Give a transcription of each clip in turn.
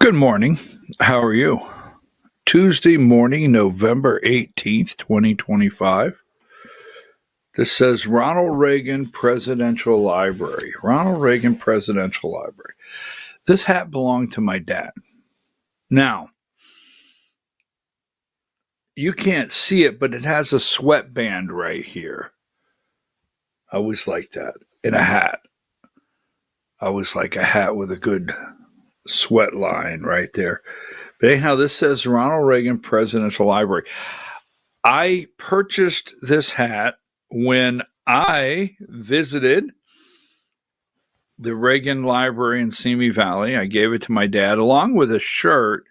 Good morning. How are you? Tuesday morning, November 18th, 2025. This says Ronald Reagan Presidential Library. Ronald Reagan Presidential Library. This hat belonged to my dad. Now, you can't see it, but it has a sweatband right here. I always like that. In a hat. I always like a hat with a good sweat line right there. But anyhow, this says Ronald Reagan Presidential Library. I purchased this hat when I visited the Reagan Library in Simi Valley. I gave it to my dad along with a shirt.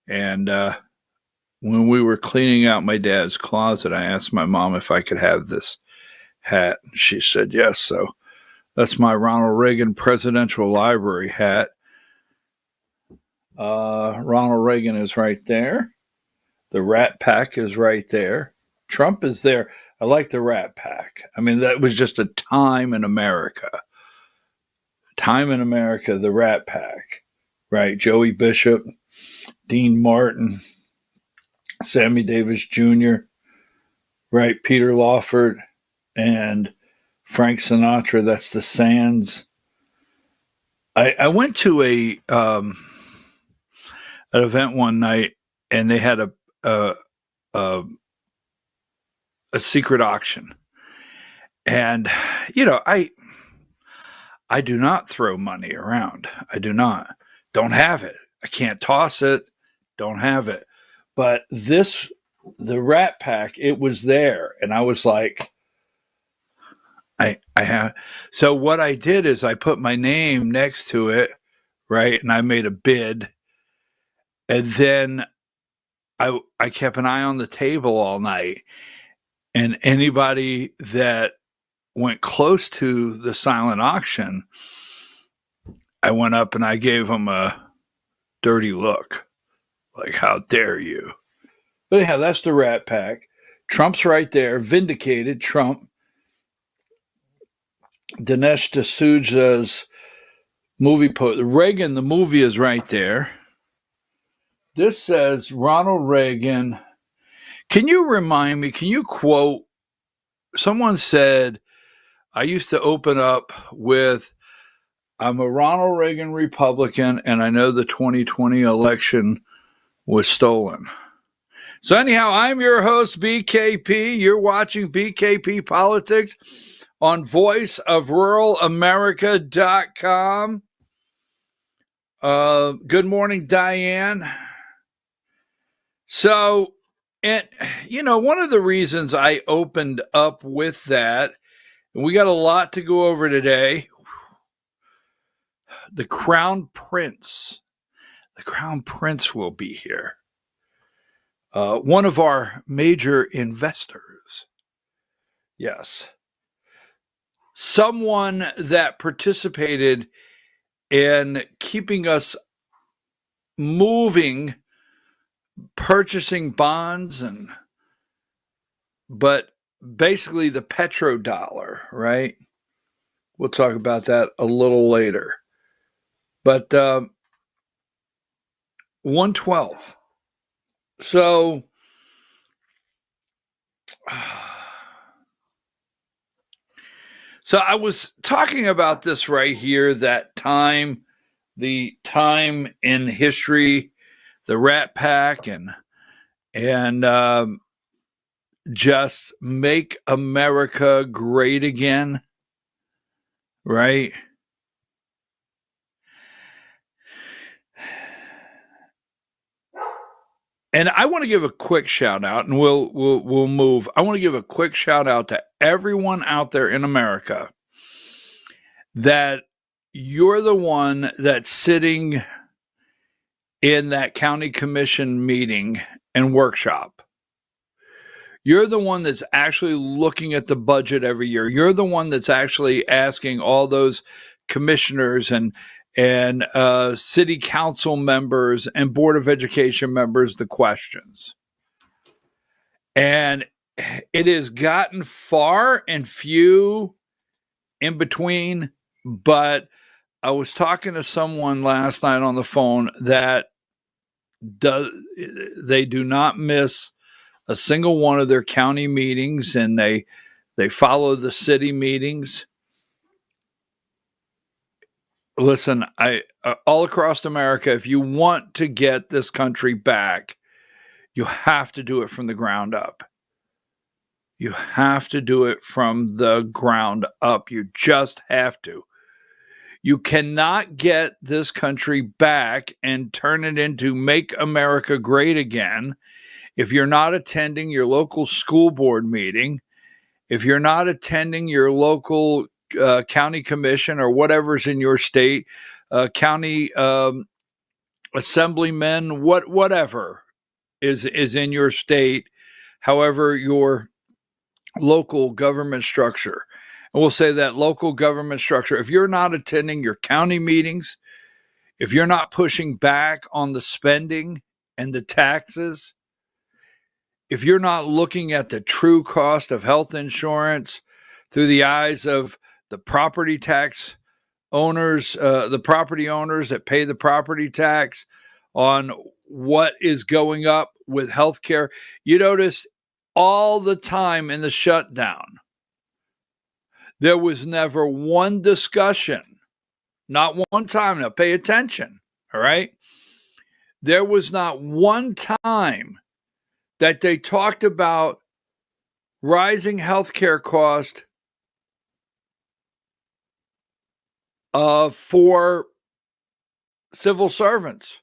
And when we were cleaning out my dad's closet, I asked my mom if I could have this hat. She said yes. So that's my Ronald Reagan Presidential Library hat. Ronald Reagan is right there. The Rat Pack is right there. Trump is there. I like the Rat Pack. I mean, that was just a time in America. Time in America, the Rat Pack, right? Joey Bishop, Dean Martin, Sammy Davis Jr., right? Peter Lawford and Frank Sinatra. That's the Sands. I went to an event one night, and they had a secret auction. And, I do not throw money around. I do not. Don't have it. I can't toss it. Don't have it. But the Rat Pack, it was there. And I was like, I have. So what I did is I put my name next to it, right? And I made a bid. And then I kept an eye on the table all night. And anybody that went close to the silent auction, I went up and I gave them a dirty look. Like, how dare you? But anyhow, that's the Rat Pack. Trump's right there. Vindicated Trump. Dinesh D'Souza's movie Reagan, the movie is right there. This says Ronald Reagan. Can you remind me, can you quote, someone said, I used to open up with, I'm a Ronald Reagan Republican, and I know the 2020 election was stolen. So anyhow, I'm your host, BKP. You're watching BKP Politics on voiceofruralamerica.com. Good morning, Diane. So, and one of the reasons I opened up with that, and we got a lot to go over today, the Crown Prince. The Crown Prince will be here. One of our major investors. Yes. Someone that participated in keeping us moving, purchasing bonds, but basically the petrodollar, right? We'll talk about that a little later. But 112. So I was talking about this right here, that time, the time in history, the Rat Pack, and just make America great again, right? And I want to give a quick shout out, and we'll move. I want to give a quick shout out to everyone out there in America that you're the one that's sitting in that county commission meeting and workshop. You're the one that's actually looking at the budget every year. You're the one that's actually asking all those commissioners and city council members and board of education members the questions. And it has gotten far and few in between, but I was talking to someone last night on the phone that they do not miss a single one of their county meetings, and they follow the city meetings. Listen, all across America, if you want to get this country back, you have to do it from the ground up. You have to do it from the ground up. You just have to. You cannot get this country back and turn it into Make America Great Again if you're not attending your local school board meeting, if you're not attending your local county commission or whatever's in your state, county assemblymen, whatever is in your state, however your local government structure. And we'll say that local government structure, if you're not attending your county meetings, if you're not pushing back on the spending and the taxes, if you're not looking at the true cost of health insurance through the eyes of the property tax owners, the property owners that pay the property tax on what is going up with healthcare, you notice all the time in the shutdown, there was never one discussion, not one time. Now pay attention, all right? There was not one time that they talked about rising healthcare costs for civil servants,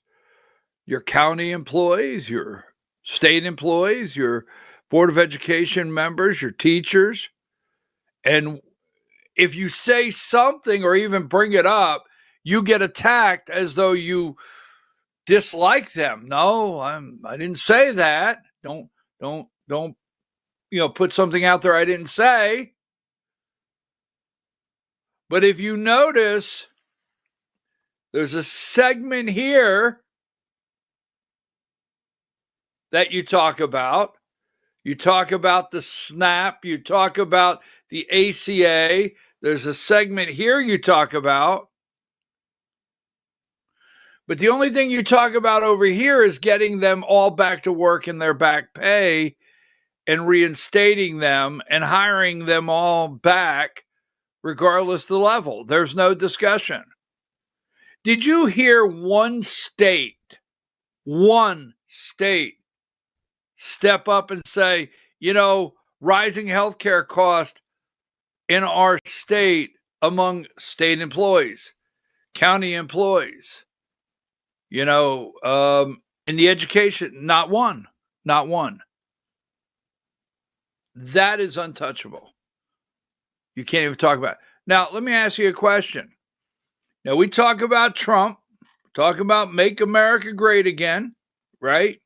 your county employees, your state employees, your Board of Education members, your teachers. And if you say something or even bring it up, you get attacked as though you dislike them. No, I didn't say that. Don't put something out there I didn't say. But if you notice, there's a segment here that you talk about. You talk about the SNAP. You talk about the ACA. There's a segment here you talk about. But the only thing you talk about over here is getting them all back to work in their back pay and reinstating them and hiring them all back regardless of the level. There's no discussion. Did you hear one state step up and say, rising healthcare costs in our state among state employees, county employees, in the education? Not one. That is untouchable. You can't even talk about it. Now, let me ask you a question. Now, we talk about Trump, talk about Make America Great Again, right?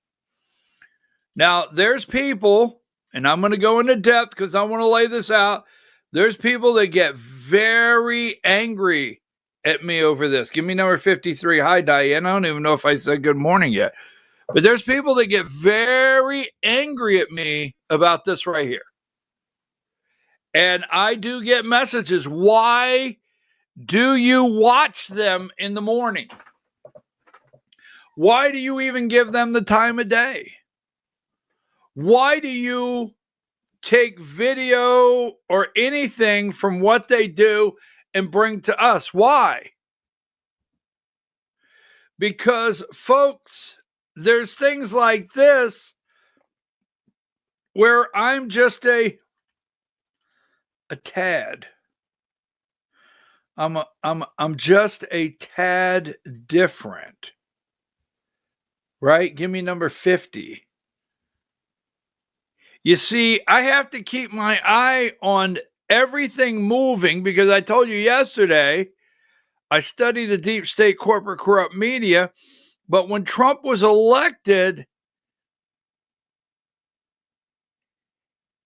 Now, there's people, and I'm going to go into depth because I want to lay this out. There's people that get very angry at me over this. Give me number 53. Hi, Diane. I don't even know if I said good morning yet. But there's people that get very angry at me about this right here. And I do get messages. Why do you watch them in the morning? Why do you even give them the time of day? Why do you take video or anything from what they do and bring to us? Why? Because, folks, there's things like this where I'm just a tad. I'm just a tad different. Right? Give me number 50. You see, I have to keep my eye on everything moving because I told you yesterday, I study the deep state corporate corrupt media, but when Trump was elected,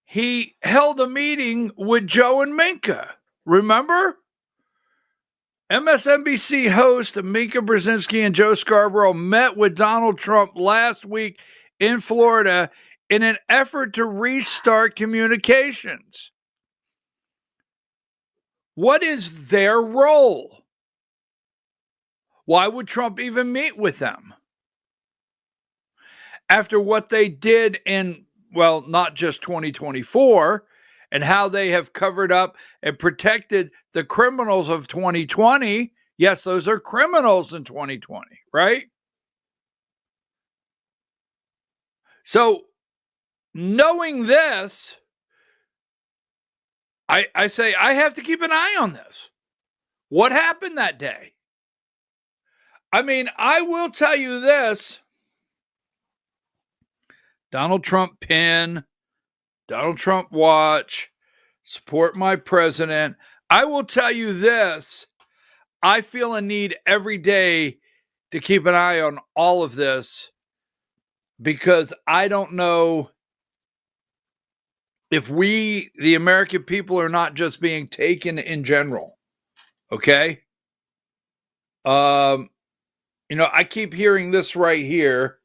he held a meeting with Joe and Minka. Remember? MSNBC host Minka Brzezinski and Joe Scarborough met with Donald Trump last week in Florida in an effort to restart communications. What is their role? Why would Trump even meet with them? After what they did in, well, not just 2024, and how they have covered up and protected the criminals of 2020. Yes, those are criminals in 2020, right? So, knowing this, I say I have to keep an eye on this. What happened that day? I mean, I will tell you this. Donald Trump pin, Donald Trump watch, support my president. I will tell you this. I feel a need every day to keep an eye on all of this because I don't know if we, the American people, are not just being taken in general. Okay? I keep hearing this right here.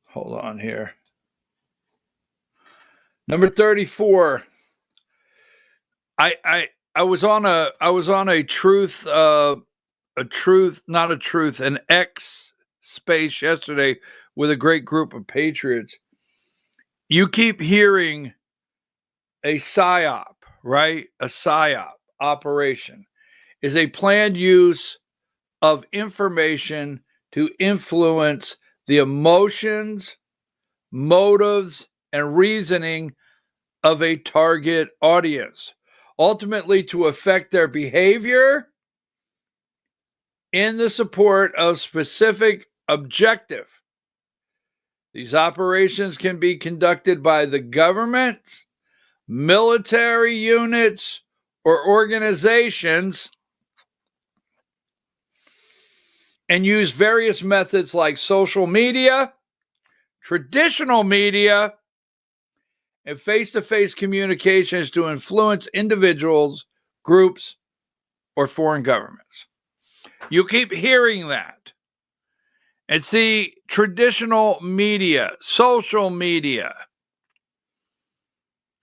Hold on here. Number 34. I was on a truth, an X space yesterday with a great group of patriots. You keep hearing a PSYOP, right? A PSYOP operation is a planned use of information to influence the emotions, motives, and reasoning of a target audience, ultimately to affect their behavior in the support of specific objective. These operations can be conducted by the government, military units, or organizations, and use various methods like social media, traditional media, and face-to-face communications to influence individuals, groups, or foreign governments. You keep hearing that. And see, traditional media, social media.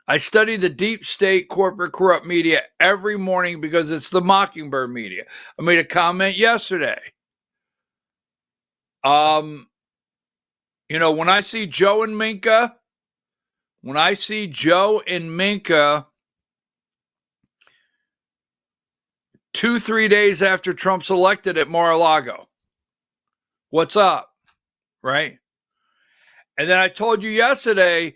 I study the deep state, corporate, corrupt media every morning because it's the mockingbird media. I made a comment yesterday. When I see Joe and Minka, 2-3 days after Trump's elected at Mar-a-Lago, what's up, right? And then I told you yesterday,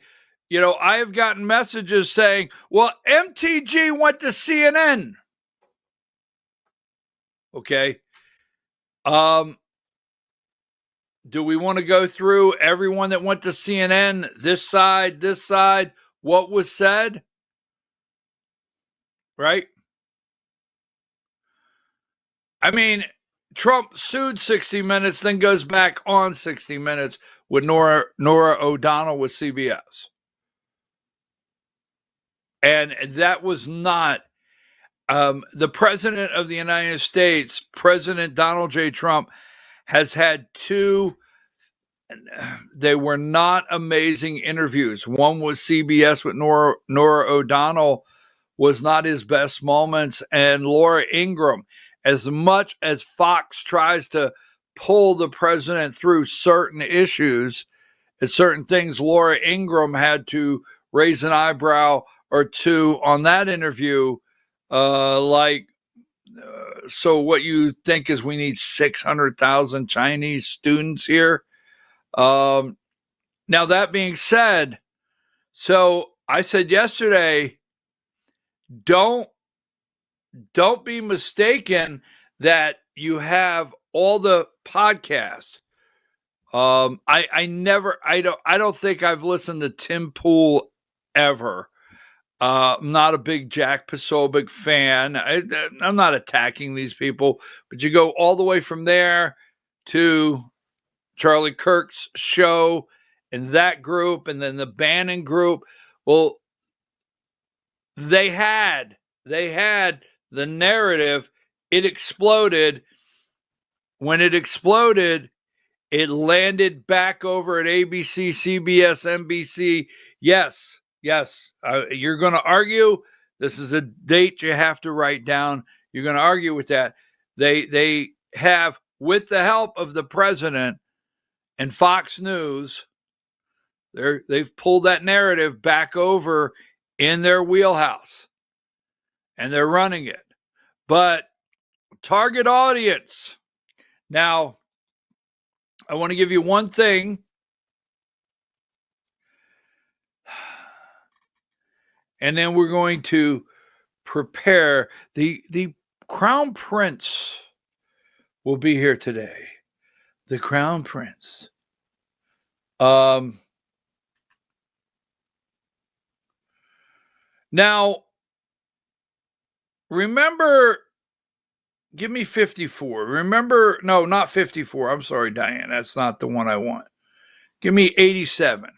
I have gotten messages saying, well, MTG went to CNN. Okay. Do we want to go through everyone that went to CNN, this side, what was said? Right? I mean, Trump sued 60 Minutes, then goes back on 60 Minutes with Nora O'Donnell with CBS. And that was not the president of the United States, President Donald J. Trump, has had two. They were not amazing interviews. One was CBS with Nora O'Donnell, was not his best moments. And Laura Ingraham, as much as Fox tries to pull the president through certain issues and certain things, Laura Ingraham had to raise an eyebrow or two on that interview. So what you think is we need 600,000 Chinese students here? Now, that being said, so I said yesterday, don't be mistaken that you have all the podcasts. I don't think I've listened to Tim Pool ever. I'm not a big Jack Posobiec fan. I'm not attacking these people, but you go all the way from there to Charlie Kirk's show and that group, and then the Bannon group. Well, they had the narrative. It exploded. When it exploded, it landed back over at ABC, CBS, NBC. Yes. You're going to argue This is a date you have to write down. You're going to argue with that. They have, with the help of the president and Fox News, they've pulled that narrative back over in their wheelhouse, and they're running it. But target audience. Now, I want to give you one thing. And then we're going to prepare. The Crown Prince will be here today. The Crown Prince. Now, remember, give me 54. Remember, no, not 54. I'm sorry, Diane. That's not the one I want. Give me 87.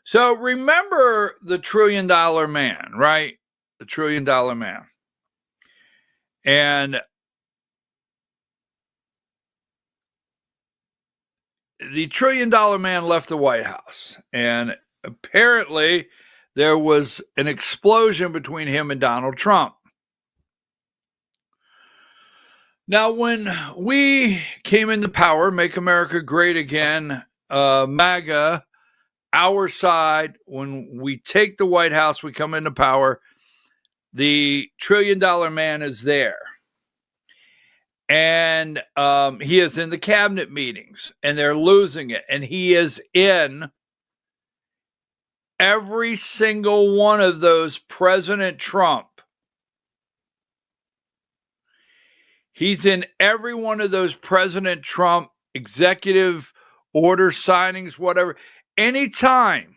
So remember the $1 trillion man, right? The $1 trillion man. And the $1 trillion man left the White House. And apparently there was an explosion between him and Donald Trump. Now, when we came into power, Make America Great Again, MAGA, our side, when we take the White House, we come into power, the $1 trillion man is there. And he is in the cabinet meetings, and they're losing it. And he is in every single one of those President Trump. He's in every one of those President Trump executive order signings, whatever. Anytime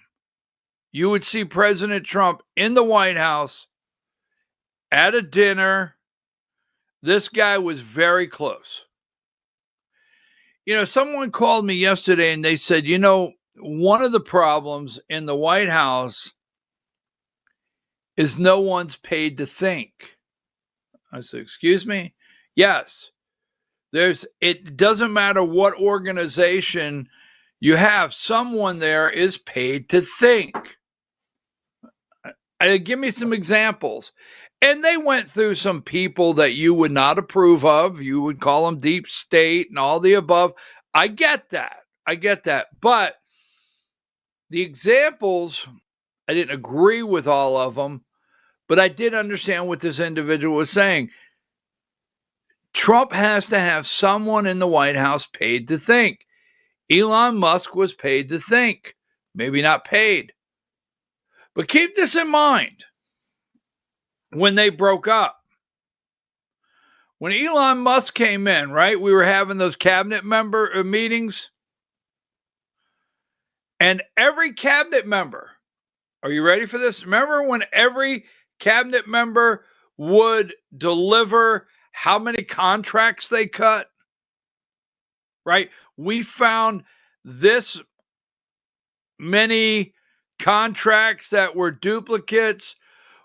you would see President Trump in the White House at a dinner, this guy was very close. You know, someone called me yesterday and they said, you know, one of the problems in the White House is no one's paid to think. I said, excuse me? Yes. It doesn't matter what organization you have, someone there is paid to think. Give me some examples. And they went through some people that you would not approve of. You would call them deep state and all the above. I get that. But the examples, I didn't agree with all of them, but I did understand what this individual was saying. Trump has to have someone in the White House paid to think. Elon Musk was paid to think. Maybe not paid. But keep this in mind. When they broke up, when Elon Musk came in, right, we were having those cabinet member meetings. And every cabinet member, are you ready for this? Remember when every cabinet member would deliver how many contracts they cut? Right? We found this many contracts that were duplicates.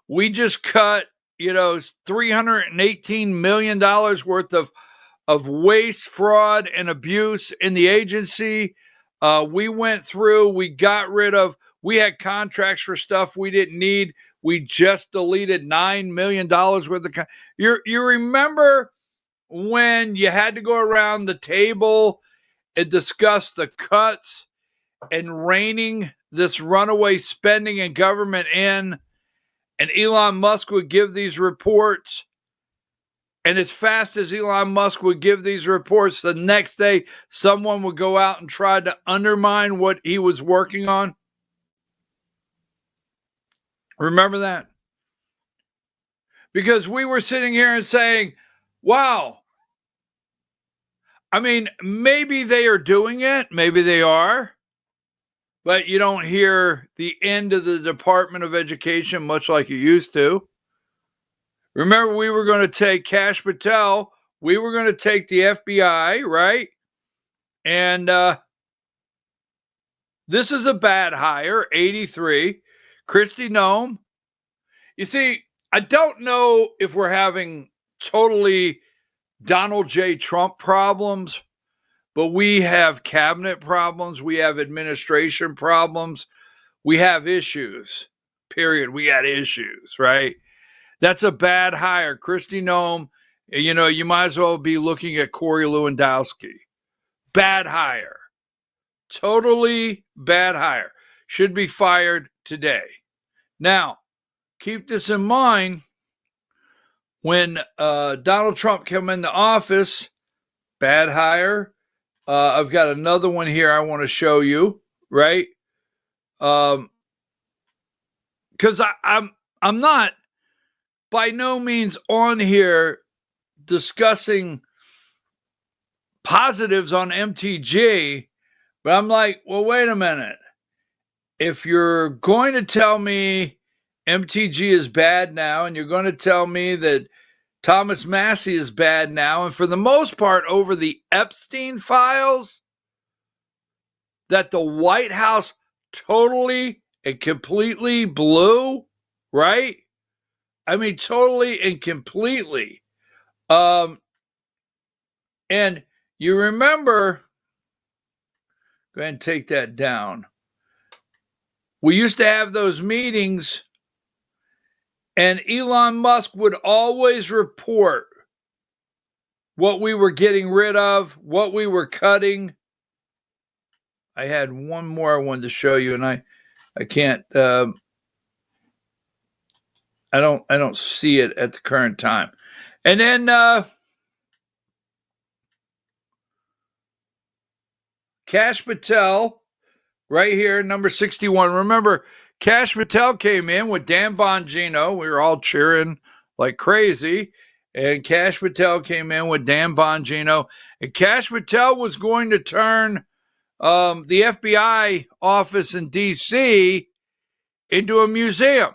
We just cut, $318 million worth of waste, fraud, and abuse in the agency. We went through, we had contracts for stuff we didn't need. We just deleted $9 million worth of you remember when you had to go around the table and discuss the cuts and reining this runaway spending in government in, and Elon Musk would give these reports, and as fast as Elon Musk would give these reports, the next day someone would go out and try to undermine what he was working on? Remember that? Because we were sitting here and saying, wow, I mean, maybe they are doing it, maybe they are, but you don't hear the end of the Department of Education much like you used to. Remember, we were going to take Kash Patel, we were going to take the FBI, right? And this is a bad hire, 83. Kristi Noem. You see, I don't know if we're having totally Donald J. Trump problems, but we have cabinet problems. We have administration problems. We have issues, period. We got issues, right? That's a bad hire. Kristi Noem, you might as well be looking at Corey Lewandowski. Bad hire. Totally bad hire. Should be fired today. Now, keep this in mind. When Donald Trump came into office, bad hire. I've got another one here I want to show you, right? Because I'm not by no means on here discussing positives on MTG, but I'm like, well, wait a minute. If you're going to tell me MTG is bad now, and you're going to tell me that Thomas Massie is bad now, and for the most part over the Epstein files, that the White House totally and completely blew, right? I mean, totally and completely. And you remember, go ahead and take that down. We used to have those meetings, and Elon Musk would always report what we were getting rid of, what we were cutting. I had one more I wanted to show you, and I can't. I don't see it at the current time. And then Kash Patel, right here, number 61. Remember, Kash Patel came in with Dan Bongino. We were all cheering like crazy. And Kash Patel came in with Dan Bongino. And Kash Patel was going to turn the FBI office in D.C. into a museum.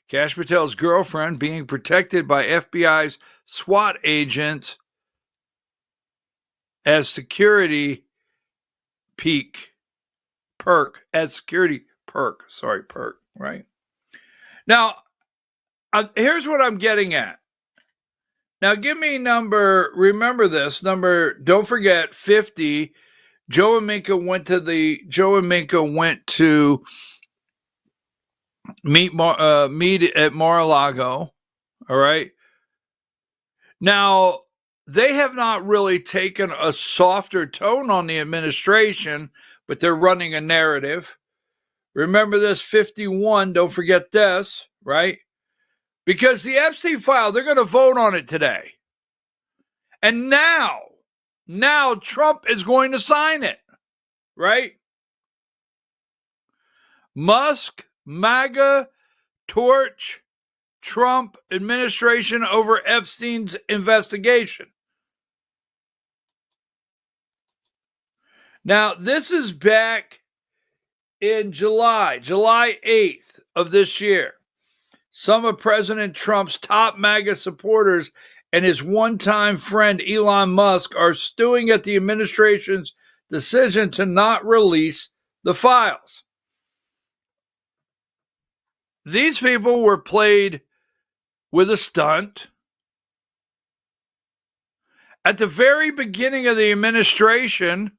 Kash Patel's girlfriend being protected by FBI's SWAT agents as security perk, right? Now, here's what I'm getting at. Now, give me remember this, don't forget, 50. Joe and Minka went to meet at Mar-a-Lago, all right? Now, they have not really taken a softer tone on the administration, but they're running a narrative. Remember this, 51, don't forget this, right? Because the Epstein file, they're going to vote on it today. And now Trump is going to sign it, right? Musk, MAGA, torch, Trump administration over Epstein's investigation. Now, this is back in July 8th of this year. Some of President Trump's top MAGA supporters and his one-time friend Elon Musk are stewing at the administration's decision to not release the files. These people were played with a stunt. At the very beginning of the administration,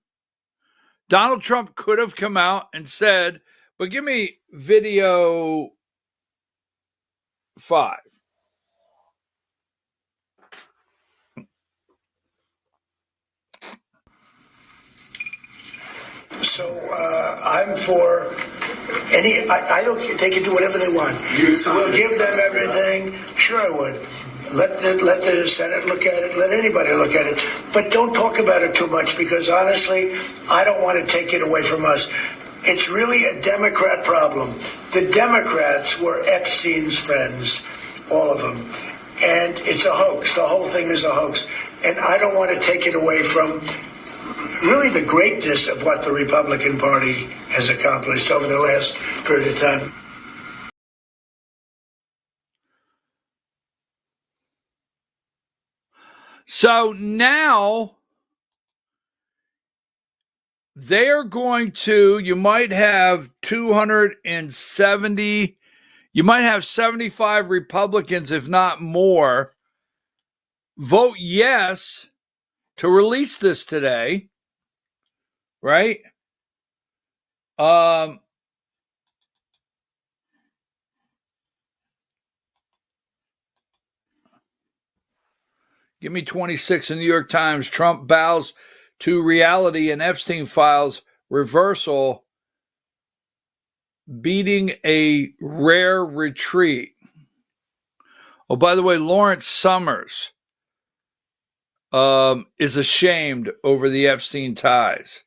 Donald Trump could have come out and said, but give me video 5. So I'm for I don't. They can do whatever they want. We'll give them everything. Sure, I would. Let the Senate look at it. Let anybody look at it. But don't talk about it too much because honestly, I don't want to take it away from us. It's really a Democrat problem. The Democrats were Epstein's friends, all of them. And it's a hoax. The whole thing is a hoax. And I don't want to take it away from really the greatness of what the Republican Party has accomplished over the last period of time. So now they are going to, you might have 270, you might have 75 Republicans, if not more, vote yes to release this today, right? Give me 26 in the New York Times. Trump bows to reality and Epstein files reversal, beating a rare retreat. Oh, by the way, Lawrence Summers is ashamed over the Epstein ties.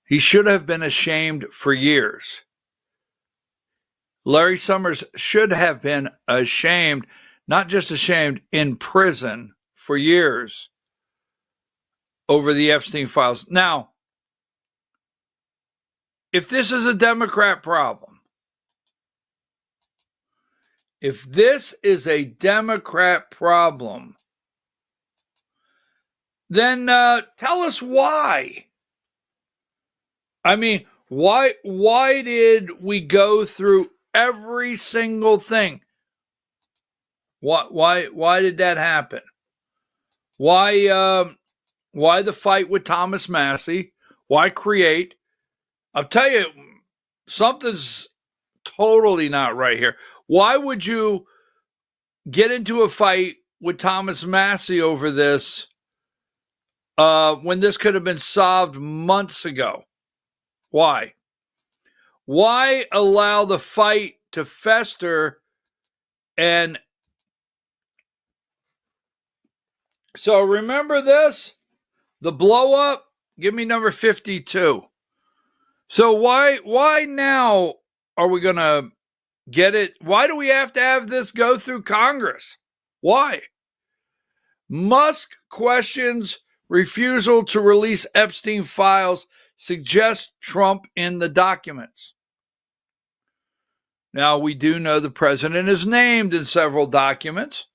He should have been ashamed for years. Larry Summers should have been ashamed, not just ashamed, in prison for years over the Epstein files. Now, if this is a Democrat problem, then tell us why. I mean, why did we go through every single thing? Why did that happen? Why the fight with Thomas Massie? Why create? I'll tell you, something's totally not right here. Why would you get into a fight with Thomas Massie over this when this could have been solved months ago? Why? Why allow the fight to fester? And so remember this? The blow up? Give me number 52. So why now are we going to get it? Why do we have to have this go through Congress? Why? Musk questions refusal to release Epstein files, suggests Trump in the documents. Now, we do know the president is named in several documents.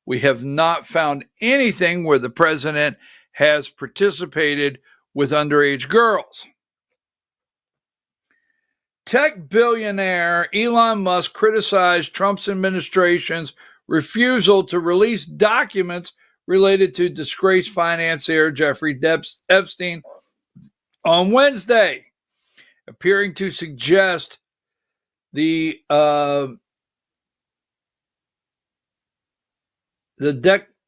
We have not found anything where the president has participated with underage girls. Tech billionaire Elon Musk criticized Trump's administration's refusal to release documents related to disgraced financier Jeffrey Epstein on Wednesday, appearing to suggest the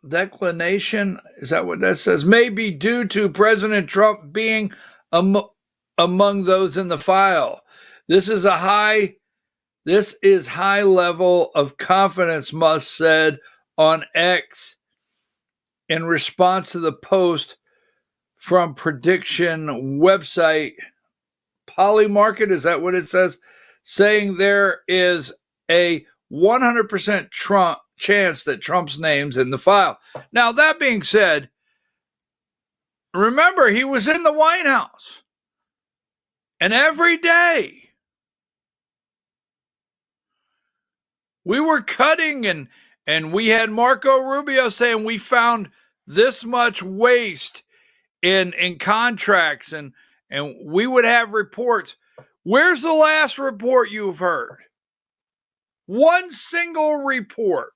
declination, is that what that says, may be due to President Trump being among those in the file. This is high level of confidence, Musk said on X in response to the post from prediction website Polymarket, is that what it says? Saying there is a 100% chance that Trump's name's in the file. Now, that being said, remember, he was in the White House. And every day, we were cutting and we had Marco Rubio saying we found this much waste in contracts and we would have reports. Where's the last report you've heard? One single report.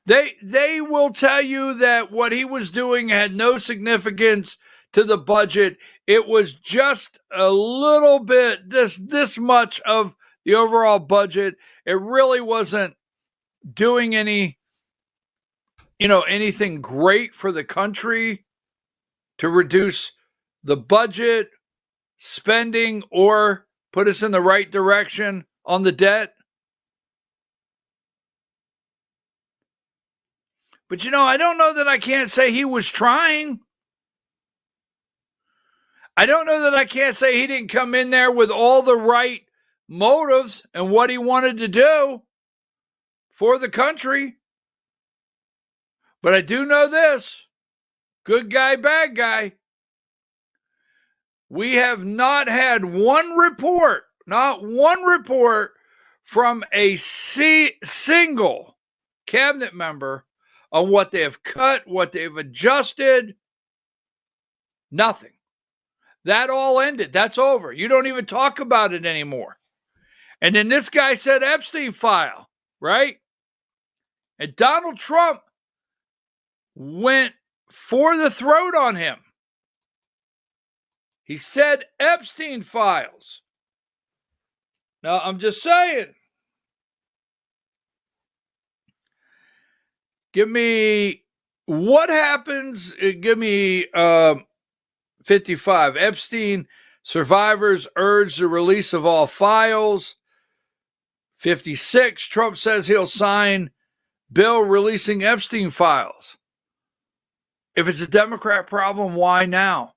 They will tell you that what he was doing had no significance to the budget. It was just a little bit, this much of the overall budget. It really wasn't doing anything great for the country to reduce the budget, spending, or put us in the right direction on the debt. But I don't know that I can't say he was trying. I don't know that I can't say he didn't come in there with all the right motives and what he wanted to do for the country. But I do know this: good guy, bad guy. We have not had not one report from a single cabinet member on what they have cut, what they've adjusted. Nothing. That all ended. That's over. You don't even talk about it anymore. And then this guy said Epstein file, right? And Donald Trump went for the throat on him. He said Epstein files. Now, I'm just saying. Give me what happens. Give me 55. Epstein survivors urge the release of all files. 56. Trump says he'll sign bill releasing Epstein files. If it's a Democrat problem, why now?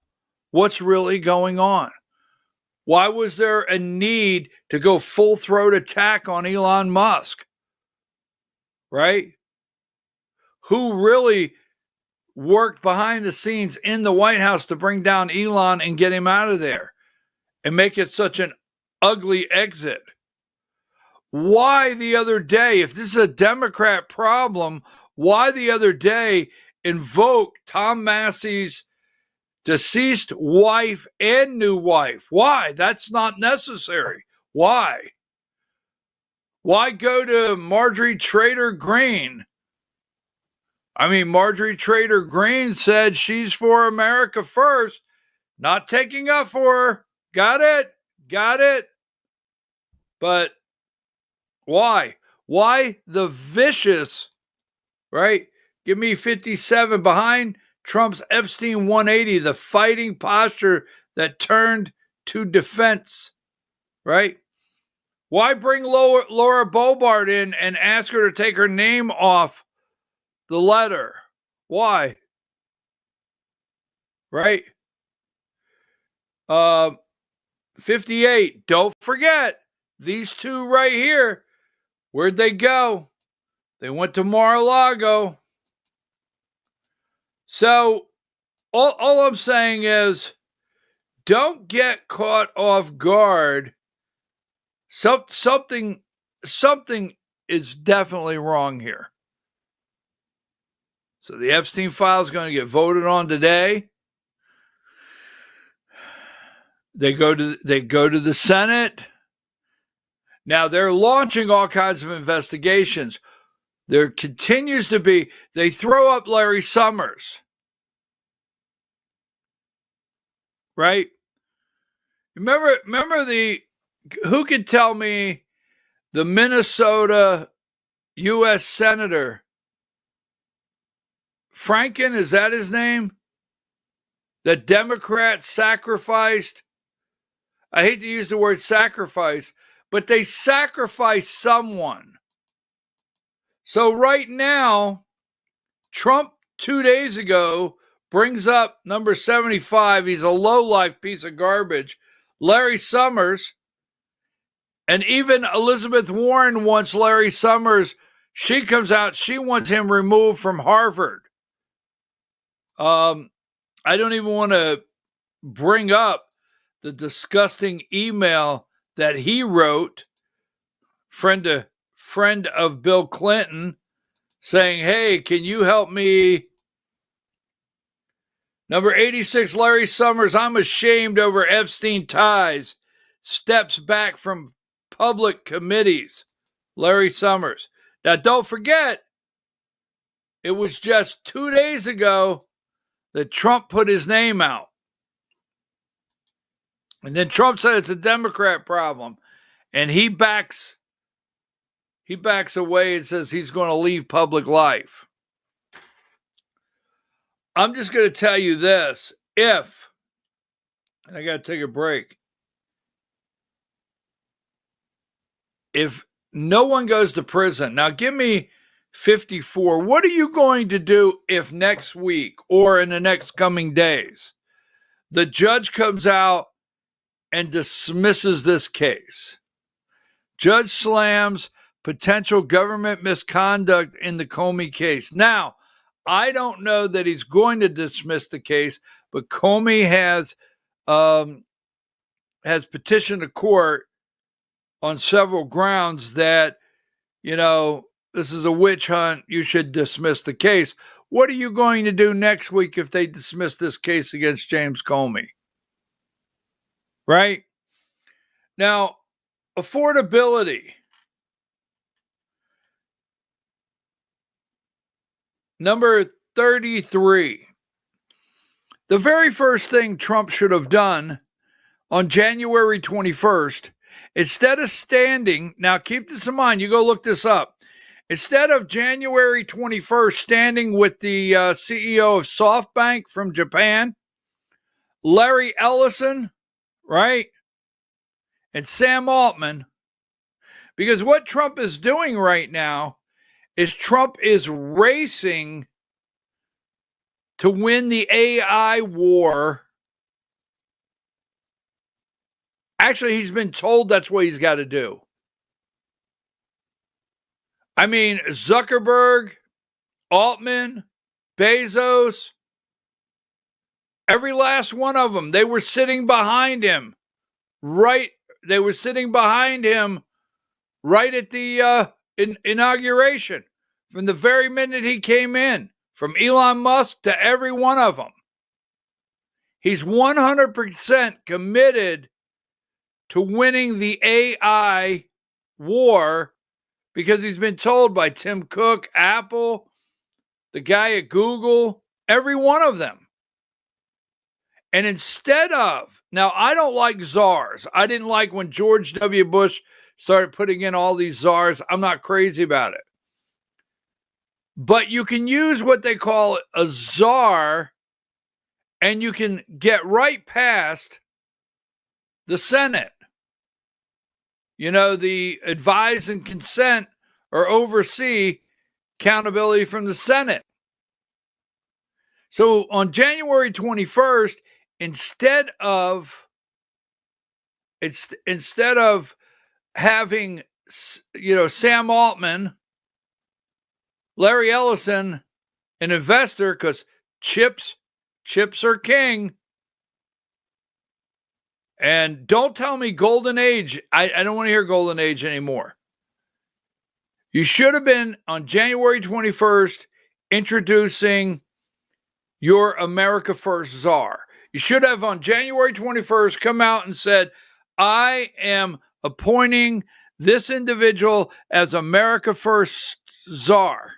What's really going on? Why was there a need to go full throat attack on Elon Musk? Right? Who really worked behind the scenes in the White House to bring down Elon and get him out of there and make it such an ugly exit? Why the other day, if this is a Democrat problem, why the other day invoke Tom Massey's deceased wife and new wife? Why? That's not necessary. Why? Why go to Marjorie Taylor Greene? I mean, Marjorie Taylor Greene said she's for America first, not taking up for her. Got it? Got it? But why? Why the vicious, right? Give me 57 behind Trump's Epstein 180, the fighting posture that turned to defense, right? Why bring Laura Boebert in and ask her to take her name off the letter? Why? Right? 58. Don't forget these two right here. Where'd they go? They went to Mar-a-Lago. So all I'm saying is don't get caught off guard. Something is definitely wrong here. So the Epstein file is going to get voted on today. They go to the Senate. Now they're launching all kinds of investigations. There continues to be, they throw up Larry Summers. Right? Remember who could tell me the Minnesota U.S. Senator Franken, is that his name? The Democrats sacrificed. I hate to use the word sacrifice, but they sacrificed someone. So right now, Trump 2 days ago brings up number 75. He's a low-life piece of garbage. Larry Summers. And even Elizabeth Warren wants Larry Summers. She comes out, she wants him removed from Harvard. I don't even want to bring up the disgusting email that he wrote, friend of Bill Clinton, saying, hey, can you help me? Number 86, Larry Summers, I'm ashamed over Epstein ties. Steps back from public committees. Larry Summers. Now, don't forget, it was just 2 days ago that Trump put his name out. And then Trump said it's a Democrat problem. And he backs away and says he's going to leave public life. I'm just going to tell you this. And I got to take a break. If no one goes to prison, now give me 54. What are you going to do if next week or in the next coming days, the judge comes out and dismisses this case? Judge slams potential government misconduct in the Comey case. Now, I don't know that he's going to dismiss the case, but Comey has petitioned the court on several grounds that, this is a witch hunt. You should dismiss the case. What are you going to do next week if they dismiss this case against James Comey? Right? Now, affordability. Number 33. The very first thing Trump should have done on January 21st, instead of standing, now keep this in mind, you go look this up. Instead of January 21st standing with the CEO of SoftBank from Japan, Larry Ellison, right, and Sam Altman, because what Trump is doing right now is Trump is racing to win the AI war. Actually, he's been told that's what he's got to do. I mean, Zuckerberg, Altman, Bezos, every last one of them, they were sitting behind him, right? They were sitting behind him right at the inauguration from the very minute he came in, from Elon Musk to every one of them. He's 100% committed to winning the AI war because he's been told by Tim Cook, Apple, the guy at Google, every one of them. And instead of, now I don't like czars. I didn't like when George W. Bush started putting in all these czars. I'm not crazy about it. But you can use what they call a czar, and you can get right past the Senate. You know, the advise and consent or oversee accountability from the Senate. So on January 21st, instead of having, you know, Sam Altman, Larry Ellison, an investor, because chips are king. And don't tell me golden age. I don't want to hear golden age anymore. You should have been on January 21st introducing your America First czar. You should have on January 21st come out and said, I am appointing this individual as America First czar.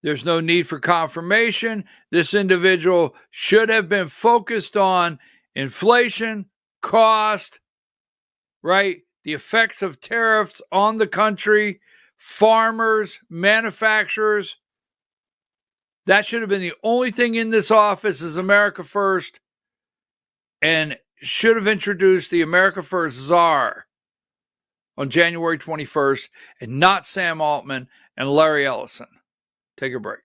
There's no need for confirmation. This individual should have been focused on inflation, cost, right? The effects of tariffs on the country, farmers, manufacturers. That should have been the only thing in this office is America First, and should have introduced the America First czar on January 21st and not Sam Altman and Larry Ellison. Take a break.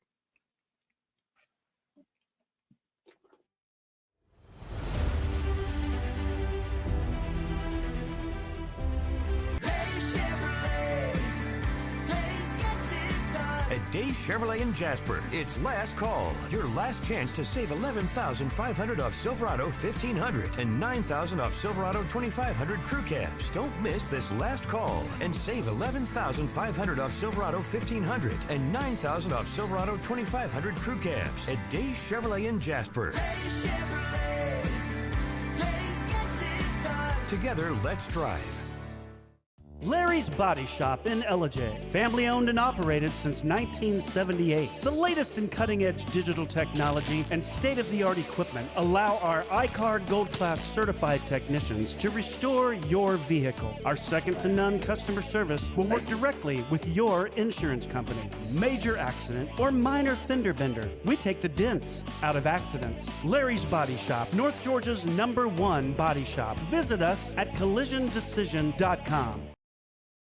At Days Chevrolet in Jasper, it's last call. Your last chance to save $11,500 off Silverado 1500 and $9,000 off Silverado 2500 crew cabs. Don't miss this last call and save $11,500 off Silverado 1500 and $9,000 off Silverado 2500 crew cabs at Days Chevrolet in Jasper. Days Chevrolet. Days gets it done. Together, let's drive. Larry's Body Shop in Ellijay. Family owned and operated since 1978. The latest in cutting-edge digital technology and state-of-the-art equipment allow our iCard Gold Class certified technicians to restore your vehicle. Our second-to-none customer service will work directly with your insurance company. Major accident or minor fender bender, we take the dents out of accidents. Larry's Body Shop, North Georgia's #1 body shop. Visit us at collisiondecision.com.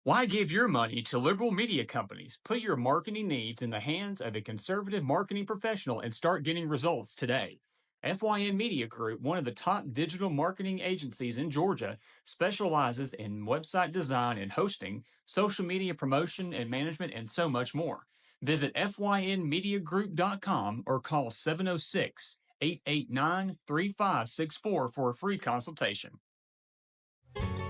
Why give your money to liberal media companies? Put your marketing needs in the hands of a conservative marketing professional and start getting results today. FYN Media Group, one of the top digital marketing agencies in Georgia, specializes in website design and hosting, social media promotion and management, and so much more. Visit FYNmediagroup.com or call 706-889-3564 for a free consultation.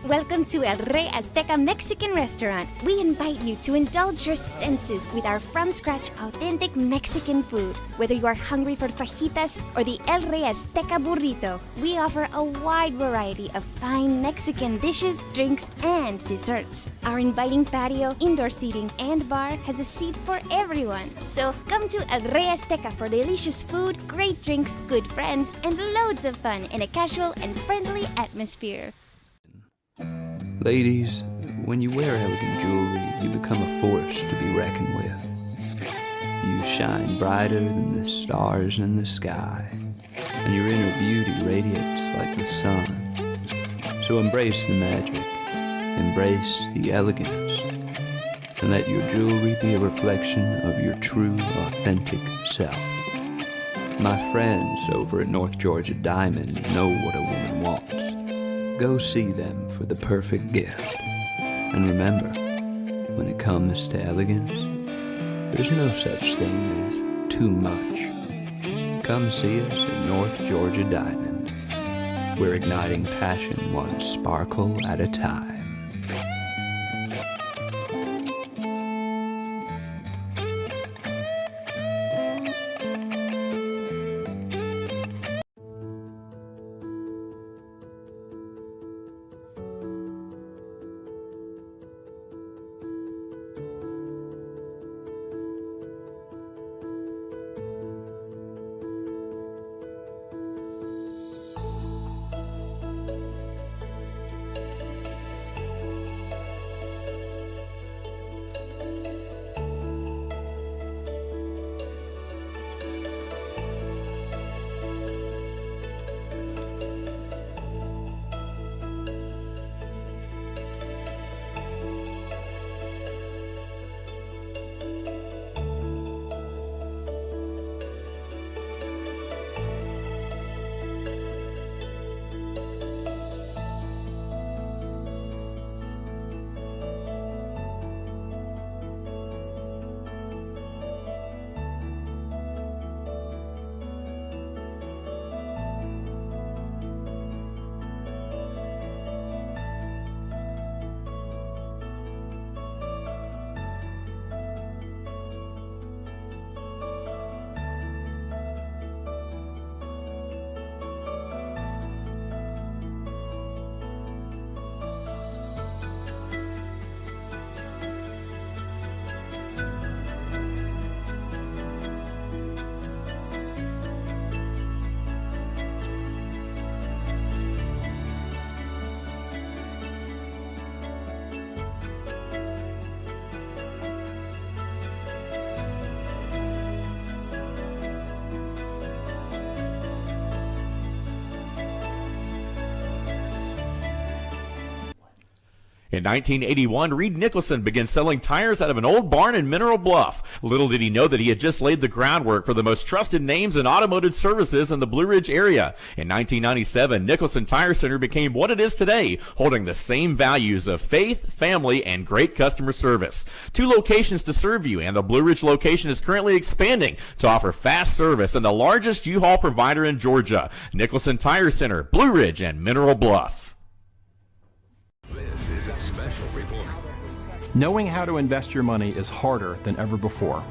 Welcome to El Rey Azteca Mexican Restaurant. We invite you to indulge your senses with our from-scratch authentic Mexican food. Whether you are hungry for fajitas or the El Rey Azteca burrito, we offer a wide variety of fine Mexican dishes, drinks, and desserts. Our inviting patio, indoor seating, and bar has a seat for everyone. So come to El Rey Azteca for delicious food, great drinks, good friends, and loads of fun in a casual and friendly atmosphere. Ladies, When you wear elegant jewelry, you become a force to be reckoned with. You shine brighter than the stars in the sky, and your inner beauty radiates like the sun. So embrace the magic, embrace the elegance, and let your jewelry be a reflection of your true, authentic self. My friends over at North Georgia Diamond know what a woman wants. Go see them for the perfect gift. And remember, when it comes to elegance, there's no such thing as too much. Come see us at North Georgia Diamond. We're igniting passion one sparkle at a time. In 1981, Reed Nicholson began selling tires out of an old barn in Mineral Bluff. Little did he know that he had just laid the groundwork for the most trusted names in automotive services in the Blue Ridge area. In 1997, Nicholson Tire Center became what it is today, holding the same values of faith, family, and great customer service. 2 locations to serve you, and the Blue Ridge location is currently expanding to offer fast service and the largest U-Haul provider in Georgia. Nicholson Tire Center, Blue Ridge, and Mineral Bluff. This is a special report. Knowing how to invest your money is harder than ever before.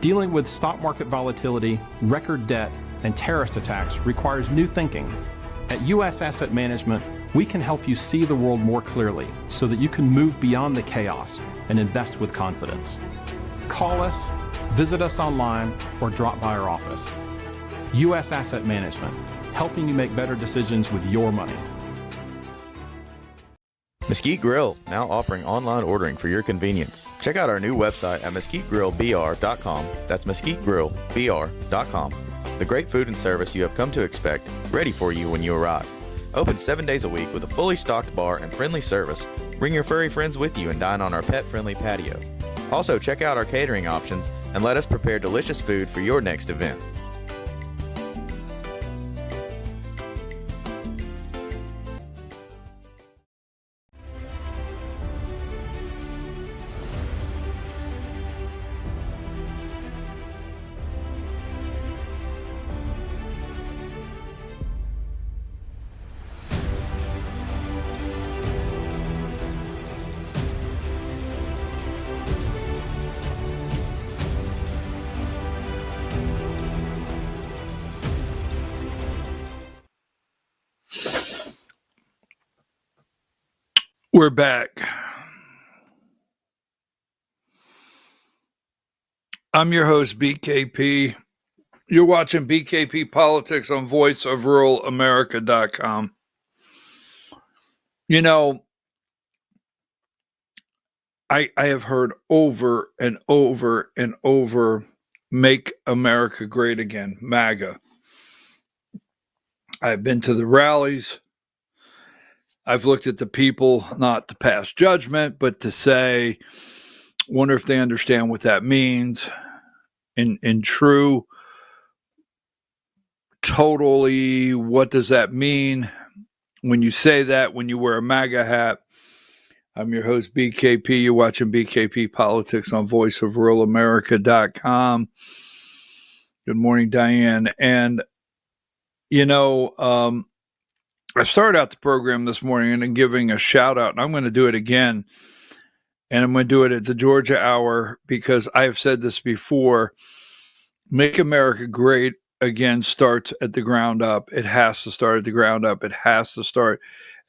Dealing with stock market volatility, record debt, and terrorist attacks requires new thinking. At U.S. Asset Management, we can help you see the world more clearly so that you can move beyond the chaos and invest with confidence. Call us, visit us online, or drop by our office. U.S. Asset Management, helping you make better decisions with your money. Mesquite Grill, now offering online ordering for your convenience. Check out our new website at mesquitegrillbr.com. That's mesquitegrillbr.com. The great food and service you have come to expect, ready for you when you arrive. Open 7 days a week with a fully stocked bar and friendly service. Bring your furry friends with you and dine on our pet-friendly patio. Also, check out our catering options and let us prepare delicious food for your next event. We're back. I'm your host, BKP. You're watching BKP Politics on voiceofruralamerica.com. You know, I have heard over and over and over, make America great again, MAGA. I've been to the rallies. I've looked at the people, not to pass judgment, but to say, wonder if they understand what that means in true, totally, what does that mean when you say that, when you wear a MAGA hat? I'm your host, BKP. You're watching BKP Politics on voiceofrealamerica.com. Good morning, Diane. And, I started out the program this morning and giving a shout out, and I'm going to do it again. And I'm going to do it at the Georgia Hour because I have said this before. Make America great again starts at the ground up. It has to start at the ground up. It has to start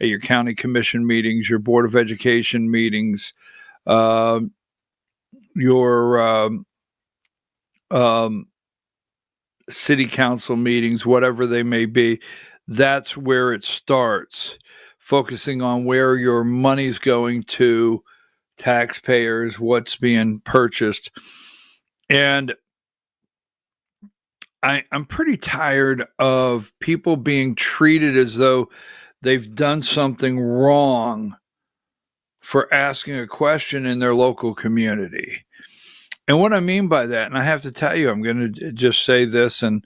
at your county commission meetings, your board of education meetings, your city council meetings, whatever they may be. That's where it starts. Focusing on where your money's going to, taxpayers, what's being purchased. And I'm pretty tired of people being treated as though they've done something wrong for asking a question in their local community. And what I mean by that, and I have to tell you, I'm going to just say this and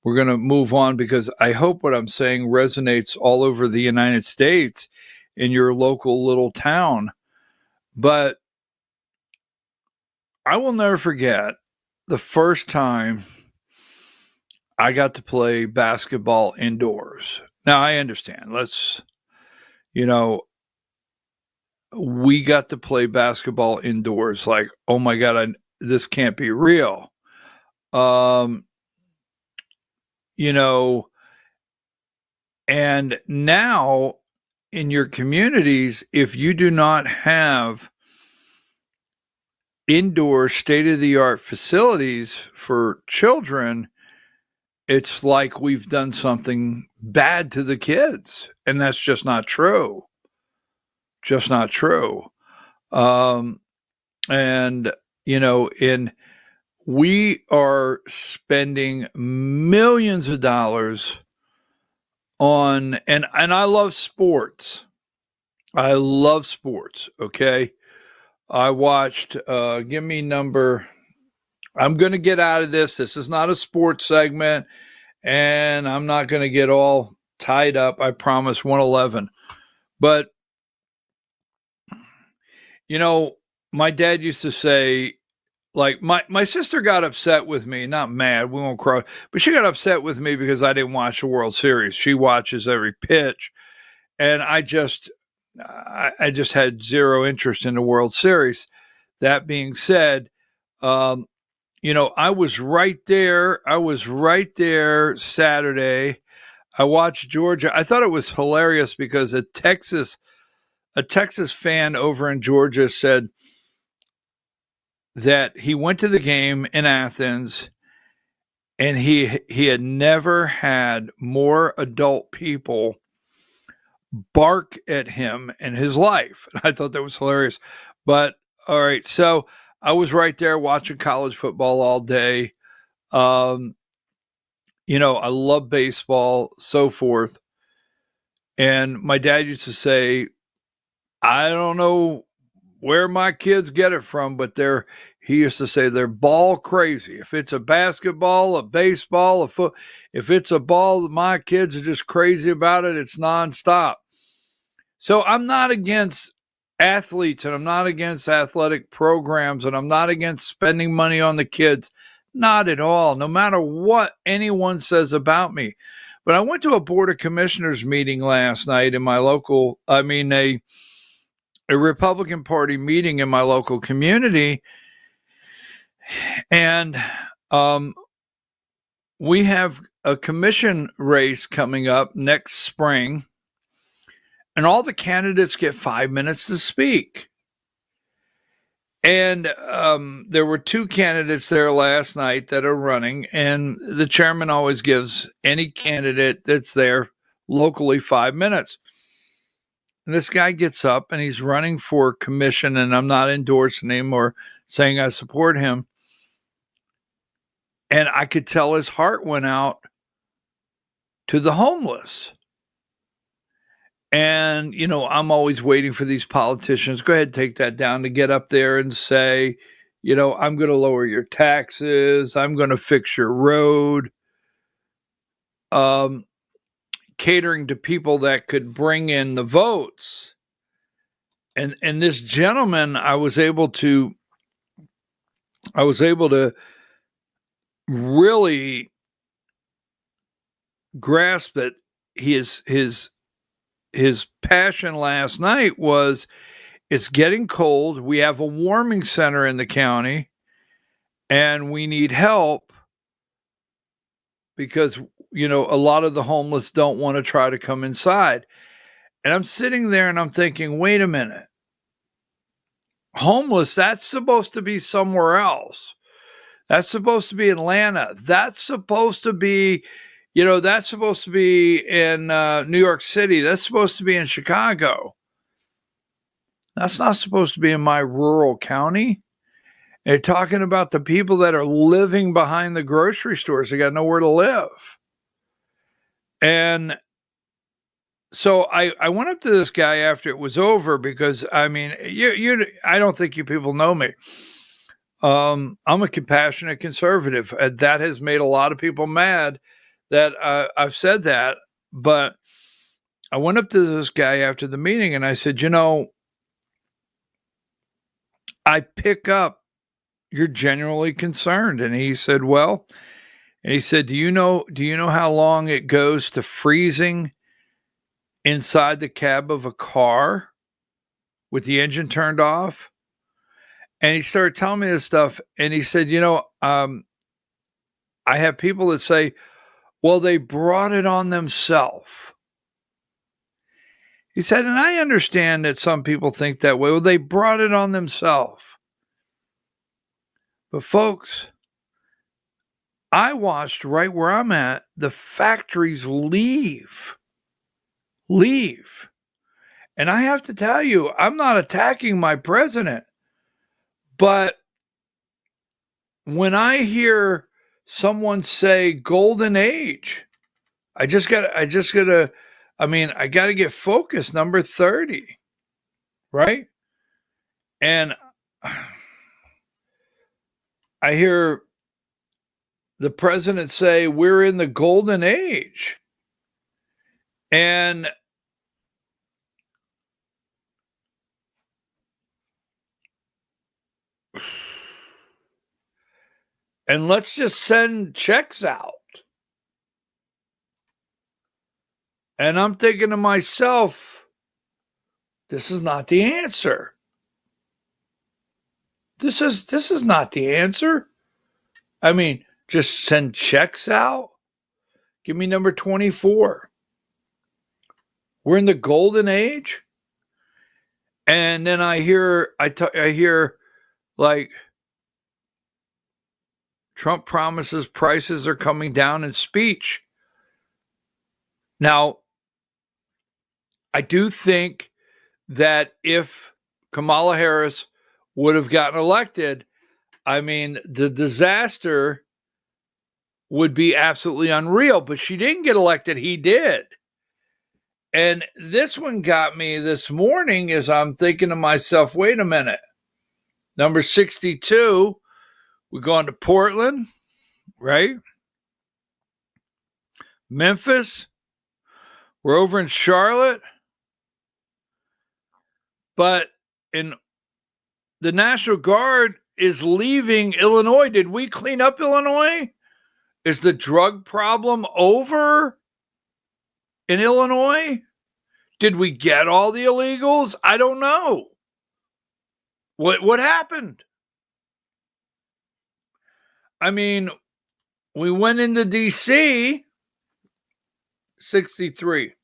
we're going to move on because I hope what I'm saying resonates all over the United States in your local little town. But I will never forget the first time I got to play basketball indoors. Now, I understand. We got to play basketball indoors. Like, oh my God, this can't be real. And now in your communities, if you do not have indoor state-of-the-art facilities for children, it's like we've done something bad to the kids. And that's just not true. Just not true. We are spending millions of dollars on, and I love sports. I love sports, okay? I watched, give me number, I'm going to get out of this. This is not a sports segment, and I'm not going to get all tied up. I promise 111. But, my dad used to say, like, my sister got upset with me, not mad, we won't cry, but she got upset with me because I didn't watch the World Series. She watches every pitch, and I just had zero interest in the World Series. That being said, I was right there. I was right there Saturday. I watched Georgia. I thought it was hilarious because a Texas fan over in Georgia said that he went to the game in Athens and he had never had more adult people bark at him in his life. I thought that was hilarious. But all right, so I was right there watching college football all day. I love baseball, so forth. And my dad used to say, I don't know where my kids get it from, but he used to say they're ball crazy. If it's a basketball, a baseball, if it's a ball, my kids are just crazy about it. It's nonstop. So I'm not against athletes, and I'm not against athletic programs, and I'm not against spending money on the kids. Not at all, no matter what anyone says about me. But I went to a Board of Commissioners meeting last night in my local, a Republican Party meeting in my local community. And we have a commission race coming up next spring. And all the candidates get 5 minutes to speak. And there were two candidates there last night that are running. And the chairman always gives any candidate that's there locally 5 minutes. And this guy gets up and he's running for commission, and I'm not endorsing him or saying I support him. And I could tell his heart went out to the homeless. And, you know, I'm always waiting for these politicians. Go ahead, take that down, to get up there and say, you know, I'm going to lower your taxes. I'm going to fix your road. Catering to people that could bring in the votes. And this gentleman, I was able to really grasp that his passion last night was, it's getting cold. We have a warming center in the county and we need help because, you know, a lot of the homeless don't want to try to come inside. And I'm sitting there and I'm thinking, wait a minute. Homeless, that's supposed to be somewhere else. That's supposed to be Atlanta. That's supposed to be, you know, that's supposed to be in New York City. That's supposed to be in Chicago. That's not supposed to be in my rural county. They're talking about the people that are living behind the grocery stores. They got nowhere to live. And so I went up to this guy after it was over because, I mean, I don't think you people know me. I'm a compassionate conservative. That has made a lot of people mad that I've said that. But I went up to this guy after the meeting and I said, you know, I pick up you're genuinely concerned. And he said, well, and he said, do you know how long it goes to freezing inside the cab of a car with the engine turned off? And he started telling me this stuff. And he said, you know, I have people that say, well, they brought it on themselves. He said, and I understand that some people think that way. Well, they brought it on themselves. But folks, I watched right where I'm at, the factories leave. And I have to tell you, I'm not attacking my president, but when I hear someone say golden age, I got to get focused. Number 30, right? And I hear the president say we're in the golden age. And let's just send checks out. And I'm thinking to myself, this is not the answer. This is not the answer. I mean, just send checks out. Give me number 24. We're in the golden age. And then I hear like Trump promises prices are coming down in speech. Now, I do think that if Kamala Harris would have gotten elected, I mean, the disaster would be absolutely unreal, but she didn't get elected. He did. And this one got me this morning as I'm thinking to myself, wait a minute. Number 62, we're going to Portland, right? Memphis. We're over in Charlotte. But in the National Guard is leaving Illinois. Did we clean up Illinois? Is the drug problem over in Illinois? Did we get all the illegals? I don't know. What happened? I mean, we went into D.C., 63.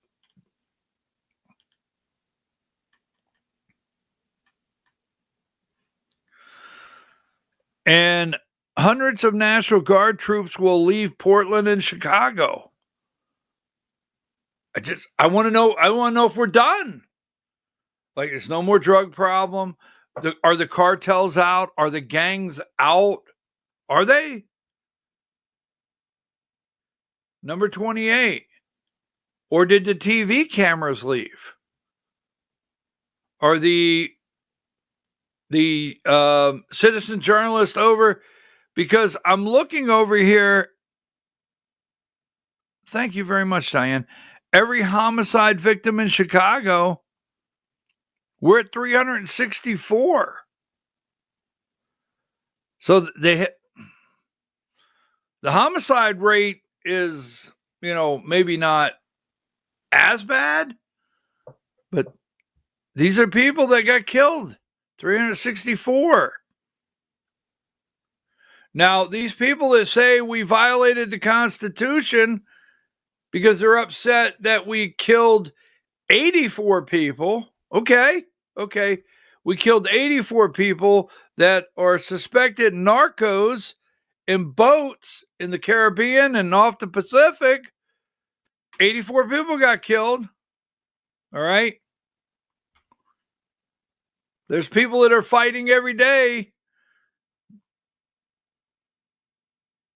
And hundreds of National Guard troops will leave Portland and Chicago. I want to know if we're done. Like, there's no more drug problem. Are the cartels out? Are the gangs out? Are they? Number 28. Or did the TV cameras leave? Are the citizen journalist over? Because I'm looking over here. Thank you very much, Diane. Every homicide victim in Chicago, we're at 364. So the homicide rate is, maybe not as bad, but these are people that got killed. 364. Now, these people that say we violated the Constitution because they're upset that we killed 84 people. Okay. We killed 84 people that are suspected narcos in boats in the Caribbean and off the Pacific. 84 people got killed. All right. There's people that are fighting every day.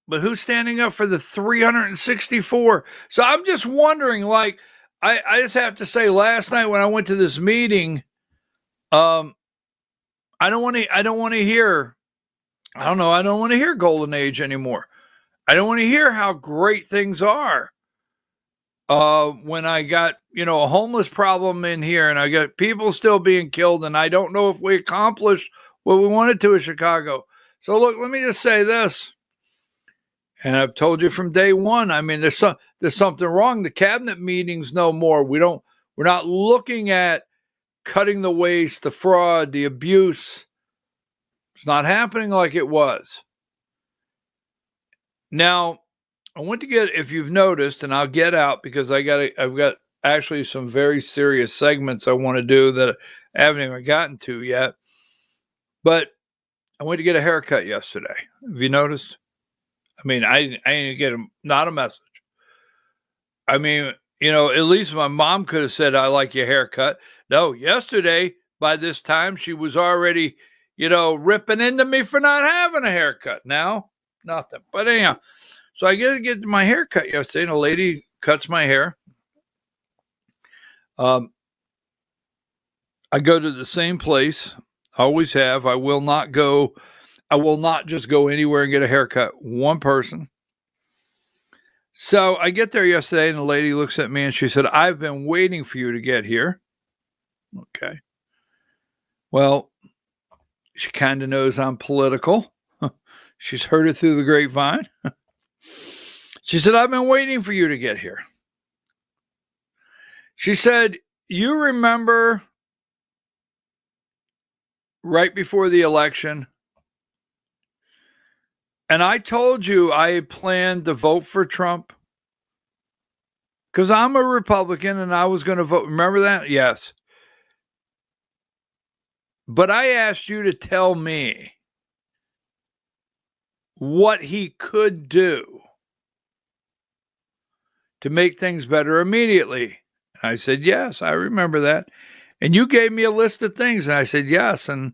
But who's standing up for the 364? So I'm just wondering, like, I just have to say, last night when I went to this meeting, I don't want to hear Golden Age anymore. I don't want to hear how great things are. When I got, a homeless problem in here and I got people still being killed, and I don't know if we accomplished what we wanted to in Chicago. So look, let me just say this. And I've told you from day one, I mean, there's something wrong. The cabinet meetings no more. We're not looking at cutting the waste, the fraud, the abuse. It's not happening like it was. Now, I want to get, if you've noticed, and I'll get out because I've got actually some very serious segments I want to do that I haven't even gotten to yet. But I went to get a haircut yesterday. Have you noticed? I mean, I didn't get not a message. I mean, at least my mom could have said, I like your haircut. No, yesterday, by this time, she was already, ripping into me for not having a haircut. Now, nothing. But anyhow, so I get my haircut yesterday, and a lady cuts my hair. I go to the same place. Always have. I will not just go anywhere and get a haircut. One person. So I get there yesterday, and the lady looks at me and she said, I've been waiting for you to get here. Okay. Well, she kind of knows I'm political. She's heard it through the grapevine. She said, I've been waiting for you to get here. She said, you remember right before the election, and I told you I planned to vote for Trump because I'm a Republican and I was going to vote. Remember that? Yes. But I asked you to tell me what he could do to make things better immediately. And I said, yes, I remember that. And you gave me a list of things, and I said, yes. And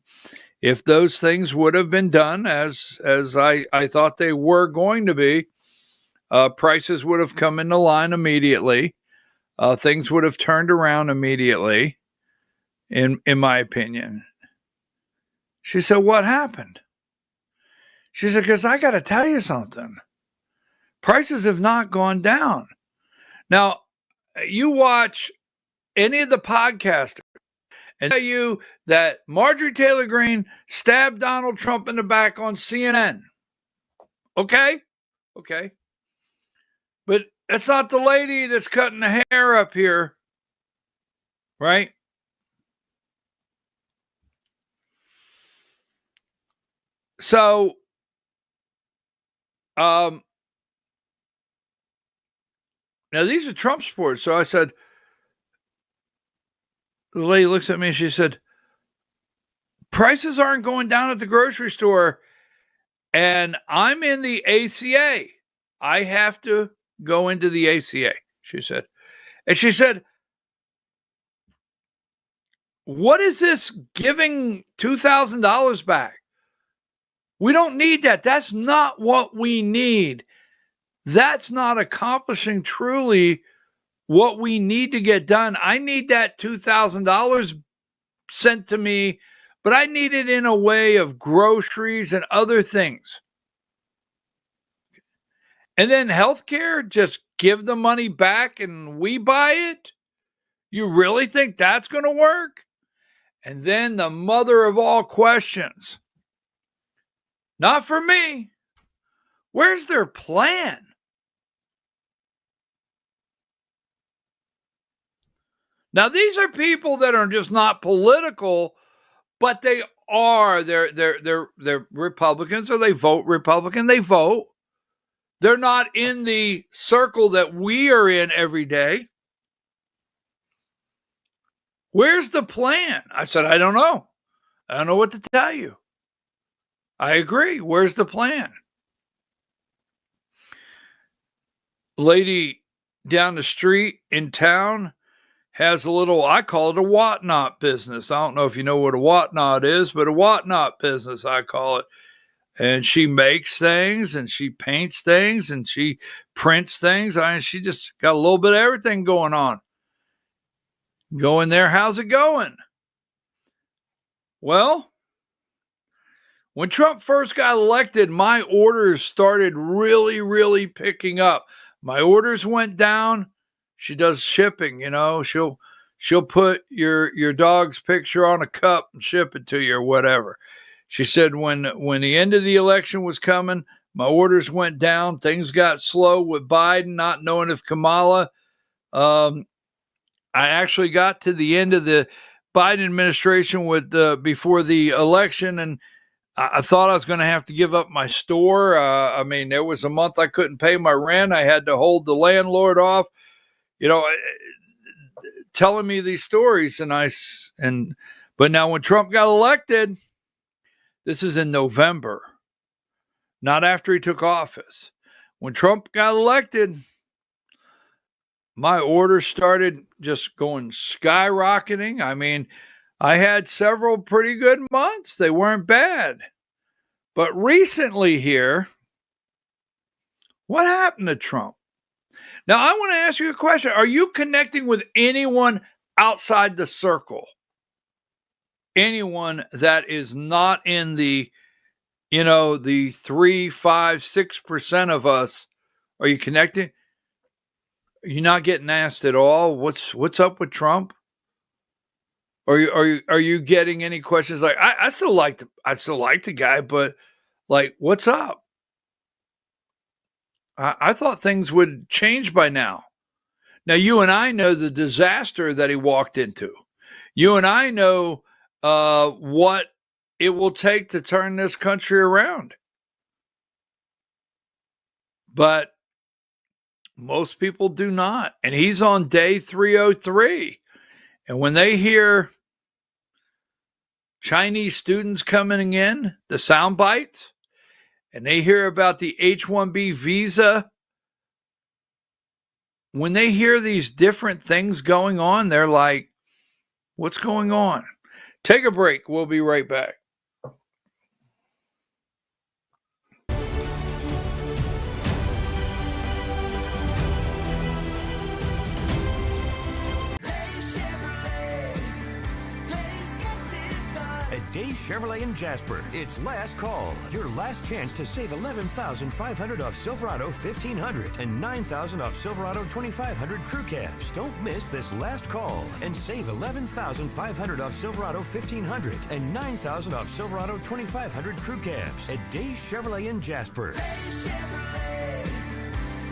if those things would have been done as I thought they were going to be, prices would have come into line immediately. Things would have turned around immediately, in my opinion. She said, what happened? She said, because I got to tell you something. Prices have not gone down. Now, you watch any of the podcasters and tell you that Marjorie Taylor Greene stabbed Donald Trump in the back on CNN. Okay. But that's not the lady that's cutting the hair up here, right? So, now these are Trump supporters. So I said, the lady looks at me and she said, prices aren't going down at the grocery store, and I'm in the ACA. I have to go into the ACA, she said. And she said, What is this giving $2,000 back? We don't need that. That's not what we need. That's not accomplishing truly what we need to get done. I need that $2,000 sent to me, but I need it in a way of groceries and other things. And then healthcare, just give the money back and we buy it? You really think that's going to work? And then the mother of all questions. Not for me. Where's their plan? Now, these are people that are just not political, but they are. They're Republicans, or they vote Republican. They vote. They're not in the circle that we are in every day. Where's the plan? I said, I don't know. I don't know what to tell you. I agree. Where's the plan? Lady down the street in town has a little, I call it a whatnot business. I don't know if you know what a whatnot is, but a whatnot business, I call it. And she makes things, and she paints things, and she prints things. She just got a little bit of everything going on. Go in there, how's it going? Well, when Trump first got elected, my orders started really, really picking up. My orders went down. She does shipping, you know. She'll put your dog's picture on a cup and ship it to you or whatever. She said when the end of the election was coming, my orders went down. Things got slow with Biden, not knowing if Kamala. I actually got to the end of the Biden administration before the election, and I thought I was going to have to give up my store. There was a month I couldn't pay my rent. I had to hold the landlord off, telling me these stories. But now when Trump got elected, this is in November, not after he took office. When Trump got elected, my orders started just going skyrocketing. I had several pretty good months. They weren't bad. But recently here, what happened to Trump? Now, I want to ask you a question. Are you connecting with anyone outside the circle? Anyone that is not in the 3, 5, 6% of us? Are you connecting? You're not getting asked at all. What's up with Trump? Are you getting any questions like I still like the guy, but like, what's up? I thought things would change by now. Now, you and I know the disaster that he walked into. You and I know what it will take to turn this country around. But most people do not. And he's on day 303. And when they hear Chinese students coming in, the sound bites, and they hear about the H-1B visa, when they hear these different things going on, they're like, what's going on? Take a break. We'll be right back. Days Chevrolet in Jasper. It's last call. Your last chance to save $11,500 off Silverado 1500 and $9,000 off Silverado 2500 crew cabs. Don't miss this last call and save $11,500 off Silverado 1500 and $9,000 off Silverado 2500 crew cabs at Days Chevrolet in Jasper. Days Chevrolet.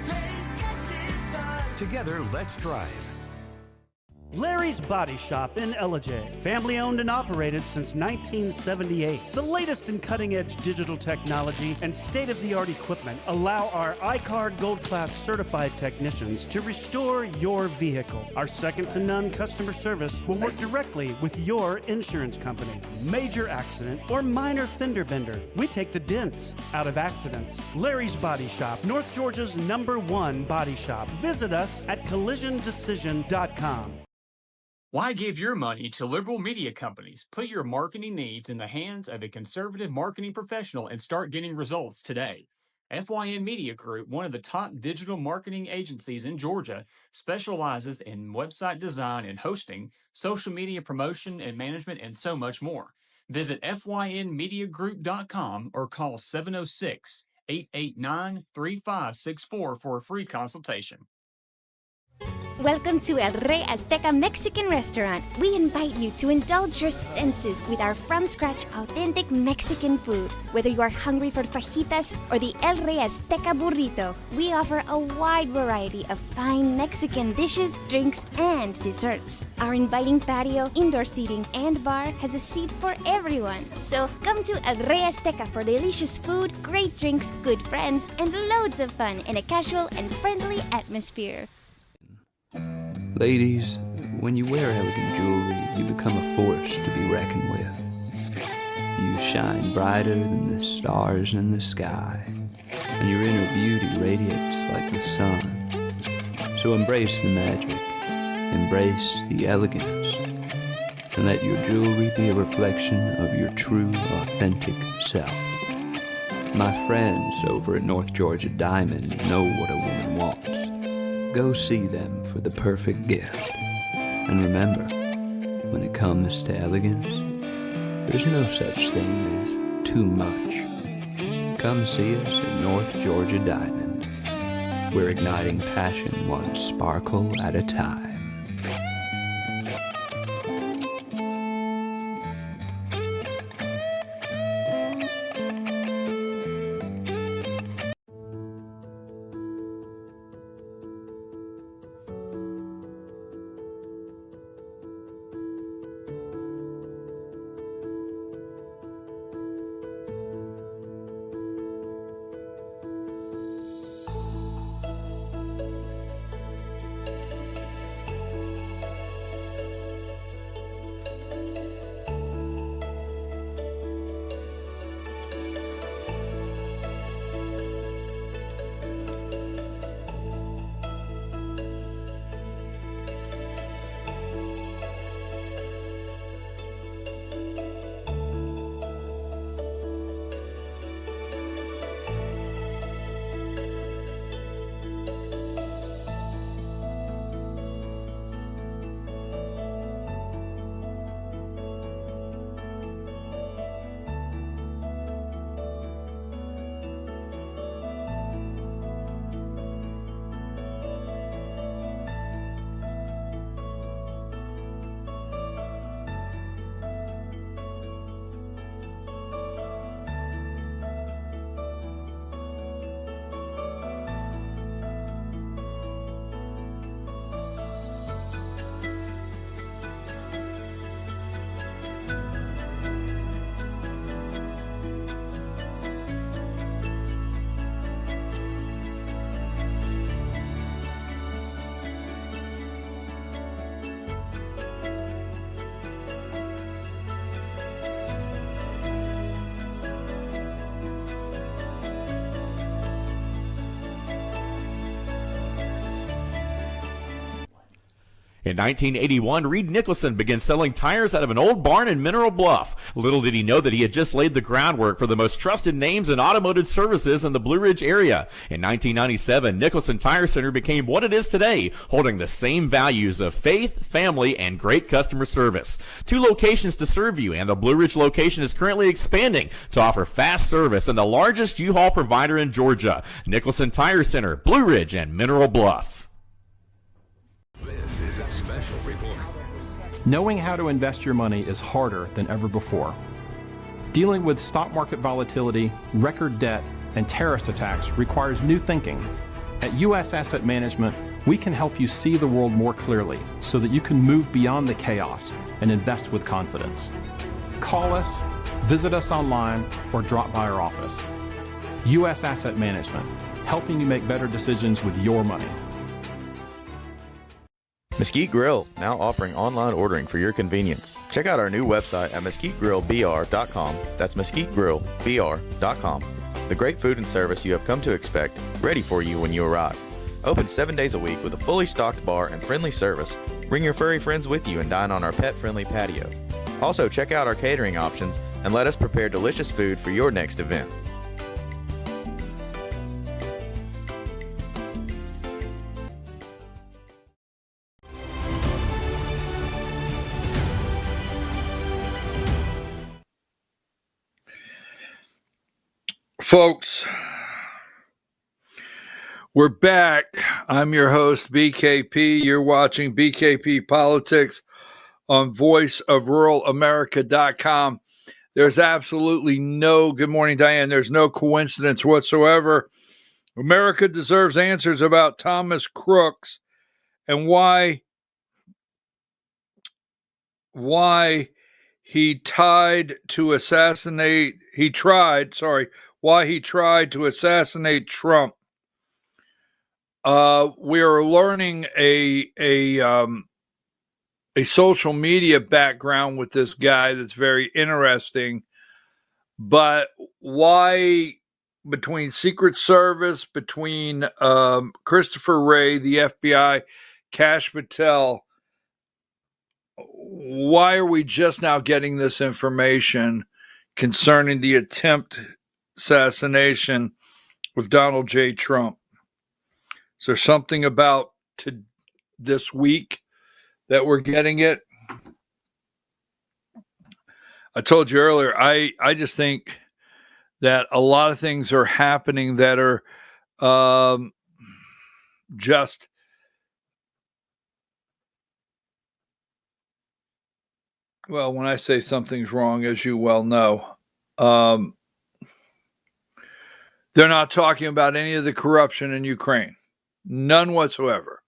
Days gets it done. Together, let's drive. Larry's Body Shop in Ellijay. Family owned and operated since 1978. The latest in cutting-edge digital technology and state-of-the-art equipment allow our iCard Gold Class certified technicians to restore your vehicle. Our second-to-none customer service will work directly with your insurance company. Major accident or minor fender bender, we take the dents out of accidents. Larry's Body Shop, North Georgia's #1 body shop. Visit us at collisiondecision.com. Why give your money to liberal media companies? Put your marketing needs in the hands of a conservative marketing professional and start getting results today. FYN Media Group, one of the top digital marketing agencies in Georgia, specializes in website design and hosting, social media promotion and management, and so much more. Visit FYNmediagroup.com or call 706-889-3564 for a free consultation. Welcome to El Rey Azteca Mexican Restaurant. We invite you to indulge your senses with our from-scratch authentic Mexican food. Whether you are hungry for fajitas or the El Rey Azteca burrito, we offer a wide variety of fine Mexican dishes, drinks, and desserts. Our inviting patio, indoor seating, and bar has a seat for everyone. So come to El Rey Azteca for delicious food, great drinks, good friends, and loads of fun in a casual and friendly atmosphere. Ladies, when you wear elegant jewelry, you become a force to be reckoned with. You shine brighter than the stars in the sky, and your inner beauty radiates like the sun. So embrace the magic, embrace the elegance, and let your jewelry be a reflection of your true, authentic self. My friends over at North Georgia Diamond know what a woman wants. Go see them for the perfect gift. And remember, when it comes to elegance, there's no such thing as too much. Come see us at North Georgia Diamond. We're igniting passion one sparkle at a time. In 1981, Reed Nicholson began selling tires out of an old barn in Mineral Bluff. Little did he know that he had just laid the groundwork for the most trusted names in automotive services in the Blue Ridge area. In 1997, Nicholson Tire Center became what it is today, holding the same values of faith, family, and great customer service. 2 locations to serve you, and the Blue Ridge location is currently expanding to offer fast service and the largest U-Haul provider in Georgia. Nicholson Tire Center, Blue Ridge, and Mineral Bluff. This is a special report. Knowing how to invest your money is harder than ever before. Dealing with stock market volatility, record debt, and terrorist attacks requires new thinking. At U.S. Asset Management, we can help you see the world more clearly so that you can move beyond the chaos and invest with confidence. Call us, visit us online, or drop by our office. U.S. Asset Management, helping you make better decisions with your money. Mesquite Grill, now offering online ordering for your convenience. Check out our new website at mesquitegrillbr.com. That's mesquitegrillbr.com. The great food and service you have come to expect, ready for you when you arrive. Open 7 days a week with a fully stocked bar and friendly service, Bring your furry friends with you and dine on our pet-friendly patio. Also, check out our catering options and let us prepare delicious food for your next event. Folks, we're back. I'm your host, BKP. You're watching BKP Politics on voiceofruralamerica.com. There's absolutely no, good morning, Diane, there's no coincidence whatsoever. America deserves answers about Thomas Crooks and why he tried to assassinate Trump. We are learning a social media background with this guy that's very interesting. But why, between Secret Service, between Christopher Wray, the FBI, Kash Patel, why are we just now getting this information concerning the attempt assassination of Donald J. Trump? Is there something about this week that we're getting it? I told you earlier, I just think that a lot of things are happening that are just well, when I say something's wrong, as you well know, they're not talking about any of the corruption in Ukraine. None whatsoever.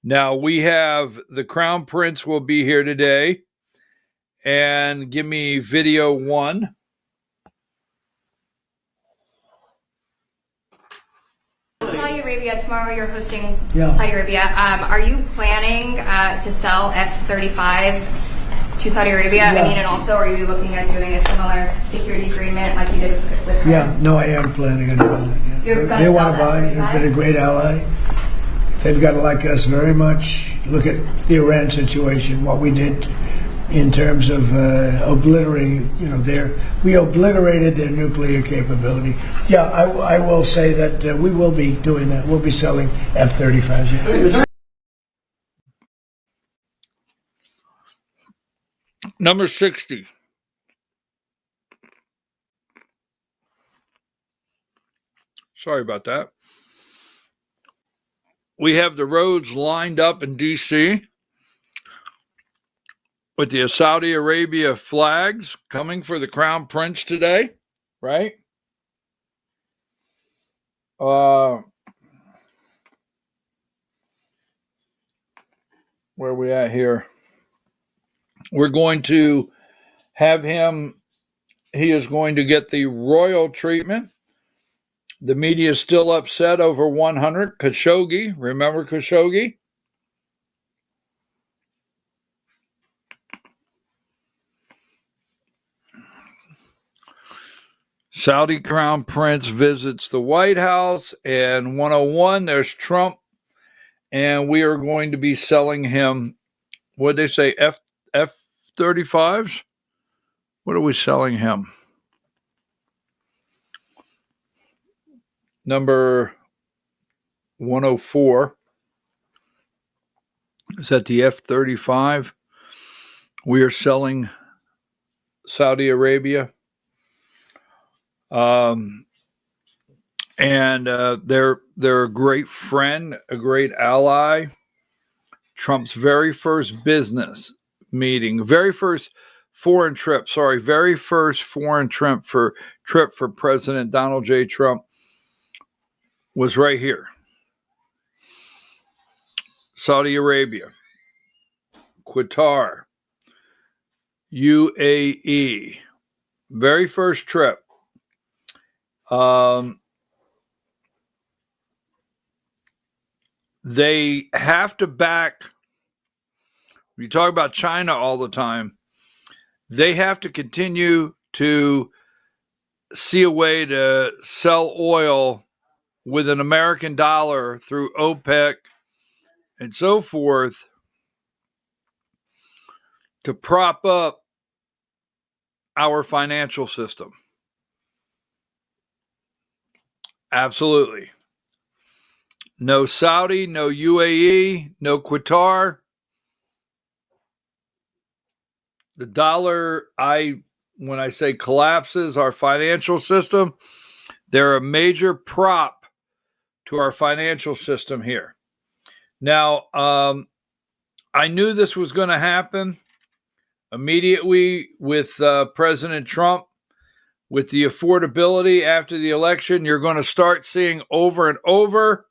Now, we have the Crown Prince will be here today. And give me video 1. Saudi Arabia, tomorrow you're hosting Saudi Arabia. Are you planning to sell F-35s to Saudi Arabia? Yeah. I mean, and also, are you looking at doing a similar security agreement like you did with Yeah, no, I am planning on doing that. Yeah. They want to buy. They've been a great ally. They've got to like us very much. Look at the Iran situation, what we did in terms of obliterating, we obliterated their nuclear capability. Yeah, I will say that we will be doing that. We'll be selling F-35s. Yeah. Number 60. Sorry about that. We have the roads lined up in D.C. with the Saudi Arabia flags coming for the Crown Prince today, right? Where are we at here? We're going to have him, he is going to get the royal treatment. The media is still upset over 100. Khashoggi, remember Khashoggi? Saudi Crown Prince visits the White House, and 101, there's Trump, and we are going to be selling him, what did they say, F-35s? What are we selling him? Number 104. Is that the F-35? We are selling Saudi Arabia. And they're a great friend, a great ally. Trump's very first business meeting, very first foreign trip for President Donald J. Trump was right here. Saudi Arabia, Qatar, UAE, very first trip. They have to back, you talk about China all the time, they have to continue to see a way to sell oil with an American dollar through OPEC and so forth to prop up our financial system. Absolutely. No Saudi, no UAE, no Qatar. The dollar, when I say collapses our financial system, they're a major prop to our financial system here. Now, I knew this was going to happen immediately with President Trump. With the affordability after the election, you're going to start seeing over and over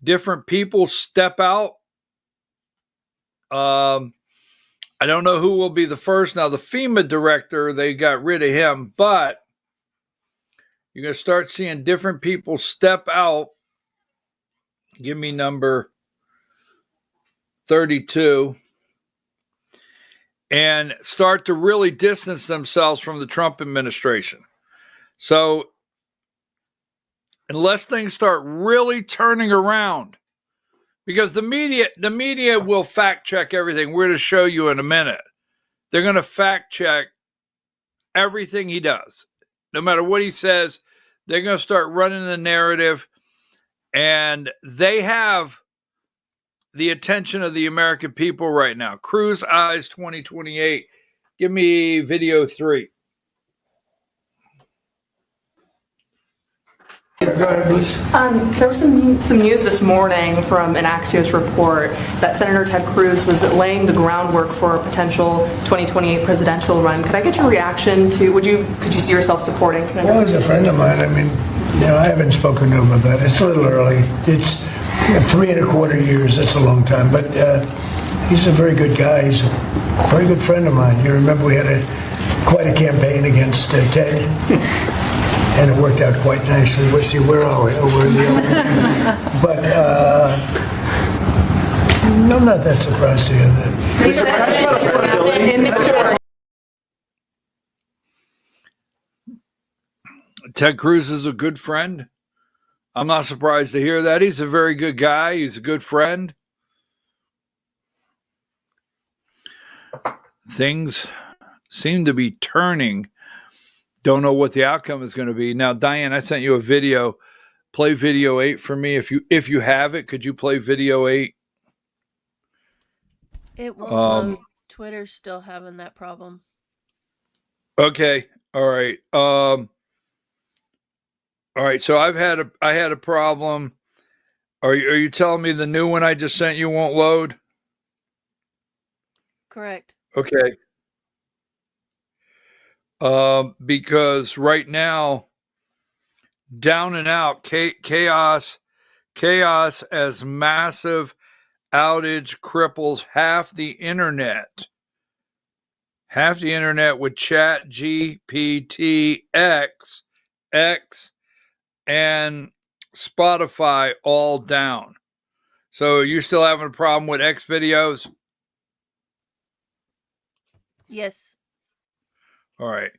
different people step out. I don't know who will be the first. Now, the FEMA director, they got rid of him, but you're going to start seeing different people step out. Give me number 32. And start to really distance themselves from the Trump administration. So, unless things start really turning around, because the media will fact check everything. We're going to show you in a minute. They're going to fact check everything he does. No matter what he says, they're going to start running the narrative, and they have the attention of the American people right now. Cruz Eyes 2028. Give me video 3. There was some news this morning from an Axios report that Senator Ted Cruz was laying the groundwork for a potential 2028 presidential run. Could I get your reaction to? Could you see yourself supporting Senator Cruz? Well, he's a friend of mine. I mean, I haven't spoken to him about it. It's a little early. It's 3.25 years. That's a long time. But he's a very good guy. He's a very good friend of mine. You remember we had quite a campaign against Ted. And it worked out quite nicely. We'll see, where are we? Oh, we're in the other. But I'm not that surprised to hear that. Ted Cruz is a good friend. I'm not surprised to hear that. He's a very good guy. He's a good friend. Things seem to be turning. Don't know what the outcome is going to be. Now, Diane, I sent you a video. Play video 8 for me. If you have it, could you play video 8? It won't load. Twitter's still having that problem. Okay. All right. All right. So I had a problem. Are you telling me the new one I just sent you won't load? Correct. Okay. Because right now, down and out, chaos as massive outage cripples half the internet. Half the internet with Chat GPT, X, and Spotify all down. So you're still having a problem with X videos? Yes. All right.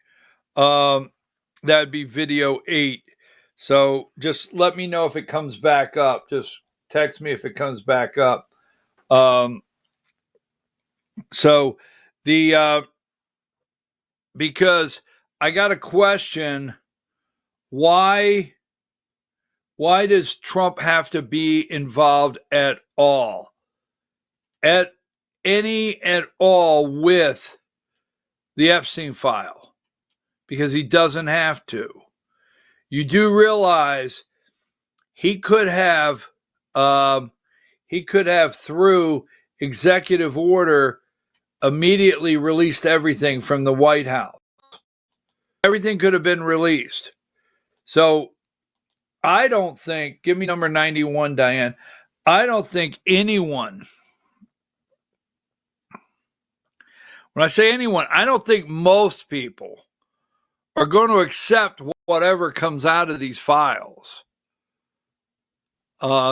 That'd be video 8. So just let me know if it comes back up. Just text me if it comes back up. So because I got a question, why does Trump have to be involved at all? At all with the Epstein file? Because he doesn't have to. You do realize he could have through executive order immediately released everything from the White House. Everything could have been released. So I don't think, give me number 91, Diane. I don't think anyone, when I say anyone, I don't think most people are going to accept whatever comes out of these files.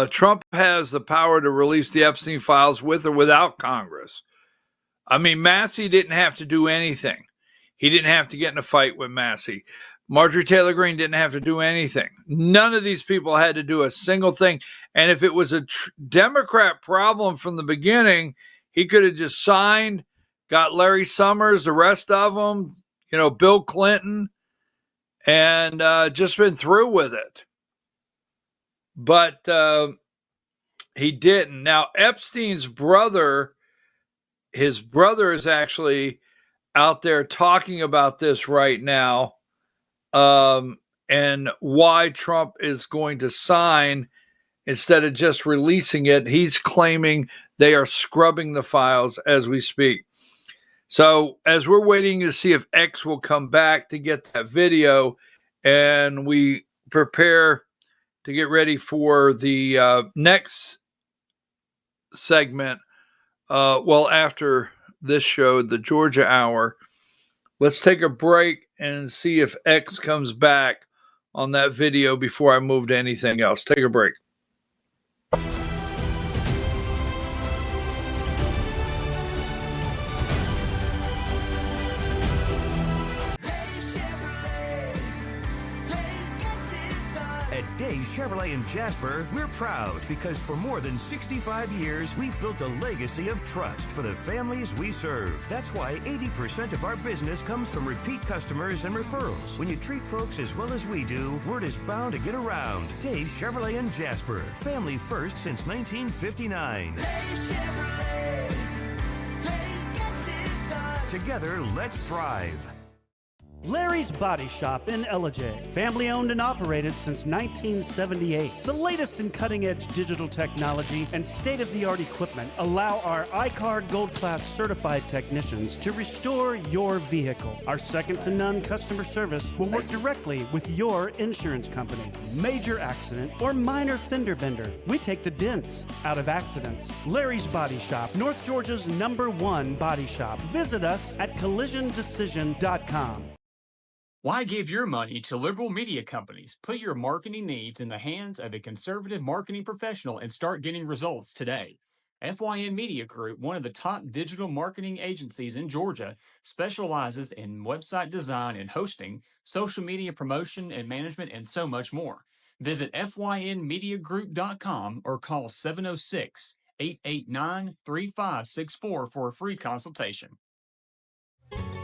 Trump has the power to release the Epstein files with or without Congress. I mean, Massey didn't have to do anything. He didn't have to get in a fight with Massey. Marjorie Taylor Greene didn't have to do anything. None of these people had to do a single thing. And if it was a Democrat problem from the beginning, he could have just signed, got Larry Summers, the rest of them, Bill Clinton, and just been through with it. But he didn't. Now, Epstein's brother, his brother is actually out there talking about this right now, and why Trump is going to sign instead of just releasing it. He's claiming they are scrubbing the files as we speak. So as we're waiting to see if X will come back to get that video, and we prepare to get ready for the next segment, after this show, the Georgia Hour, let's take a break and see if X comes back on that video before I move to anything else. Take a break. Chevrolet in Jasper, we're proud because for more than 65 years, we've built a legacy of trust for the families we serve. That's why 80% of our business comes from repeat customers and referrals. When you treat folks as well as we do, word is bound to get around. Days Chevrolet in Jasper, family first since 1959. Together, let's drive. Larry's Body Shop in Ellijay. Family owned and operated since 1978. The latest in cutting-edge digital technology and state-of-the-art equipment allow our iCard Gold Class certified technicians to restore your vehicle. Our second-to-none customer service will work directly with your insurance company. Major accident or minor fender bender, we take the dents out of accidents. Larry's Body Shop, North Georgia's #1 body shop. Visit us at collisiondecision.com. Why give your money to liberal media companies? Put your marketing needs in the hands of a conservative marketing professional and start getting results today. FYN Media Group, one of the top digital marketing agencies in Georgia, specializes in website design and hosting, social media promotion and management, and so much more. Visit FYNmediagroup.com or call 706-889-3564 for a free consultation.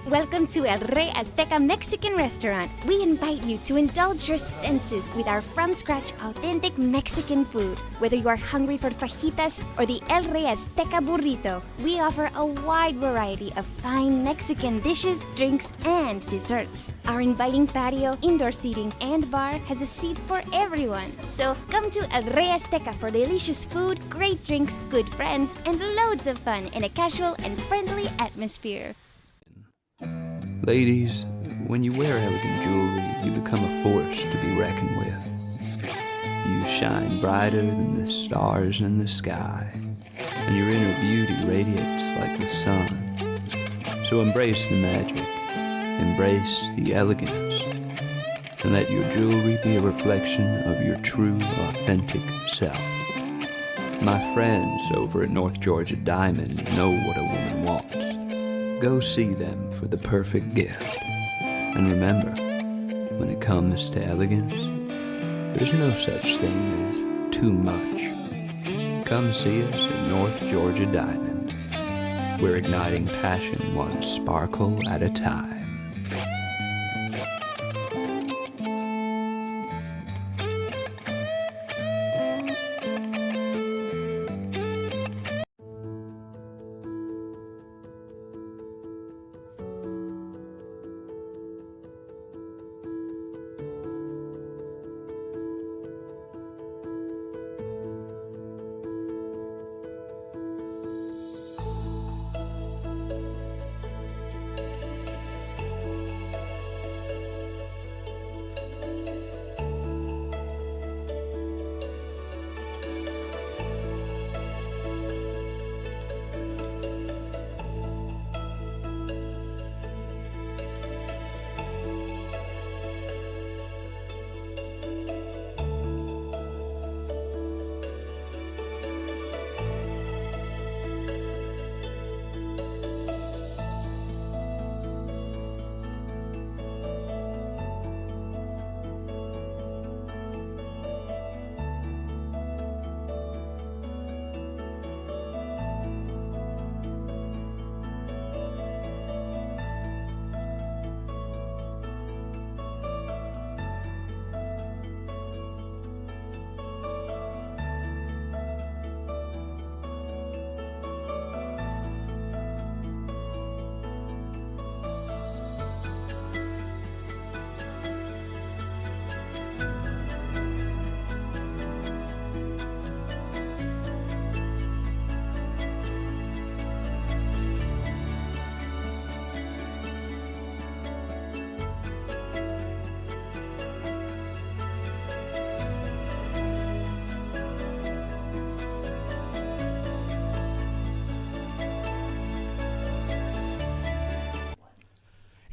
Welcome to El Rey Azteca Mexican Restaurant. We invite you to indulge your senses with our from-scratch authentic Mexican food. Whether you are hungry for fajitas or the El Rey Azteca burrito, we offer a wide variety of fine Mexican dishes, drinks, and desserts. Our inviting patio, indoor seating, and bar has a seat for everyone. So come to El Rey Azteca for delicious food, great drinks, good friends, and loads of fun in a casual and friendly atmosphere. Ladies, when you wear elegant jewelry, you become a force to be reckoned with. You shine brighter than the stars in the sky, and your inner beauty radiates like the sun. So embrace the magic, embrace the elegance, and let your jewelry be a reflection of your true, authentic self. My friends over at North Georgia Diamond know what a woman wants. Go see them for the perfect gift. And remember, when it comes to elegance, there's no such thing as too much. Come see us at North Georgia Diamond. We're igniting passion one sparkle at a time.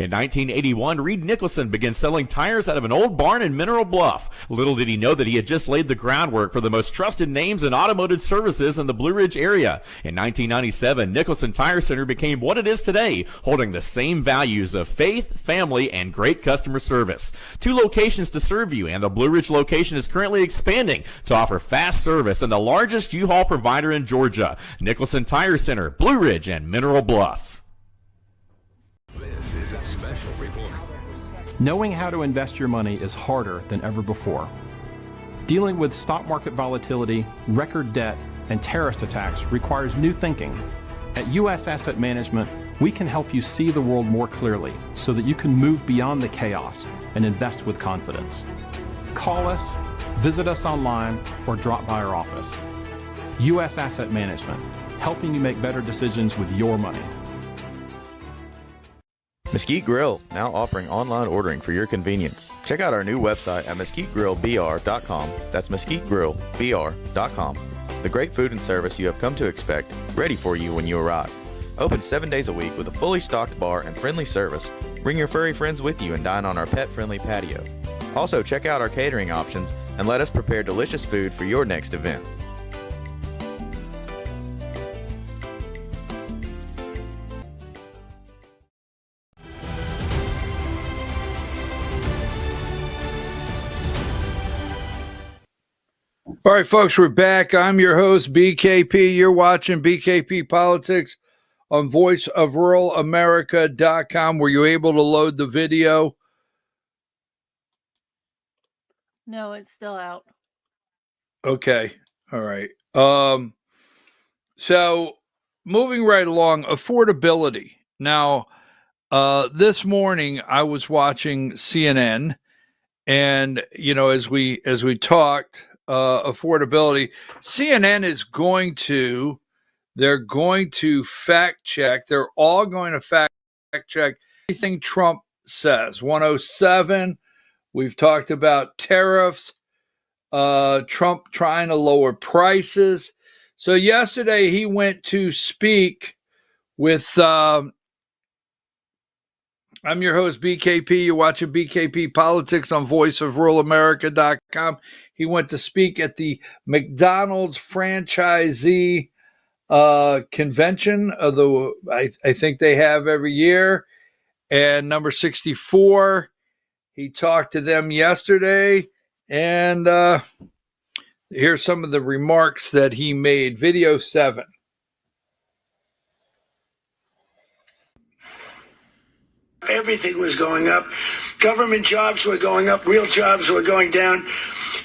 In 1981, Reed Nicholson began selling tires out of an old barn in Mineral Bluff. Little did he know that he had just laid the groundwork for the most trusted names in automotive services in the Blue Ridge area. In 1997, Nicholson Tire Center became what it is today, holding the same values of faith, family, and great customer service. 2 locations to serve you, and the Blue Ridge location is currently expanding to offer fast service and the largest U-Haul provider in Georgia. Nicholson Tire Center, Blue Ridge, and Mineral Bluff. This is a special report. Knowing how to invest your money is harder than ever before. Dealing with stock market volatility, record debt, and terrorist attacks requires new thinking. At U.S. Asset Management, we can help you see the world more clearly so that you can move beyond the chaos and invest with confidence. Call us, visit us online, or drop by our office. U.S. Asset Management, helping you make better decisions with your money. Mesquite Grill, now offering online ordering for your convenience. Check out our new website at mesquitegrillbr.com. That's mesquitegrillbr.com. The great food and service you have come to expect, ready for you when you arrive. Open 7 days a week with a fully stocked bar and friendly service. Bring your furry friends with you and dine on our pet-friendly patio. Also, check out our catering options and let us prepare delicious food for your next event. All right, folks, we're back. I'm your host, BKP. You're watching BKP Politics on voiceofruralamerica.com. Were you able to load the video? No, it's still out. Okay. All right. So moving right along, affordability. Now, this morning I was watching CNN, and as we talked, affordability, CNN is going to fact check. They're all going to fact check everything Trump says. 107. We've talked about tariffs, Trump trying to lower prices. So yesterday he went to speak with, I'm your host, BKP. You're watching BKP Politics on voiceofruralamerica.com. He went to speak at the McDonald's franchisee convention of I think they have every year. And number 64, he talked to them yesterday, and here's some of the remarks that he made. Video 7. Everything was going up. Government jobs were going up. Real jobs were going down.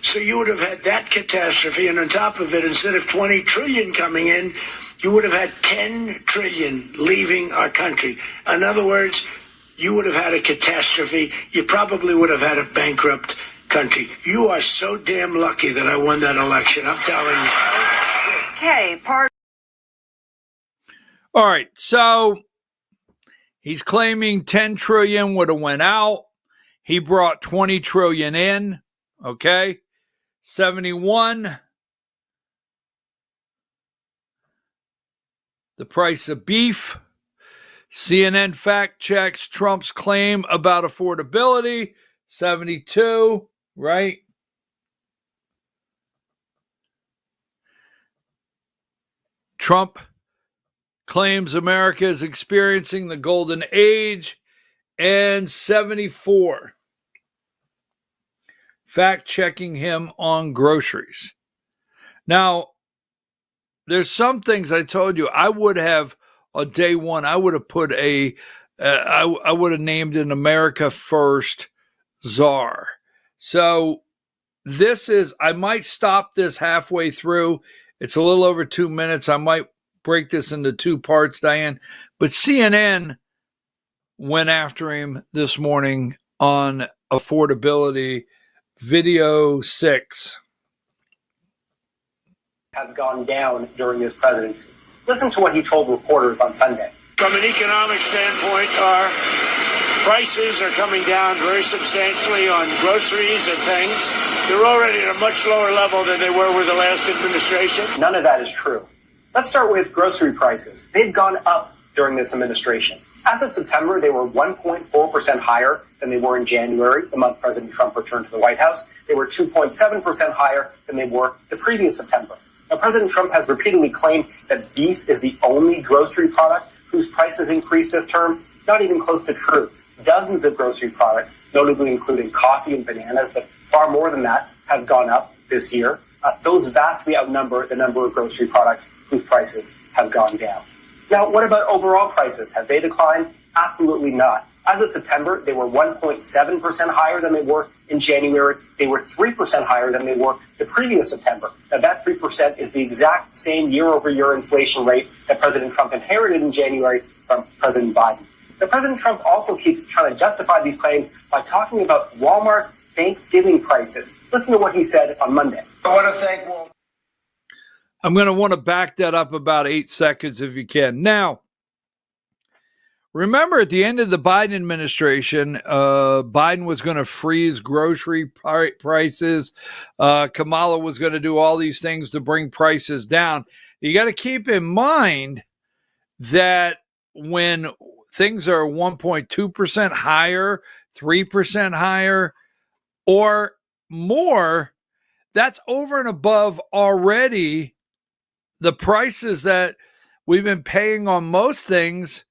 So you would have had that catastrophe. And on top of it, instead of 20 trillion coming in, you would have had 10 trillion leaving our country. In other words, you would have had a catastrophe. You probably would have had a bankrupt country. You are so damn lucky that I won that election. I'm telling you. Okay, All right. So he's claiming 10 trillion would have went out. He brought 20 trillion in. Okay. 71. The price of beef. CNN fact checks Trump's claim about affordability. 72, right? Trump claims America is experiencing the golden age. And 74. Fact checking him on groceries. Now, there's some things I told you I would have on day one. I would have put I would have named an America First czar. So I might stop this halfway through. It's a little over 2 minutes. I might break this into 2 parts, Diane. But CNN went after him this morning on affordability. Video 6. Have gone down during his presidency. Listen to what he told reporters on Sunday. From an economic standpoint, our prices are coming down very substantially on groceries and things. They're already at a much lower level than they were with the last administration. None of that is true. Let's start with grocery prices. They've gone up during this administration. As of September, they were 1.4% higher than they were in January, the month President Trump returned to the White House. They were 2.7% higher than they were the previous September. Now, President Trump has repeatedly claimed that beef is the only grocery product whose prices increased this term. Not even close to true. Dozens of grocery products, notably including coffee and bananas, but far more than that, have gone up this year. Those vastly outnumber the number of grocery products whose prices have gone down. Now, what about overall prices? Have they declined? Absolutely not. As of September, they were 1.7% higher than they were in January. They were 3% higher than they were the previous September. Now, that 3% is the exact same year-over-year inflation rate that President Trump inherited in January from President Biden. Now, President Trump also keeps trying to justify these claims by talking about Walmart's Thanksgiving prices. Listen to what he said on Monday. I want to thank Walmart. I'm going to want to back that up about 8 seconds if you can. Now, remember at the end of the Biden administration, Biden was going to freeze grocery prices. Kamala was going to do all these things to bring prices down. You got to keep in mind that when things are 1.2% higher, 3% higher, or more, that's over and above already the prices that we've been paying on most things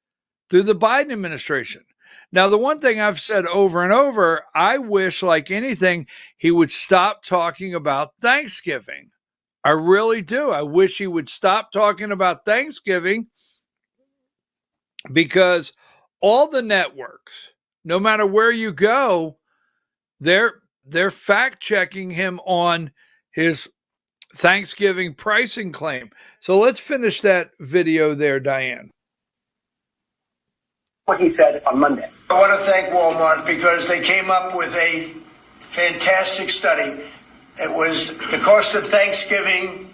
through the Biden administration. Now, the one thing I've said over and over, I wish, like anything, he would stop talking about Thanksgiving. I really do. I wish he would stop talking about Thanksgiving, because all the networks, no matter where you go, they're fact-checking him on his Thanksgiving pricing claim. So let's finish that video there, Diane. What he said on Monday. I want to thank Walmart because they came up with a fantastic study. It was the cost of Thanksgiving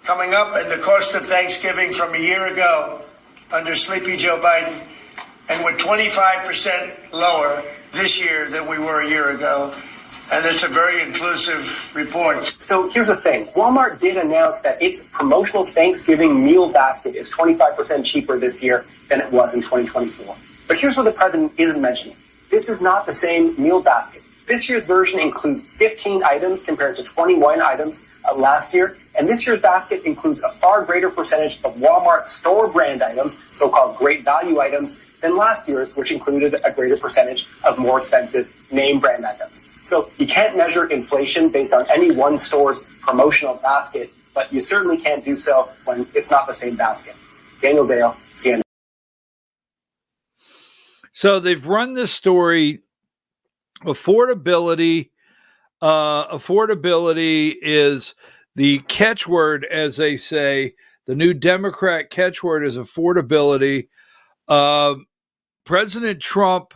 coming up and the cost of Thanksgiving from a year ago under Sleepy Joe Biden, and we're 25% lower this year than we were a year ago. And it's a very inclusive report. So here's the thing. Walmart did announce that its promotional Thanksgiving meal basket is 25% cheaper this year than it was in 2024. But here's what the president isn't mentioning. This is not the same meal basket. This year's version includes 15 items compared to 21 items last year. And this year's basket includes a far greater percentage of Walmart store brand items, so-called great value items, than last year's, which included a greater percentage of more expensive name brand items. So you can't measure inflation based on any one store's promotional basket, but you certainly can't do so when it's not the same basket. Daniel Dale, CNN. So they've run this story. Affordability is the catchword, as they say. The new Democrat catchword is affordability. President Trump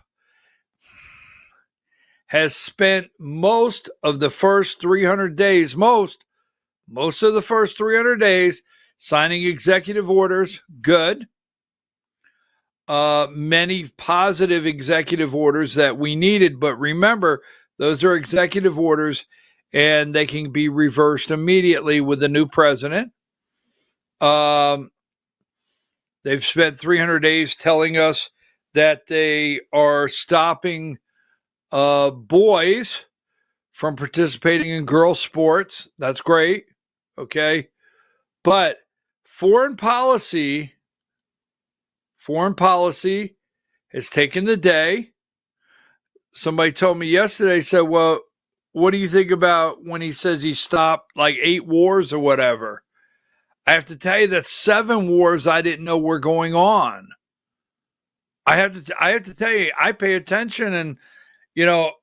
has spent most of the first 300 days, most of the first 300 days signing executive orders. Good. Many positive executive orders that we needed, but remember, those are executive orders and they can be reversed immediately with the new president. They've spent 300 days telling us that they are stopping boys from participating in girls' sports. That's great. Okay. But foreign policy has taken the day. Somebody told me yesterday, said, well, what do you think about when he says he stopped like 8 wars or whatever? I have to tell you that 7 wars I didn't know were going on. I have to tell you, I pay attention, and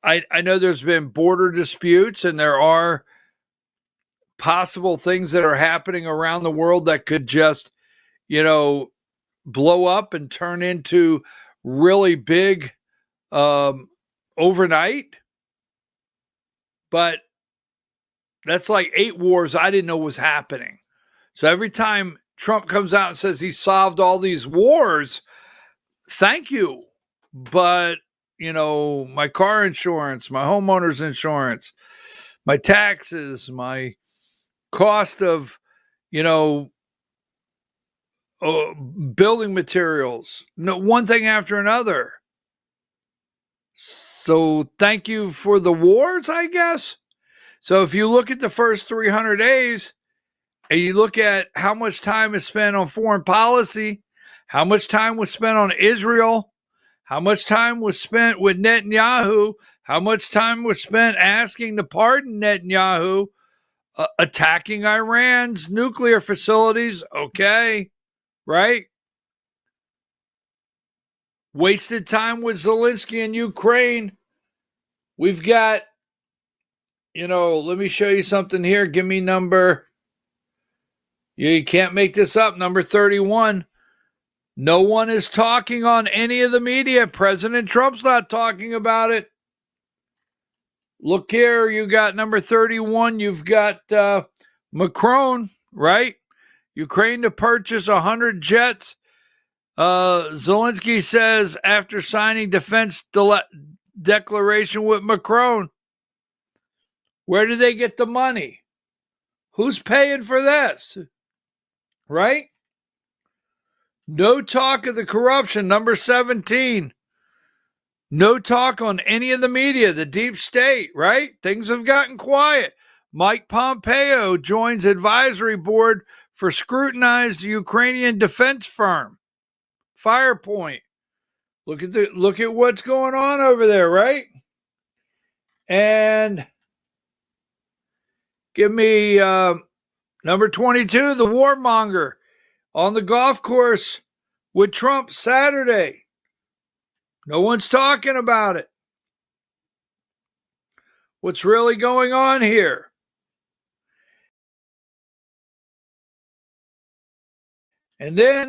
I know there's been border disputes and there are possible things that are happening around the world that could just, blow up and turn into really big overnight. But that's like 8 wars I didn't know was happening. So every time Trump comes out and says he solved all these wars, thank you. But, my car insurance, my homeowner's insurance, my taxes, my cost of, building materials, no, one thing after another. So thank you for the wars, I guess. So if you look at the first 300 days and you look at how much time is spent on foreign policy, how much time was spent on Israel, how much time was spent with Netanyahu, how much time was spent asking to pardon Netanyahu, attacking Iran's nuclear facilities, okay, right? Wasted time with Zelensky in Ukraine. We've got, let me show you something here. Give me number, you can't make this up, number 31. No one is talking on any of the media. President Trump's not talking about it. Look here, you got number 31. You've got Macron, right? Ukraine to purchase 100 jets. Zelensky says after signing defense declaration with Macron. Where do they get the money? Who's paying for this? Right? No talk of the corruption, number 17. No talk on any of the media, the deep state, right? Things have gotten quiet. Mike Pompeo joins advisory board for scrutinized Ukrainian defense firm, Firepoint. Look at what's going on over there, right? And give me number 22, the warmonger on the golf course with Trump Saturday. No one's talking about it. What's really going on here? And then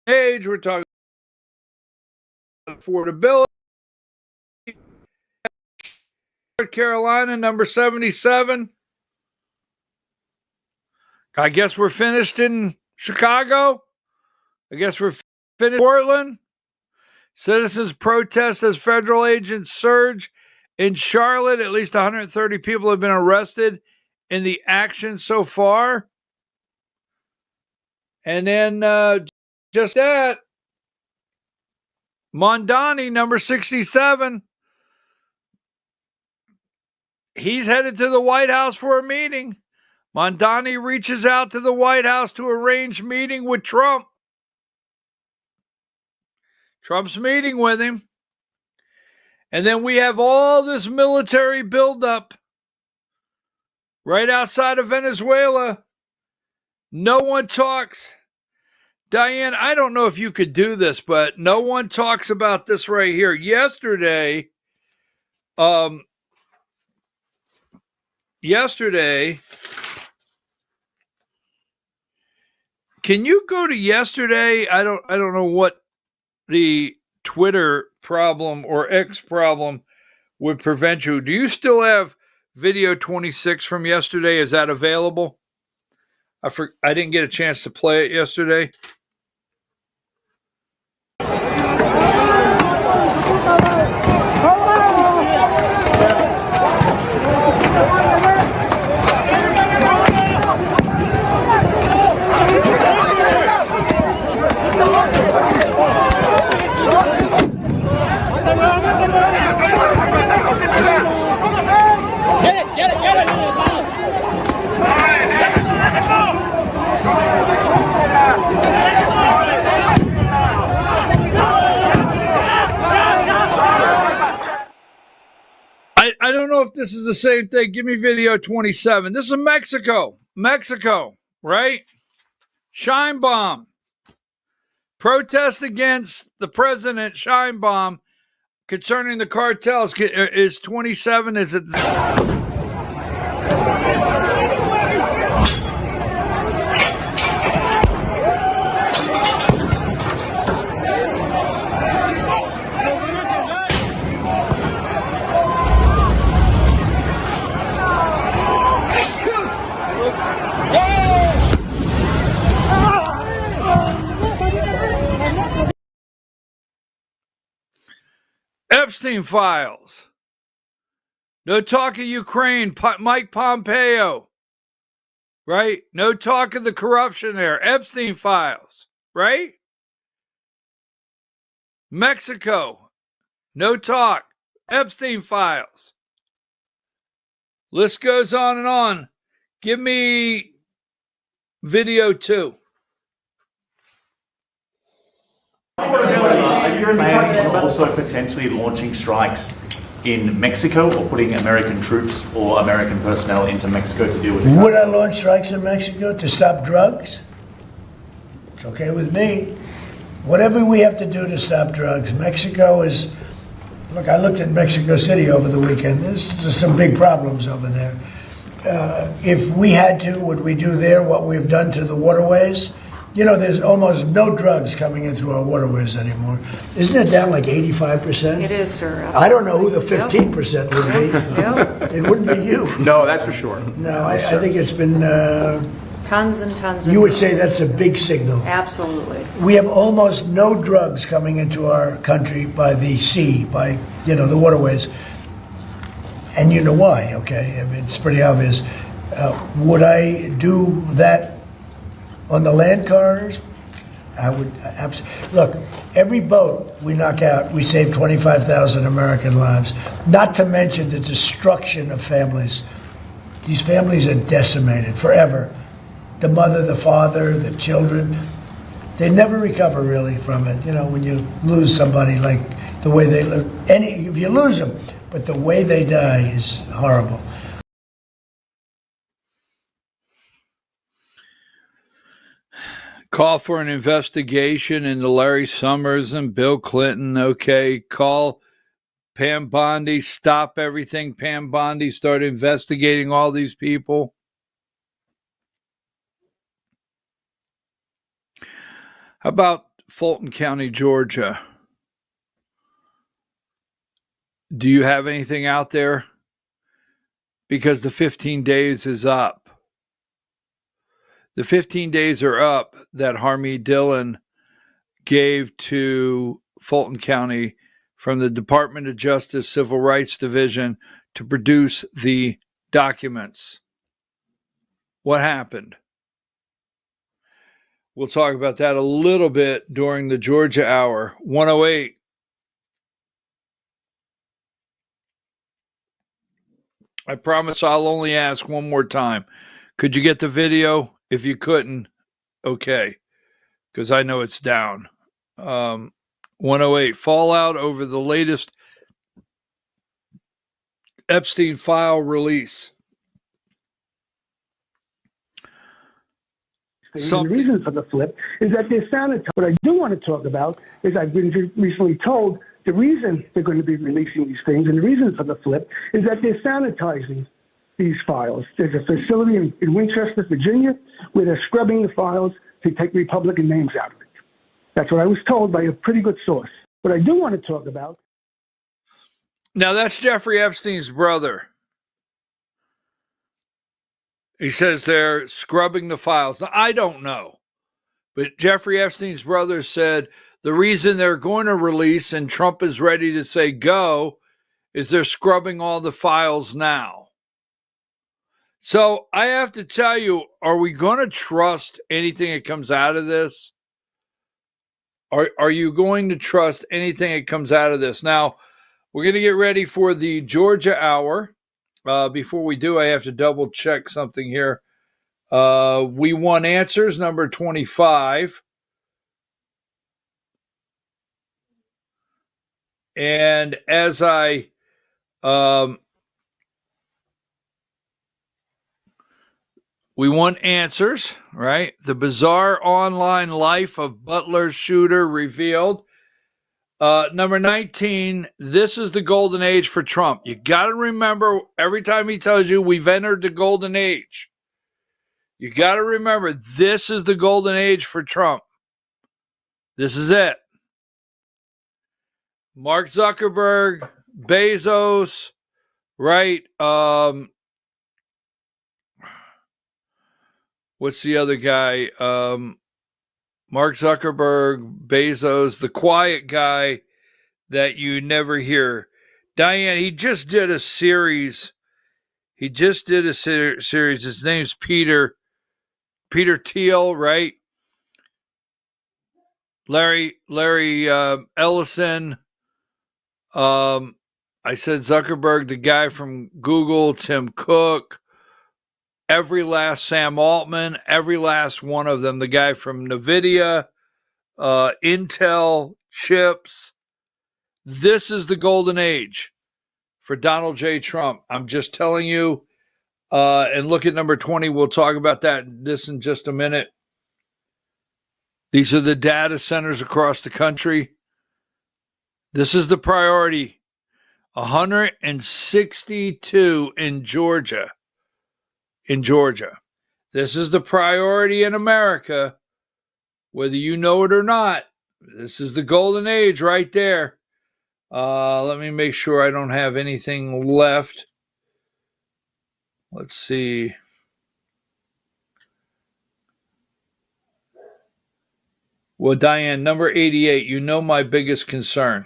age, we're talking affordability. North Carolina, number 77. I guess we're finished in Chicago. I guess we're finished in Portland. Citizens protest as federal agents surge in Charlotte. At least 130 people have been arrested in the action so far. And then just that, Mondani, number 67. He's headed to the White House for a meeting. Mondani reaches out to the White House to arrange meeting with Trump. Trump's meeting with him. And then we have all this military buildup right outside of Venezuela. No one talks. Diane, I don't know if you could do this, but no one talks about this right here. Yesterday, can you go to yesterday? I don't know what the Twitter problem or X problem would prevent you. Do you still have video 26 from yesterday? Is that available? I didn't get a chance to play it yesterday. I don't know if this is the same thing. Give me video 27. This is Mexico. Mexico, right? Shine bomb. Protest against the president, shine bomb, concerning the cartels. Is 27, is it? Epstein files. No talk of Ukraine. Mike Pompeo. right? No talk of the corruption there. Epstein files, right? Mexico, no talk. Epstein files. List goes on and on. Give me video 2. Are you planning on also potentially launching strikes in Mexico or putting American troops or American personnel into Mexico to deal with it? Would I launch strikes in Mexico to stop drugs? It's okay with me. Whatever we have to do to stop drugs. Mexico is, look, I looked at Mexico City over the weekend. There's some big problems over there. If we had to, would we do there what we've done to the waterways? You know, there's almost no drugs coming in through our waterways anymore. Isn't it down like 85%? It is, sir. I don't know who the 15% would be. Yep. It wouldn't be you. No, that's for sure. No, I think it's been... Tons and tons. You would say that's a big signal. Absolutely. We have almost no drugs coming into our country by the sea, by, you know, the waterways. And you know why, okay? I mean, it's pretty obvious. Would I do that on the land cars? I would absolutely. Look, every boat we knock out, we save 25,000 American lives. Not to mention the destruction of families. These families are decimated forever. The mother, the father, the children, they never recover really from it. You know, when you lose somebody like the way they live, if you lose them, but the way they die is horrible. Call for an investigation into Larry Summers and Bill Clinton. Okay, call Pam Bondi, stop everything. Pam Bondi, start investigating all these people. How about Fulton County, Georgia? Do you have anything out there? Because the 15 days is up. The 15 days are up that Harmeet Dillon gave to Fulton County from the Department of Justice Civil Rights Division to produce the documents. What happened? We'll talk about that a little bit during the Georgia Hour. 108. I promise I'll only ask one more time. Could you get the video? If you couldn't, okay, because I know it's down. 108. Fallout over the latest Epstein file release. The reason for the flip is that they're sanitized. What I do want to talk about is I've been recently told the reason they're going to be releasing these things and the reason for the flip is that they're sanitizing these files. There's a facility in Winchester, Virginia, where they're scrubbing the files to take Republican names out of it. That's what I was told by a pretty good source. What I do want to talk about. Now, that's Jeffrey Epstein's brother. He says they're scrubbing the files. Now, I don't know. But Jeffrey Epstein's brother said the reason they're going to release and Trump is ready to say go is they're scrubbing all the files now. So I have to tell you, are we going to trust anything that comes out of this? Are you going to trust anything that comes out of this? Now, we're going to get ready for the Georgia Hour. Before we do, I have to double check something here. We want answers, number 25. And as I we want answers, right? The bizarre online life of Butler shooter revealed. Number 19, this is the golden age for Trump. You got to remember every time he tells you we've entered the golden age. You got to remember this is the golden age for Trump. This is it. Mark Zuckerberg, Bezos, right? What's the other guy? Mark Zuckerberg, Bezos, the quiet guy that you never hear. Diane, he just did a series. His name's Peter. Peter Thiel, right? Larry Ellison. I said Zuckerberg, the guy from Google, Tim Cook, every last Sam Altman, every last one of them, the guy from NVIDIA, Intel, chips. This is the golden age for Donald J. Trump. I'm just telling you. And look at number 20. We'll talk about this in just a minute. These are the data centers across the country. This is the priority. 162 in Georgia. This is the priority in America, whether you know it or not. This is the golden age right there. Let me make sure I don't have anything left. Let's see. Well, Diane, number 88, you know my biggest concern.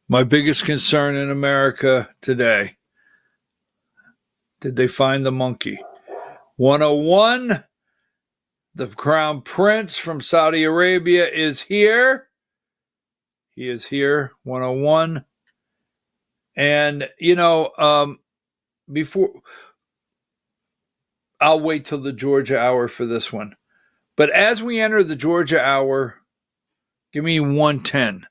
My biggest concern in America today. Did they find the monkey? 101, the crown prince from Saudi Arabia is here. He is here, 101. And, before, I'll wait till the Georgia hour for this one. But as we enter the Georgia hour, give me 110.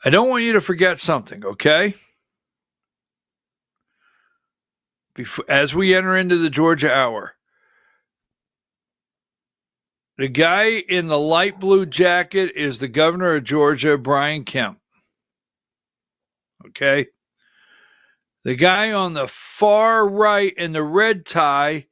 I don't want you to forget something, okay? As we enter into the Georgia hour, the guy in the light blue jacket is the governor of Georgia, Brian Kemp. Okay? The guy on the far right in the red tie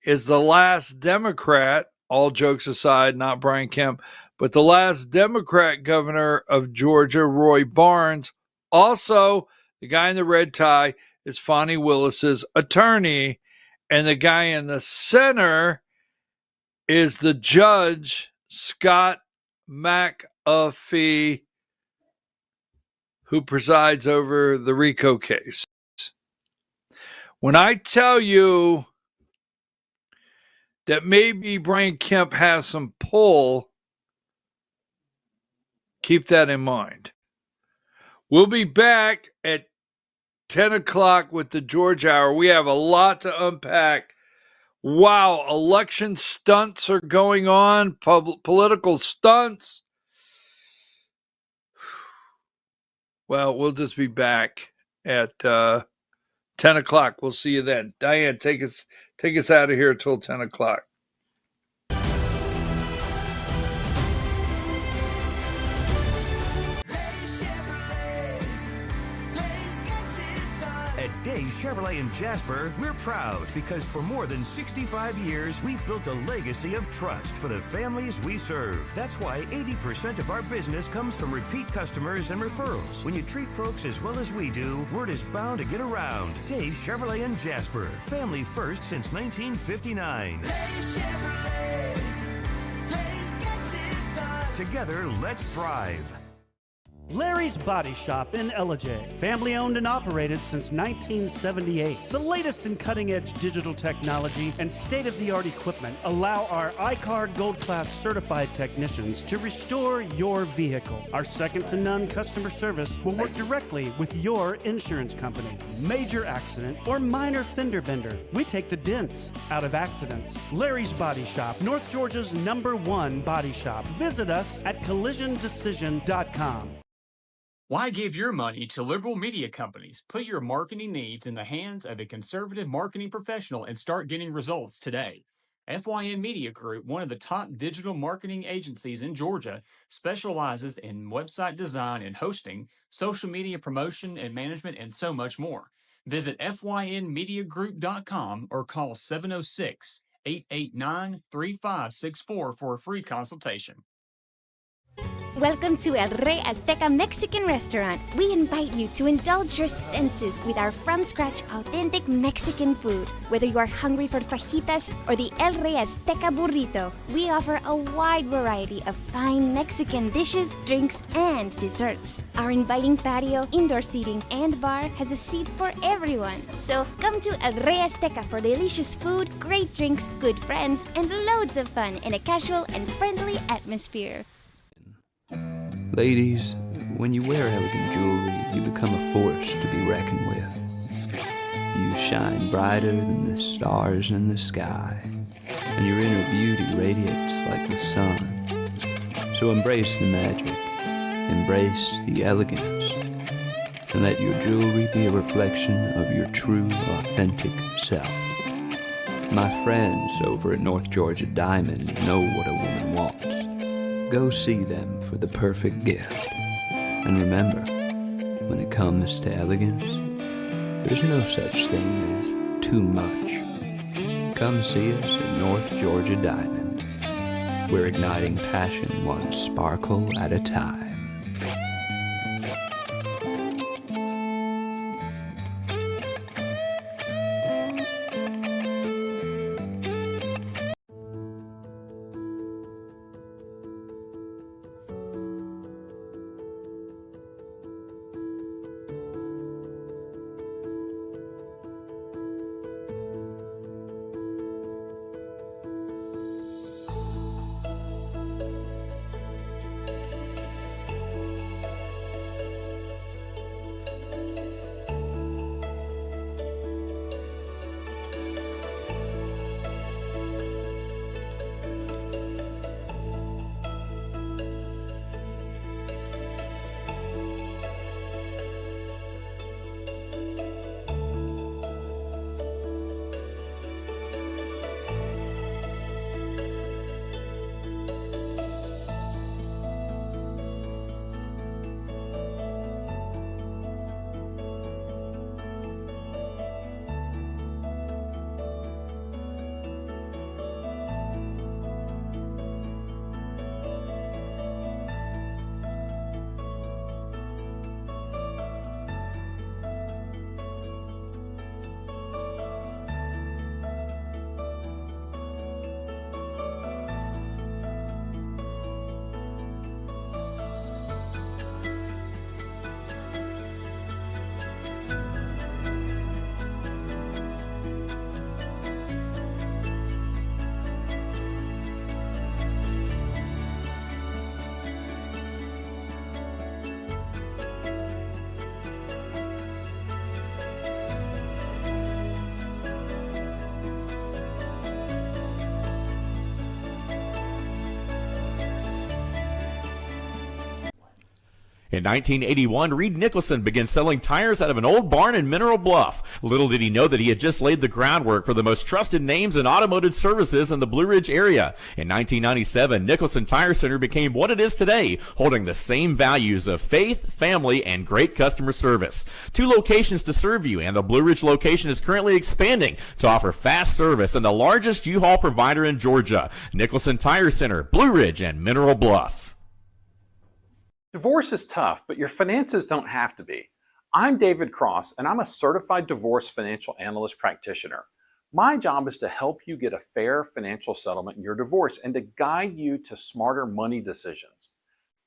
is the last Democrat, all jokes aside, not Brian Kemp, but the last Democrat governor of Georgia, Roy Barnes. Also, the guy in the red tie is Fonnie Willis's attorney, and the guy in the center is the judge, Scott McAfee, who presides over the RICO case. When I tell you that maybe Brian Kemp has some pull, keep that in mind. We'll be back at 10 o'clock with the Georgia Hour. We have a lot to unpack. Wow, election stunts are going on, political stunts. Well, we'll just be back at 10 o'clock. We'll see you then. Diane, take us out of here until 10 o'clock. At Days Chevrolet in Jasper, we're proud because for more than 65 years, we've built a legacy of trust for the families we serve. That's why 80% of our business comes from repeat customers and referrals. When you treat folks as well as we do, word is bound to get around. Days Chevrolet in Jasper, family first since 1959. Days Chevrolet, Days gets it done. Together, let's drive. Larry's Body Shop in Ellijay. Family owned and operated since 1978. The latest in cutting-edge digital technology and state-of-the-art equipment allow our iCard Gold Class certified technicians to restore your vehicle. Our second-to-none customer service will work directly with your insurance company. Major accident or minor fender bender, we take the dents out of accidents. Larry's Body Shop, North Georgia's #1 body shop. Visit us at collisiondecision.com. Why give your money to liberal media companies? Put your marketing needs in the hands of a conservative marketing professional and start getting results today. FYN Media Group, one of the top digital marketing agencies in Georgia, specializes in website design and hosting, social media promotion and management, and so much more. Visit FYNmediagroup.com or call 706-889-3564 for a free consultation. Welcome to El Rey Azteca Mexican Restaurant. We invite you to indulge your senses with our from-scratch authentic Mexican food. Whether you are hungry for fajitas or the El Rey Azteca burrito, we offer a wide variety of fine Mexican dishes, drinks, and desserts. Our inviting patio, indoor seating, and bar has a seat for everyone. So come to El Rey Azteca for delicious food, great drinks, good friends, and loads of fun in a casual and friendly atmosphere. Ladies, when you wear elegant jewelry, you become a force to be reckoned with. You shine brighter than the stars in the sky, and your inner beauty radiates like the sun. So embrace the magic, embrace the elegance, and let your jewelry be a reflection of your true, authentic self. My friends over at North Georgia Diamond know what a woman wants. Go see them for the perfect gift. And remember, when it comes to elegance, there's no such thing as too much. Come see us at North Georgia Diamond. We're igniting passion one sparkle at a time. In 1981, Reed Nicholson began selling tires out of an old barn in Mineral Bluff. Little did he know that he had just laid the groundwork for the most trusted names in automotive services in the Blue Ridge area. In 1997, Nicholson Tire Center became what it is today, holding the same values of faith, family, and great customer service. 2 locations to serve you, and the Blue Ridge location is currently expanding to offer fast service and the largest U-Haul provider in Georgia. Nicholson Tire Center, Blue Ridge, and Mineral Bluff. Divorce is tough, but your finances don't have to be. I'm David Cross, and I'm a certified divorce financial analyst practitioner. My job is to help you get a fair financial settlement in your divorce and to guide you to smarter money decisions.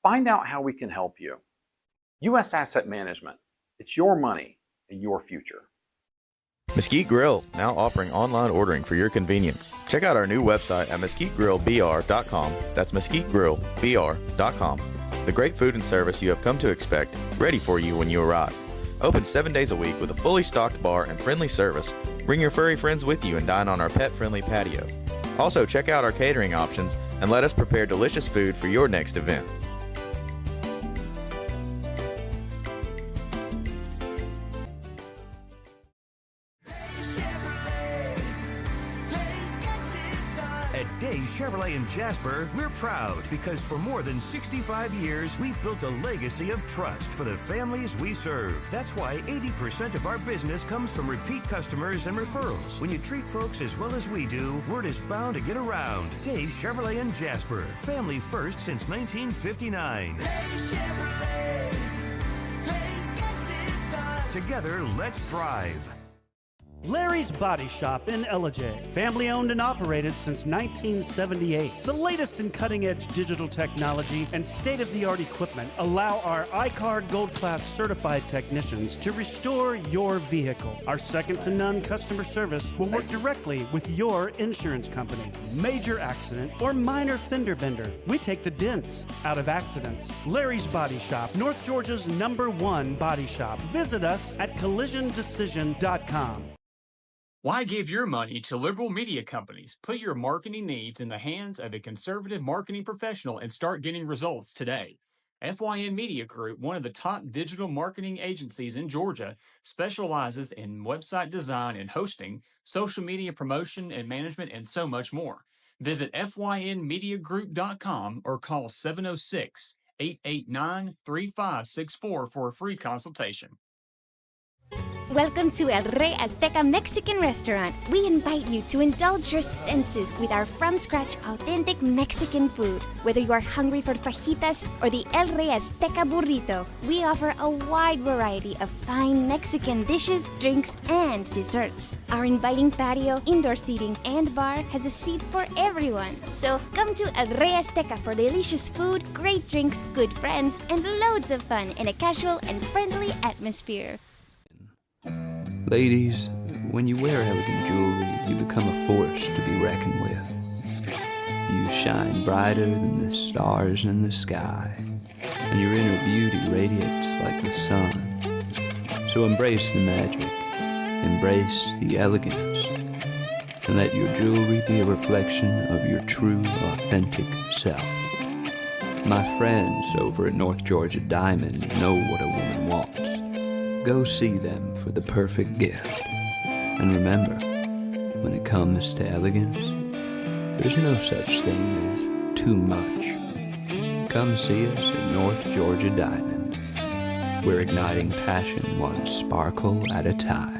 Find out how we can help you. U.S. Asset Management. It's your money and your future. Mesquite Grill, now offering online ordering for your convenience. Check out our new website at mesquitegrillbr.com. That's mesquitegrillbr.com. The great food and service you have come to expect, ready for you when you arrive. Open 7 days a week with a fully stocked bar and friendly service. Bring your furry friends with you and dine on our pet-friendly patio. Also, check out our catering options and let us prepare delicious food for your next event. At Days Chevrolet in Jasper, we're proud because for more than 65 years, we've built a legacy of trust for the families we serve. That's why 80% of our business comes from repeat customers and referrals. When you treat folks as well as we do, word is bound to get around. Days Chevrolet in Jasper, family first since 1959. Together, let's drive. Larry's Body Shop in Ellijay. Family owned and operated since 1978. The latest in cutting-edge digital technology and state-of-the-art equipment allow our iCard Gold Class certified technicians to restore your vehicle. Our second-to-none customer service will work directly with your insurance company. Major accident or minor fender bender, we take the dents out of accidents. Larry's Body Shop, North Georgia's #1 body shop. Visit us at collisiondecision.com. Why give your money to liberal media companies? Put your marketing needs in the hands of a conservative marketing professional and start getting results today. FYN Media Group, one of the top digital marketing agencies in Georgia, specializes in website design and hosting, social media promotion and management, and so much more. Visit FYNmediagroup.com or call 706-889-3564 for a free consultation. Welcome to El Rey Azteca Mexican Restaurant. We invite you to indulge your senses with our from-scratch authentic Mexican food. Whether you are hungry for fajitas or the El Rey Azteca burrito, we offer a wide variety of fine Mexican dishes, drinks, and desserts. Our inviting patio, indoor seating, and bar has a seat for everyone. So come to El Rey Azteca for delicious food, great drinks, good friends, and loads of fun in a casual and friendly atmosphere. Ladies, when you wear elegant jewelry, you become a force to be reckoned with. You shine brighter than the stars in the sky, and your inner beauty radiates like the sun. So embrace the magic, embrace the elegance, and let your jewelry be a reflection of your true, authentic self. My friends over at North Georgia Diamond know what a woman wants. Go see them for the perfect gift. And remember, when it comes to elegance, there's no such thing as too much. Come see us at North Georgia Diamond. We're igniting passion one sparkle at a time.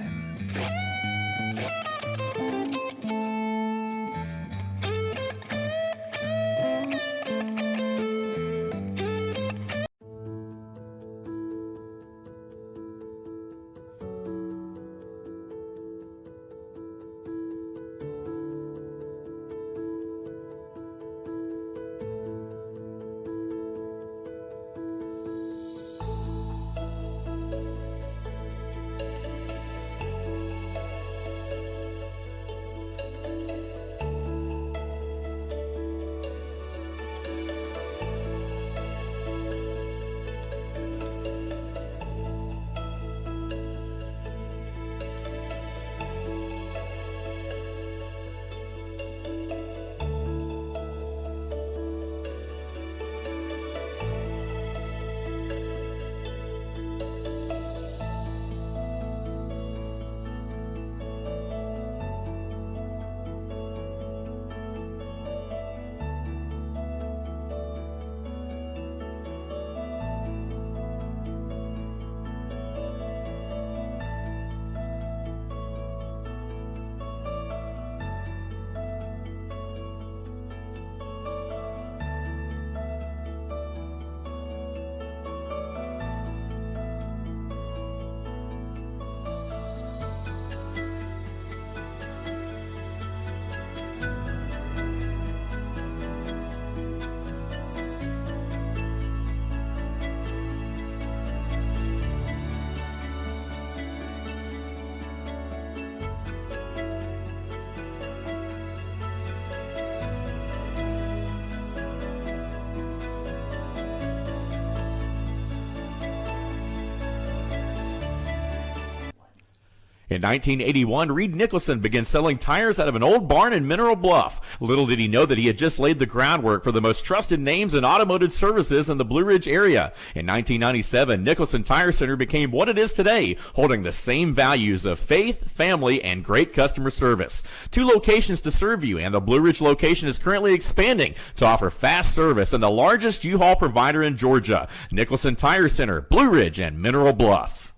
In 1981, Reed Nicholson began selling tires out of an old barn in Mineral Bluff. Little did he know that he had just laid the groundwork for the most trusted names in automotive services in the Blue Ridge area. In 1997, Nicholson Tire Center became what it is today, holding the same values of faith, family, and great customer service. 2 locations to serve you, and the Blue Ridge location is currently expanding to offer fast service and the largest U-Haul provider in Georgia. Nicholson Tire Center, Blue Ridge, and Mineral Bluff.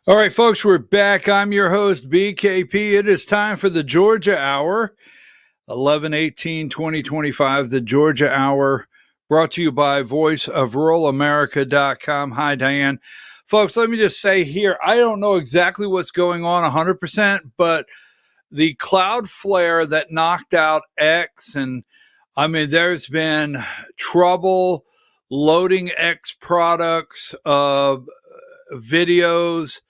All right, folks, we're back. I'm your host, BKP. It is time for the Georgia Hour, 11/18/2025. The Georgia Hour, brought to you by voiceofruralamerica.com. Hi, Diane. Folks, let me just say here, I don't know exactly what's going on 100%, but the Cloudflare that knocked out X, and I mean, there's been trouble loading X products, videos.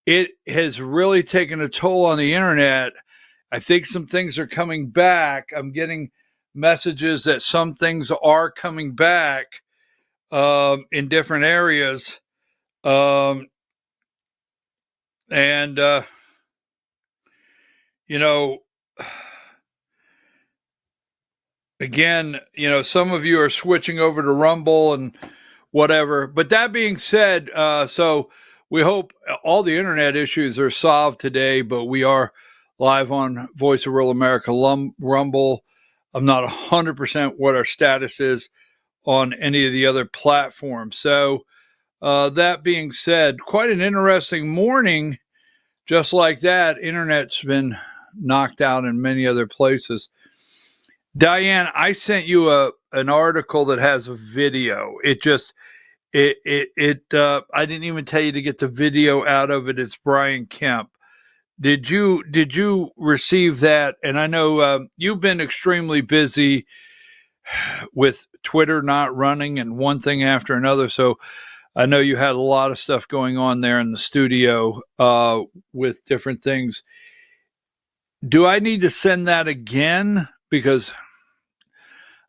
It has really taken a toll on the internet. I think some things are coming back. I'm getting messages that some things are coming back in different areas. You know, again, you know, some of you are switching over to Rumble and whatever. But that being said, so we hope all the internet issues are solved today, but we are live on Voice of Rural America Rumble. I'm not 100% what our status is on any of the other platforms. So that being said, quite an interesting morning. Just like that, internet's been knocked out in many other places. Diane, I sent you an article that has a video. I didn't even tell you to get the video out of it. It's Brian Kemp. Did you receive that? And I know you've been extremely busy with Twitter not running and one thing after another. So I know you had a lot of stuff going on there in the studio with different things. Do I need to send that again? Because,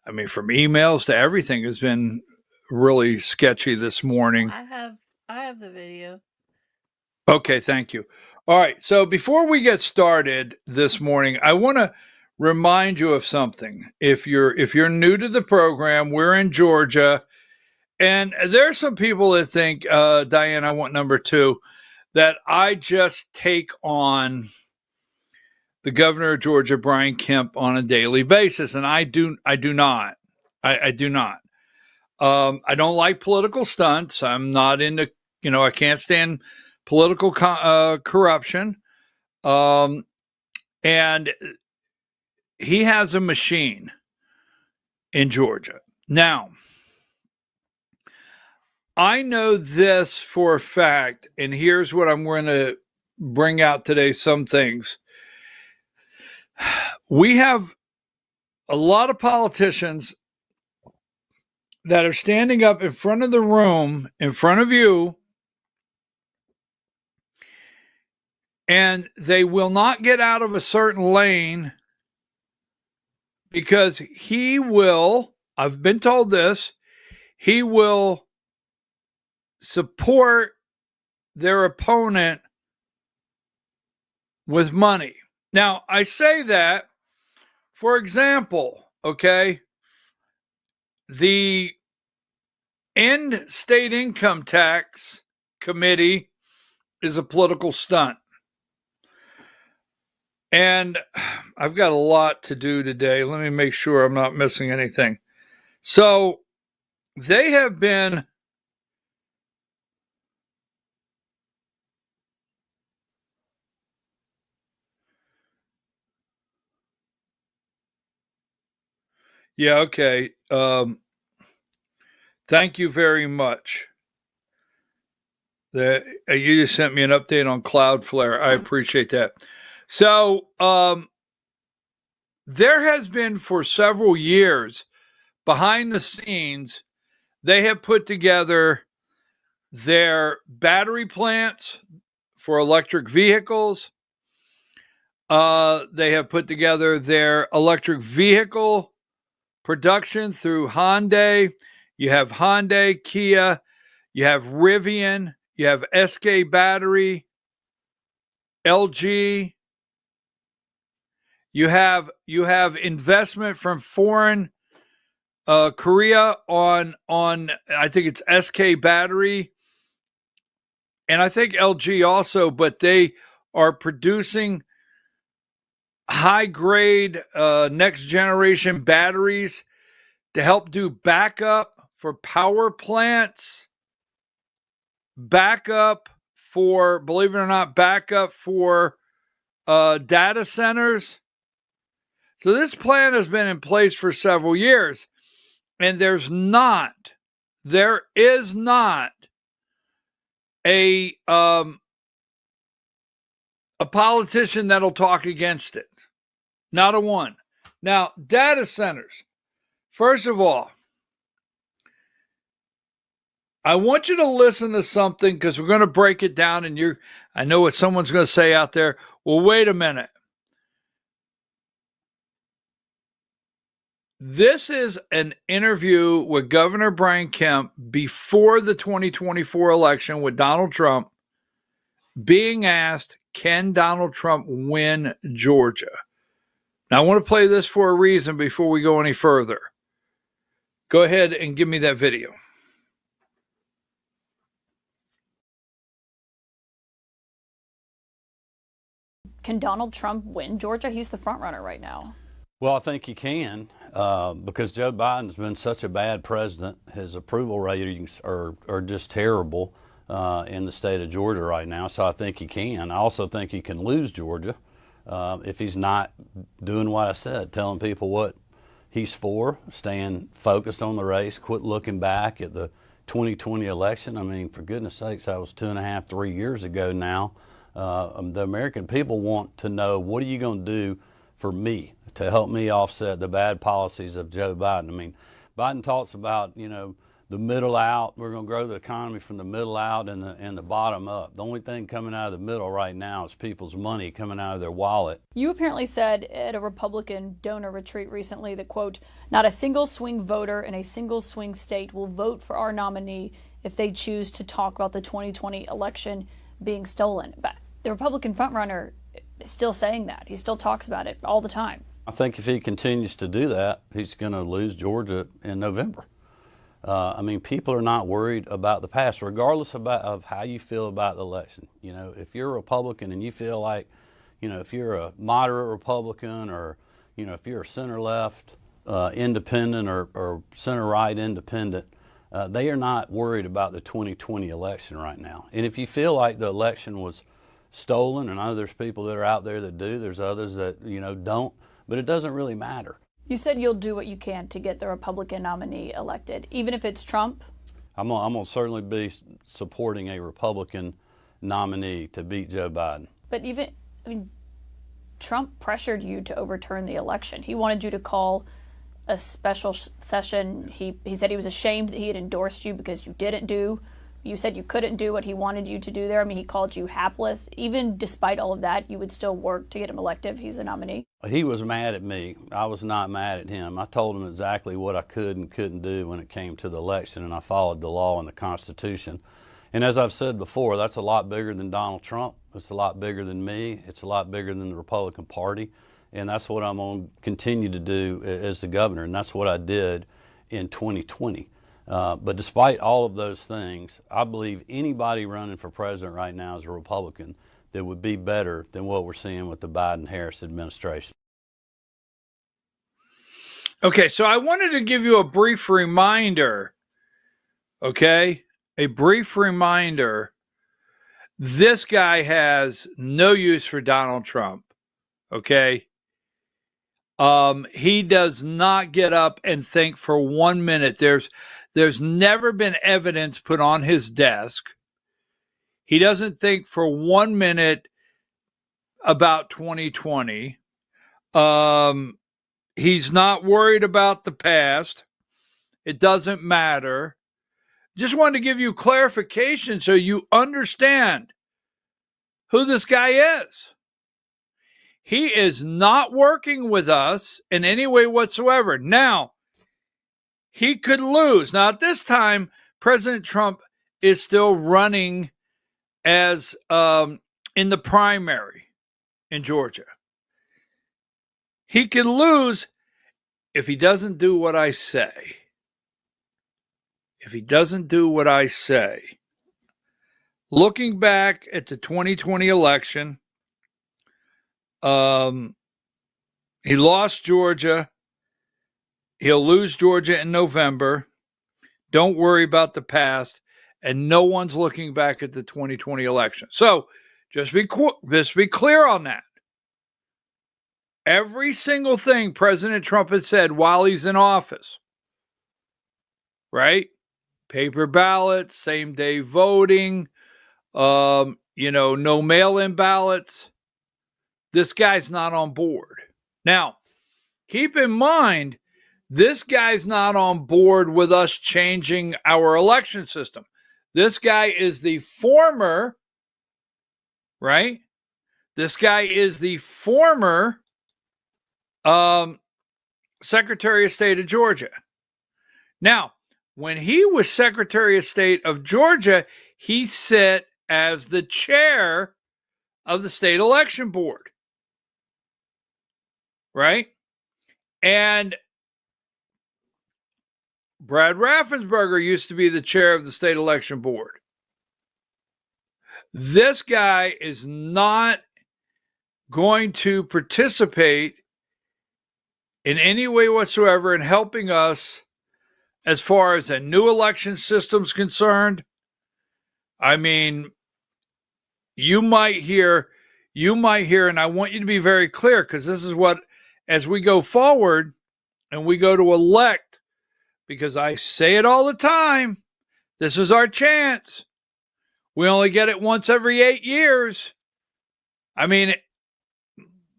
I mean, from emails to everything has been really sketchy this morning. I have the video. Okay, thank you. All right, so before we get started this morning, I want to remind you of something. If you're new to the program, we're in Georgia, and there's some people that think, Diane, I want number 2, that I just take on the governor of Georgia, Brian Kemp, on a daily basis, and I do not. I do not. I don't like political stunts. I'm not into, I can't stand political corruption. And he has a machine in Georgia. Now, I know this for a fact, and here's what I'm going to bring out today, some things. We have a lot of politicians that are standing up in front of the room, in front of you, and they will not get out of a certain lane because he will, I've been told this, he will support their opponent with money. Now, I say that, for example, okay, the End State Income Tax Committee is a political stunt. And I've got a lot to do today. Let me make sure I'm not missing anything. So they have been okay. Thank you very much. You just sent me an update on Cloudflare. I appreciate that. So there has been for several years, behind the scenes, they have put together their battery plants for electric vehicles. They have put together their electric vehicle production through Hyundai. You have Hyundai, Kia, you have Rivian, you have SK Battery, LG. You have investment from foreign Korea on I think it's SK Battery, and I think LG also, but they are producing high grade next generation batteries to help do backup for power plants, backup for, believe it or not, backup for data centers. So this plan has been in place for several years, and there is not a politician that'll talk against it. Not a one. Now, data centers. First of all, I want you to listen to something, because we're going to break it down, and I know what someone's going to say out there. Well, wait a minute. This is an interview with Governor Brian Kemp before the 2024 election with Donald Trump, being asked, can Donald Trump win Georgia? Now, I want to play this for a reason before we go any further. Go ahead and give me that video. Can Donald Trump win Georgia? He's the front runner right now. Well, I think he can because Joe Biden's been such a bad president. His approval ratings are just terrible in the state of Georgia right now. So I think he can. I also think he can lose Georgia if he's not doing what I said, telling people what he's for, staying focused on the race, quit looking back at the 2020 election. I mean, for goodness sakes, that was 2.5, 3 years ago now. The American people want to know, what are you going to do for me to help me offset the bad policies of Joe Biden? I mean, Biden talks about, the middle out. We're going to grow the economy from the middle out and the bottom up. The only thing coming out of the middle right now is people's money coming out of their wallet. You apparently said at a Republican donor retreat recently that, quote, not a single swing voter in a single swing state will vote for our nominee if they choose to talk about the 2020 election being stolen. But the Republican frontrunner is still saying that. He still talks about it all the time. I think if he continues to do that, he's going to lose Georgia in November. I mean, people are not worried about the past, regardless of how you feel about the election. If you're a Republican and you feel like, if you're a moderate Republican or, if you're a center-left independent or center-right independent, they are not worried about the 2020 election right now. And if you feel like the election was stolen, and I know there's people that are out there that do, there's others that, don't, but it doesn't really matter. You said you'll do what you can to get the Republican nominee elected, even if it's Trump? I'm going to certainly be supporting a Republican nominee to beat Joe Biden. But Trump pressured you to overturn the election. He wanted you to call a special session. He said he was ashamed that he had endorsed you because you didn't do. You said you couldn't do what he wanted you to do there. I mean, he called you hapless. Even despite all of that, you would still work to get him elected if he's the nominee. He was mad at me. I was not mad at him. I told him exactly what I could and couldn't do when it came to the election, and I followed the law and the Constitution. And as I've said before, that's a lot bigger than Donald Trump. It's a lot bigger than me. It's a lot bigger than the Republican Party. And that's what I'm going to continue to do as the governor, and that's what I did in 2020. But despite all of those things, I believe anybody running for president right now is a Republican that would be better than what we're seeing with the Biden-Harris administration. Okay, so I wanted to give you a brief reminder, okay? A brief reminder. This guy has no use for Donald Trump, okay? He does not get up and think for 1 minute. There's never been evidence put on his desk. He doesn't think for 1 minute about 2020. He's not worried about the past. It doesn't matter. Just wanted to give you clarification so you understand who this guy is. He is not working with us in any way whatsoever. Now, he could lose. Now, at this time, President Trump is still running as in the primary in Georgia. He could lose if he doesn't do what I say. If he doesn't do what I say. Looking back at the 2020 election, he lost Georgia. He'll lose Georgia in November. Don't worry about the past. And no one's looking back at the 2020 election. So just be clear on that. Every single thing President Trump has said while he's in office, right? Paper ballots, same-day voting, no mail-in ballots. This guy's not on board. Now, keep in mind, this guy's not on board with us changing our election system. This guy is the former, right? This guy is the former Secretary of State of Georgia. Now, when he was Secretary of State of Georgia, he sat as the chair of the state election board, right? And Brad Raffensperger used to be the chair of the state election board. This guy is not going to participate in any way whatsoever in helping us as far as a new election system is concerned. I mean, you might hear, and I want you to be very clear, because this is what, as we go forward and we go to elect, because I say it all the time, this is our chance. We only get it once every 8 years. I mean,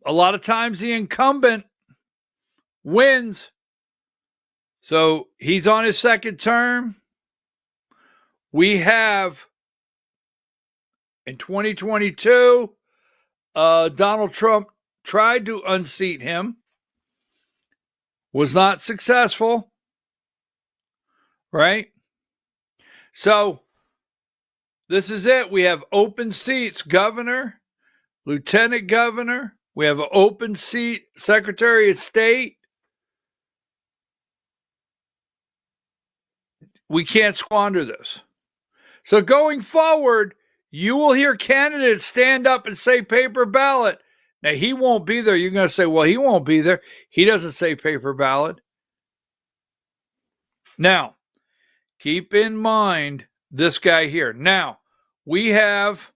a lot of times the incumbent wins. So he's on his second term. We have, in 2022, Donald Trump tried to unseat him, was not successful, right? So this is it. We have open seats, governor, lieutenant governor. We have an open seat, Secretary of State. We can't squander this. So going forward, you will hear candidates stand up and say paper ballot. Now, he won't be there. You're going to say, well, he won't be there. He doesn't say paper ballot. Now, keep in mind this guy here. Now, we have,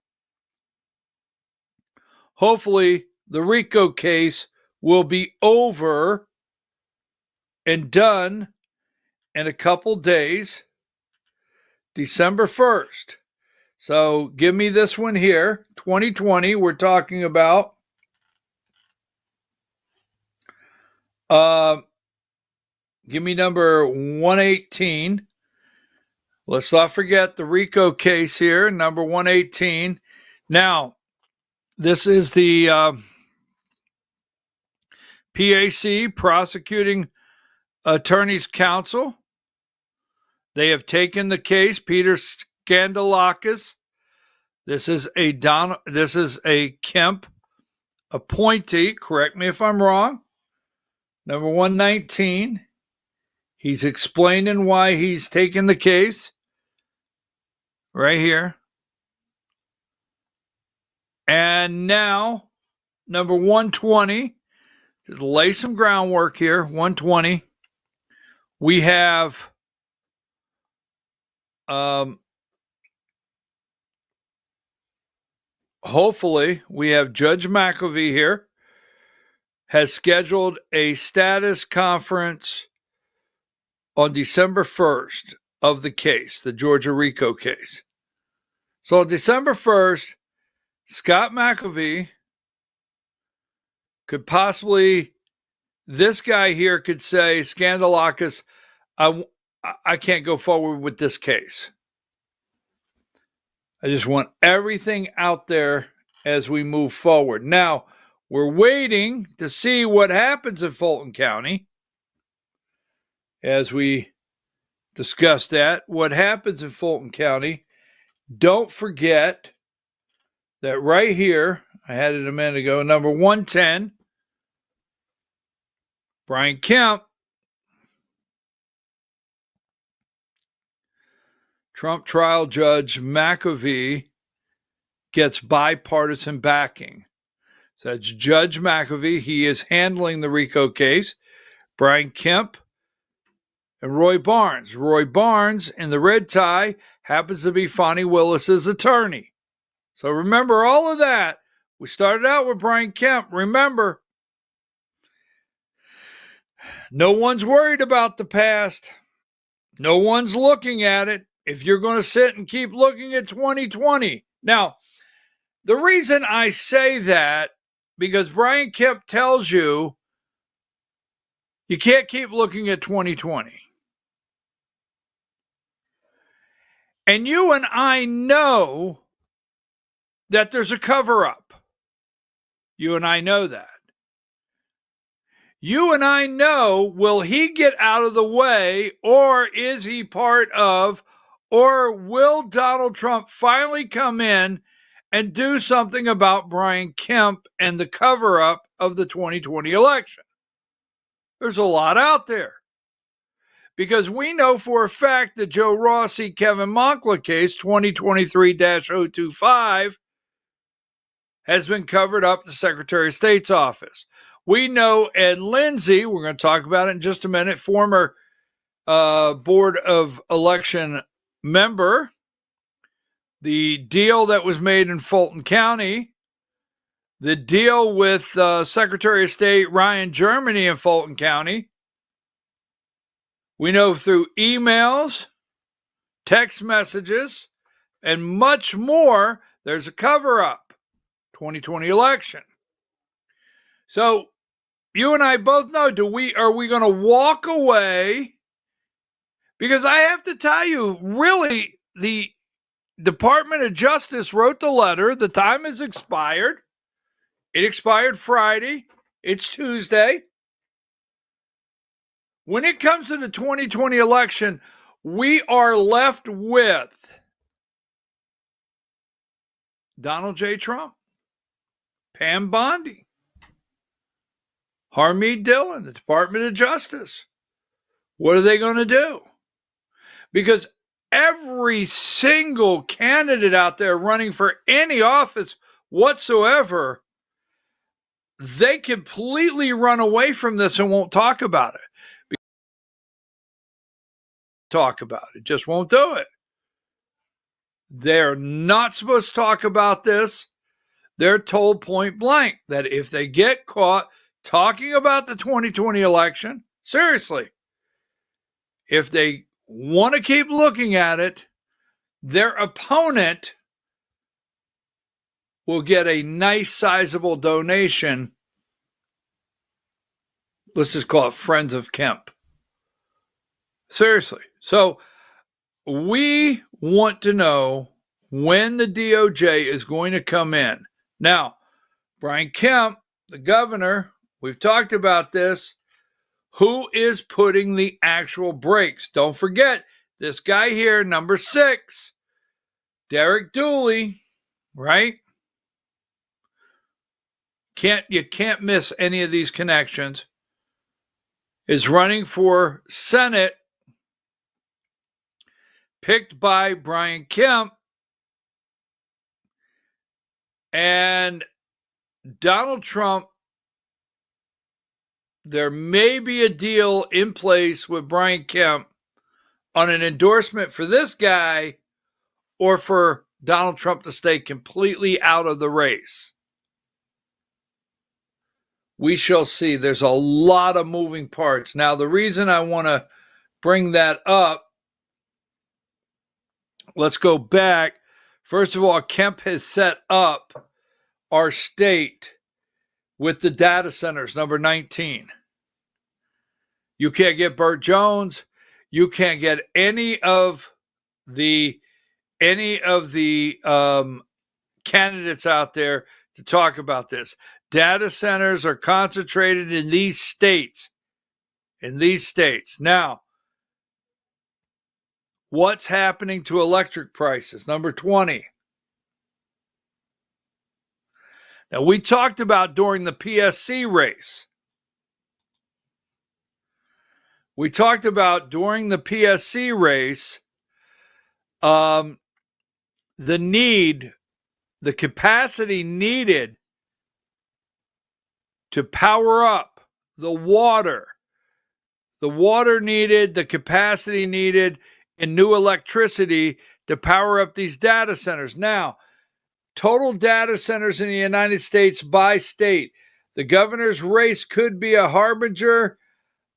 hopefully, the RICO case will be over and done in a couple days, December 1st. So give me this one here, 2020, we're talking about. Give me number 118. Let's not forget the RICO case here, number 118. Now, this is the PAC, Prosecuting Attorneys Council. They have taken the case, Peter Skandalakis. This is a Kemp appointee. Correct me if I'm wrong. Number 119. He's explaining why he's taken the case. Right here. And now, number 120. Just lay some groundwork here. 120. We have hopefully we have Judge McAfee here, has scheduled a status conference on December 1st of the case, the Georgia RICO case. So on December 1st, Scott McAfee could possibly, this guy here could say, Skandalakis, I can't go forward with this case. I just want everything out there as we move forward. Now, We're waiting to see what happens in Fulton County. As we discussed that, what happens in Fulton County, don't forget that right here, I had it a minute ago, number 110, Brian Kemp, Trump trial judge McAfee gets bipartisan backing. So that's Judge McAfee. He is handling the RICO case. Brian Kemp and Roy Barnes. Roy Barnes in the red tie happens to be Fonnie Willis's attorney. So remember all of that. We started out with Brian Kemp. Remember, no one's worried about the past. No one's looking at it. If you're going to sit and keep looking at 2020. Now, the reason I say that, because Brian Kemp tells you you can't keep looking at 2020. And you and I know that there's a cover-up. You and I know that. You and I know, will he get out of the way, or is he part of, or will Donald Trump finally come in and do something about Brian Kemp and the cover-up of the 2020 election? There's a lot out there. Because we know for a fact the Joe Rossi, Kevin Moncla case, 2023-025, has been covered up at the Secretary of State's office. We know Ed Lindsay, we're going to talk about it in just a minute, former Board of Election member, the deal that was made in Fulton County, the deal with Secretary of State Ryan Germany in Fulton County. We know through emails, text messages, and much more, there's a cover-up. 2020 election. So you and I both know, are we going to walk away? Because I have to tell you, really, the Department of Justice wrote the letter. The time has expired. It expired Friday. It's Tuesday. When it comes to the 2020 election, we are left with Donald J. Trump, Pam Bondi, Harmeet Dillon, the Department of Justice. What are they going to do? Because every single candidate out there running for any office whatsoever, they completely run away from this and won't talk about it. Just won't do it. They're not supposed to talk about this. They're told point blank that if they get caught talking about the 2020 election, seriously, if they want to keep looking at it, their opponent will get a nice sizable donation. Let's just call it Friends of Kemp. Seriously. So we want to know when the DOJ is going to come in. Now, Brian Kemp, the governor, we've talked about this. Who is putting the actual brakes? Don't forget, this guy here, number 6, Derek Dooley, right? You can't miss any of these connections. Is running for Senate, picked by Brian Kemp. And Donald Trump, there may be a deal in place with Brian Kemp on an endorsement for this guy, or for Donald Trump to stay completely out of the race. We shall see. There's a lot of moving parts. Now, the reason I want to bring that up, let's go back. First of all, Kemp has set up our state with the data centers, number 19. You can't get Burt Jones. You can't get any of the candidates out there to talk about this. data centers are concentrated in these states. Now, what's happening to electric prices? Number 20. Now, we talked about during the PSC race. The capacity needed to power up the water. The water needed, the capacity needed, and new electricity to power up these data centers. Now, total data centers in the United States by state. The governor's race could be a harbinger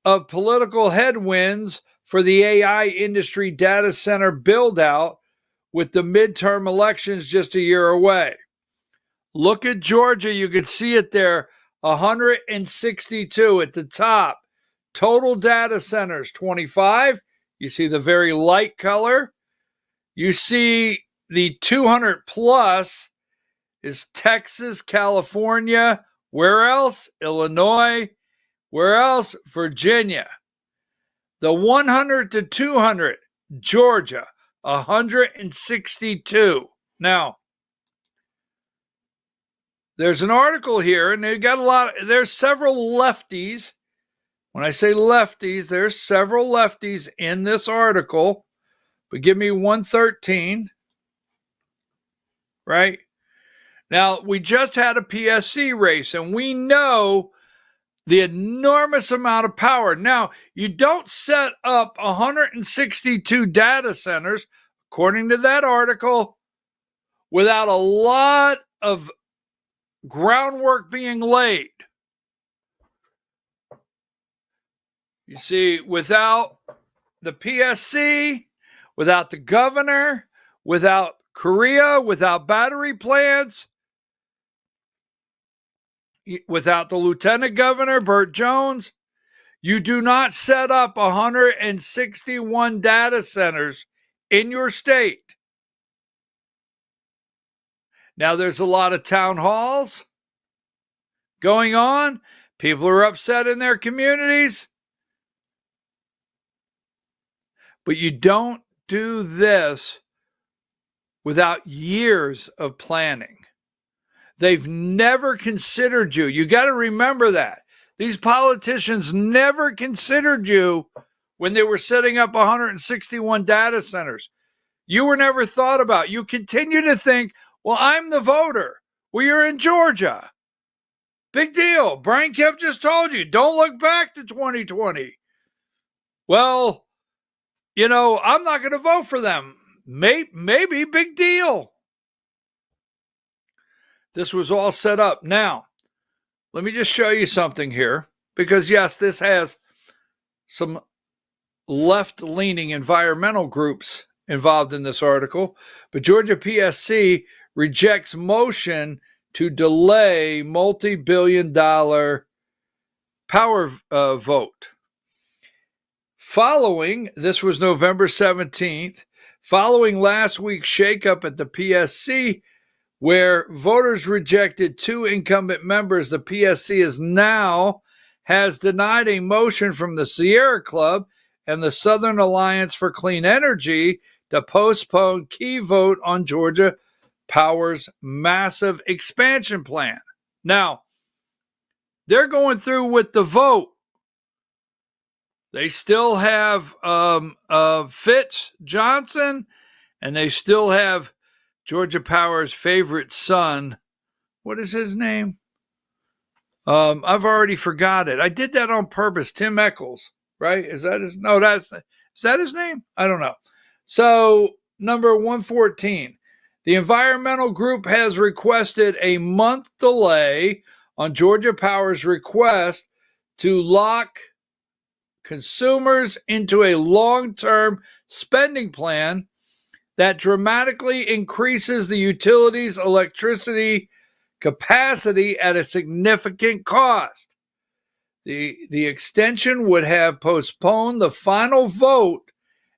of political headwinds for the AI industry data center build out with the midterm elections just a year away. Look at Georgia. You can see it there. 162 at the top. Total data centers, 25. You see the very light color. You see the 200 plus is Texas, California. Where else? Illinois. Where else? Virginia. The 100 to 200, Georgia, 162. Now, there's an article here, and there's several lefties. When I say lefties, there's several lefties in this article, but give me 113, right? Now, we just had a PSC race, and we know the enormous amount of power. Now, you don't set up 162 data centers, according to that article, without a lot of groundwork being laid. You see, without the PSC, without the governor, without Korea, without battery plants, without the lieutenant governor, Burt Jones, you do not set up 161 data centers in your state. Now, there's a lot of town halls going on. People are upset in their communities. But you don't do this without years of planning. They've never considered you. You got to remember that. These politicians never considered you when they were setting up 161 data centers. You were never thought about. You continue to think, well, I'm the voter. Well, you're in Georgia. Big deal. Brian Kemp just told you, don't look back to 2020. Well, you know, I'm not going to vote for them. Maybe, big deal. This was all set up. Now, let me just show you something here. Because, yes, this has some left-leaning environmental groups involved in this article. But Georgia PSC rejects motion to delay multi-billion-dollar power vote. This was November 17th, following last week's shakeup at the PSC, where voters rejected two incumbent members, the PSC has denied a motion from the Sierra Club and the Southern Alliance for Clean Energy to postpone key vote on Georgia Power's massive expansion plan. Now, they're going through with the vote. They still have Fitz Johnson, and they still have Georgia Power's favorite son. What is his name? I've already forgot it. I did that on purpose. Tim Echols, right? Is that his name? I don't know. So, number 114. The environmental group has requested a month delay on Georgia Power's request to lock consumers into a long-term spending plan that dramatically increases the utility's electricity capacity at a significant cost. The extension would have postponed the final vote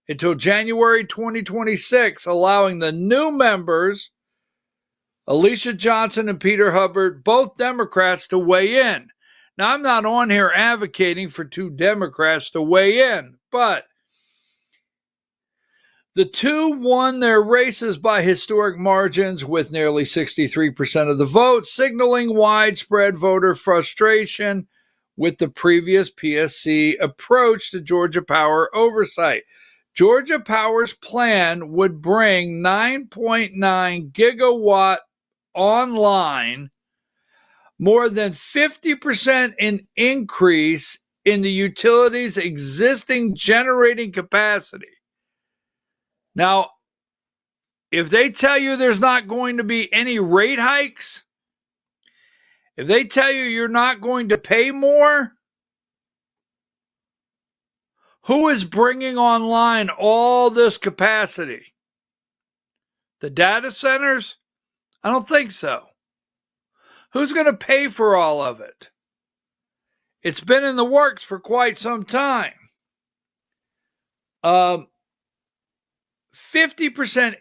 until January 2026, allowing the new members Alicia Johnson and Peter Hubbard, both Democrats, to weigh in. Now, I'm not on here advocating for two Democrats to weigh in, but the two won their races by historic margins with nearly 63% of the vote, signaling widespread voter frustration with the previous PSC approach to Georgia Power oversight. Georgia Power's plan would bring 9.9 gigawatt online, more than 50% in increase in the utility's existing generating capacity. Now, if they tell you there's not going to be any rate hikes, if they tell you you're not going to pay more, who is bringing online all this capacity? The data centers? I don't think so. Who's going to pay for all of it? It's been in the works for quite some time. 50%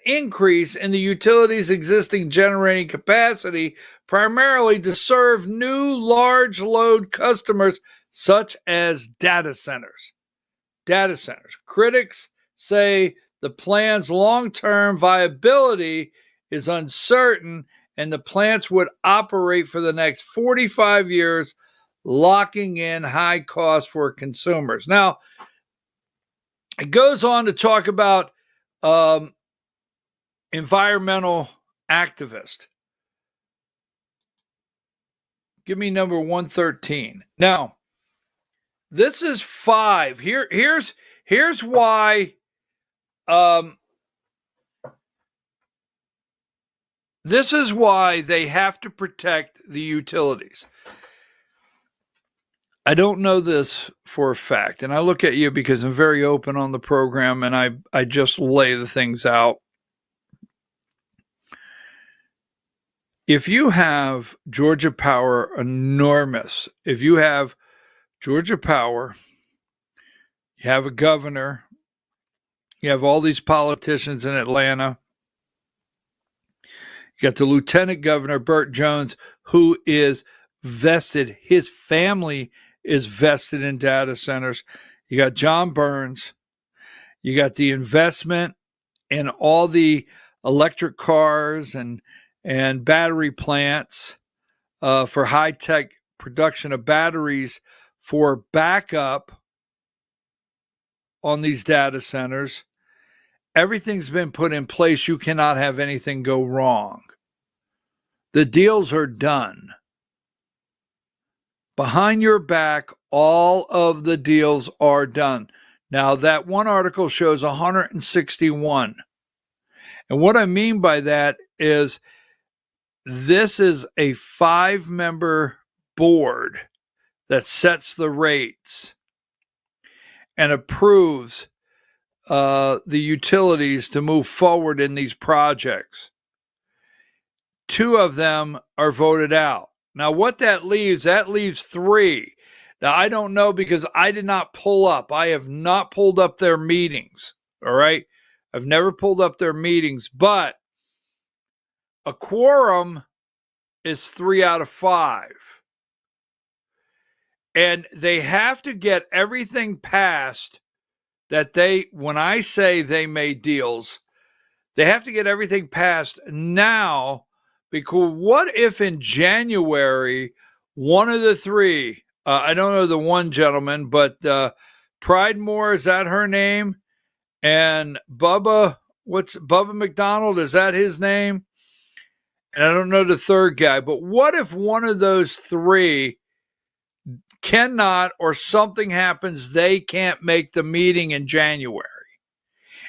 increase in the utility's existing generating capacity, primarily to serve new large load customers such as data centers. Data centers. Critics say the plan's long-term viability is uncertain, and the plants would operate for the next 45 years, locking in high costs for consumers. Now, it goes on to talk about environmental activist. Give me number 113. Now, this is 5. Here's why this is why they have to protect the utilities. I don't know this for a fact, and I look at you because I'm very open on the program, and I just lay the things out. If you have Georgia Power enormous, if you have Georgia Power, you have a governor, you have all these politicians in Atlanta, you got the lieutenant governor, Burt Jones, who is vested, his family is vested in data centers. You got John Burns. You got the investment in all the electric cars and battery plants for high-tech production of batteries for backup on these data centers. Everything's been put in place. You cannot have anything go wrong. The deals are done. Behind your back, all of the deals are done. Now, that one article shows 161. And what I mean by that is this is a 5-member board that sets the rates and approves the utilities to move forward in these projects. 2 of them are voted out. Now, what that leaves 3. Now, I don't know because I did not pull up. I have not pulled up their meetings, all right? I've never pulled up their meetings, but a quorum is 3 out of 5. And they have to get everything passed that when I say they made deals, they have to get everything passed now, because what if in January, one of the 3, I don't know the one gentleman, but Pridemore, is that her name? And Bubba McDonald, is that his name? And I don't know the third guy, but what if one of those 3 cannot, or something happens, they can't make the meeting in January?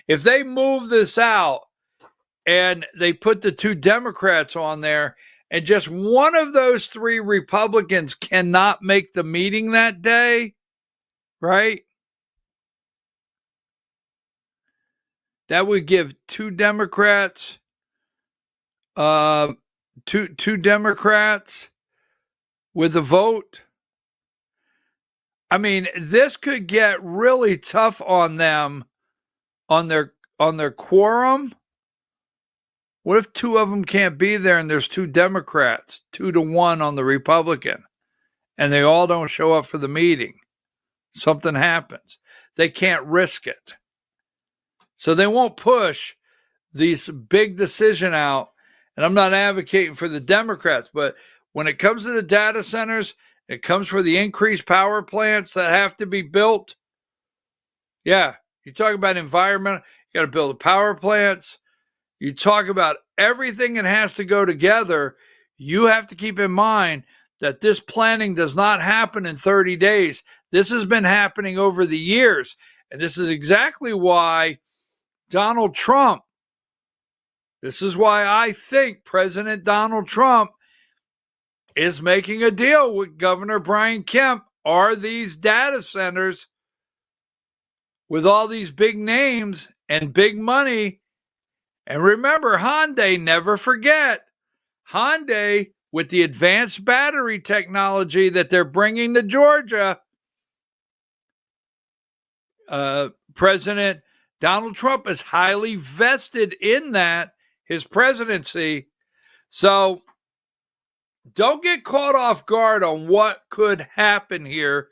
If they move this out and they put the 2 Democrats on there, and just one of those 3 Republicans cannot make the meeting that day, right? That would give 2 Democrats, two Democrats with a vote. I mean, this could get really tough on them on their quorum What if two of them can't be there and there's two Democrats, 2-1 on the Republican, and they all don't show up for the meeting? Something happens. They can't risk it. So they won't push this big decision out. And I'm not advocating for the Democrats, but when it comes to the data centers, it comes for the increased power plants that have to be built. Yeah, you talk about environmental, you got to build the power plants. You talk about everything that has to go together. You have to keep in mind that this planning does not happen in 30 days. This has been happening over the years. And this is exactly why Donald Trump, this is why I think President Donald Trump is making a deal with Governor Brian Kemp. Are these data centers with all these big names and big money? And remember, Hyundai, never forget, Hyundai, with the advanced battery technology that they're bringing to Georgia, President Donald Trump is highly vested in that, his presidency. So don't get caught off guard on what could happen here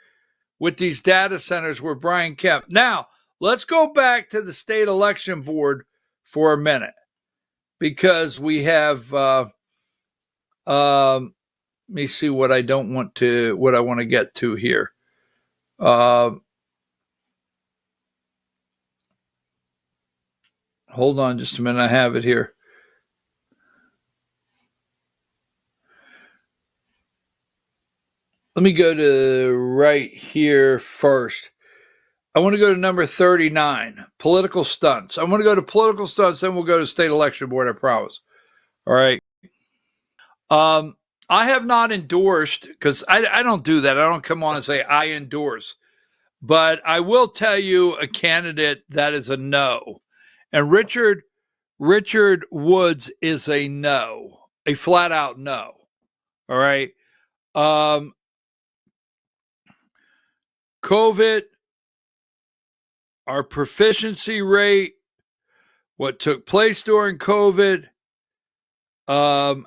with these data centers with Brian Kemp. Now, let's go back to the state election board for a minute, because we have, let me see what I want to get to here. Hold on just a minute. I have it here. Let me go to right here first. I want to go to number 39, political stunts. I want to go to political stunts, then we'll go to state election board, I promise. All right. I have not endorsed, because I don't do that. I don't come on and say I endorse. But I will tell you a candidate that is a no. And Richard Woods is a no, a flat out no. All right. COVID, our proficiency rate, what took place during COVID, I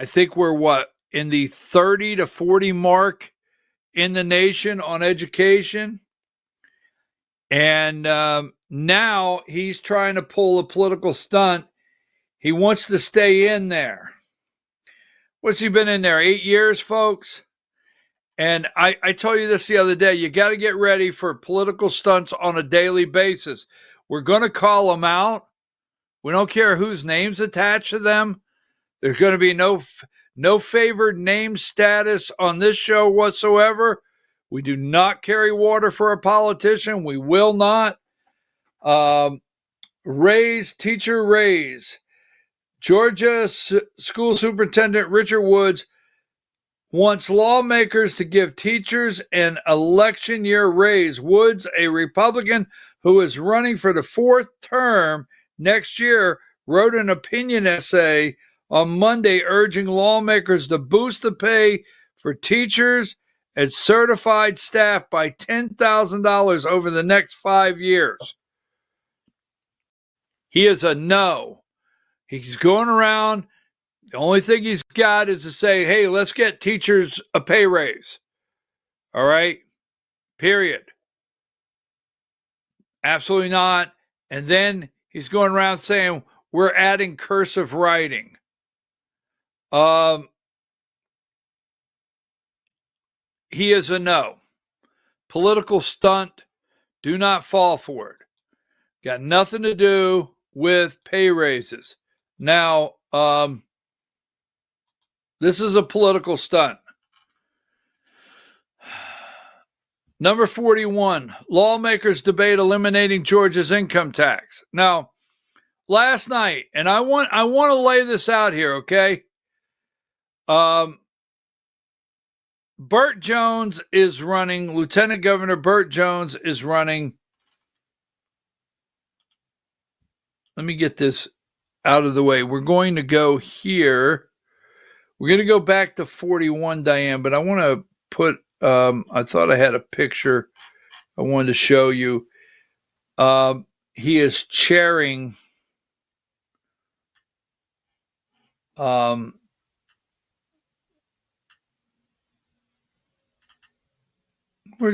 think we're in the 30 to 40 mark in the nation on education. And now he's trying to pull a political stunt. He wants to stay in there. What's he been in there? 8 years, folks? And I told you this the other day. You got to get ready for political stunts on a daily basis. We're going to call them out. We don't care whose name's attached to them. There's going to be no favored name status on this show whatsoever. We do not carry water for a politician. We will not. Teacher raise. Georgia School Superintendent Richard Woods wants lawmakers to give teachers an election year raise. Woods, a Republican who is running for the fourth term next year, wrote an opinion essay on Monday urging lawmakers to boost the pay for teachers and certified staff by $10,000 over the next 5 years. He is a no. He's going around. The only thing he's got is to say, hey, let's get teachers a pay raise. All right? Period. Absolutely not. And then he's going around saying, we're adding cursive writing. He is a no. Political stunt. Do not fall for it. Got nothing to do with pay raises. Now, this is a political stunt. Number 41, lawmakers debate eliminating Georgia's income tax. Now, last night, and I want to lay this out here, okay? Burt Jones is running, Lieutenant Governor Burt Jones is running. Let me get this out of the way. We're going to go here. We're going to go back to 41, Diane, but I want to put, I thought I had a picture I wanted to show you. He is chairing Where's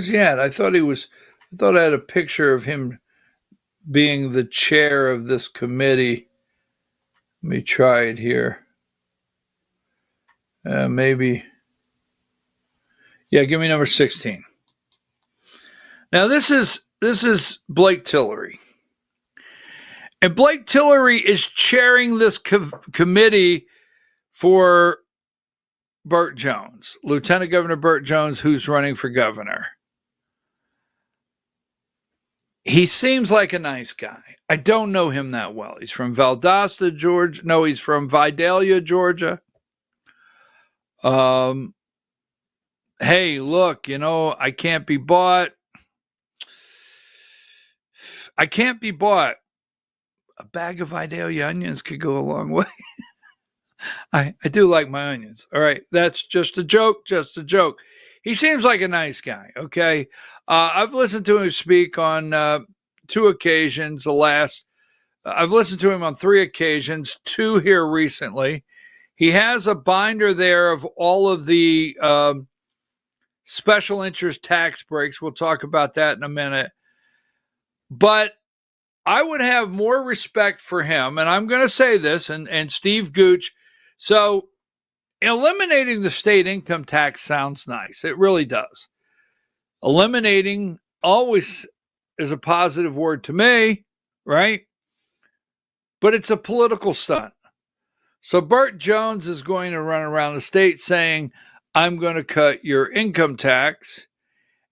he at? I thought I had a picture of him being the chair of this committee. Let me try it here. Maybe. Yeah, give me number 16. Now this is Blake Tillery. And Blake Tillery is chairing this committee for Burt Jones, Lieutenant Governor Burt Jones, who's running for governor. He seems like a nice guy. I don't know him that well. He's from Valdosta, Georgia. No, he's from Vidalia, Georgia. Hey, look, I can't be bought. A bag of Vidalia onions could go a long way. I do like my onions. All right. That's just a joke. He seems like a nice guy. Okay. I've listened to him speak on 2 occasions. I've listened to him on 3 occasions, 2 here recently. He has a binder there of all of the special interest tax breaks. We'll talk about that in a minute. But I would have more respect for him, and I'm going to say this, and Steve Gooch. So eliminating the state income tax sounds nice. It really does. Eliminating always is a positive word to me, right? But it's a political stunt. So Burt Jones is going to run around the state saying, I'm going to cut your income tax.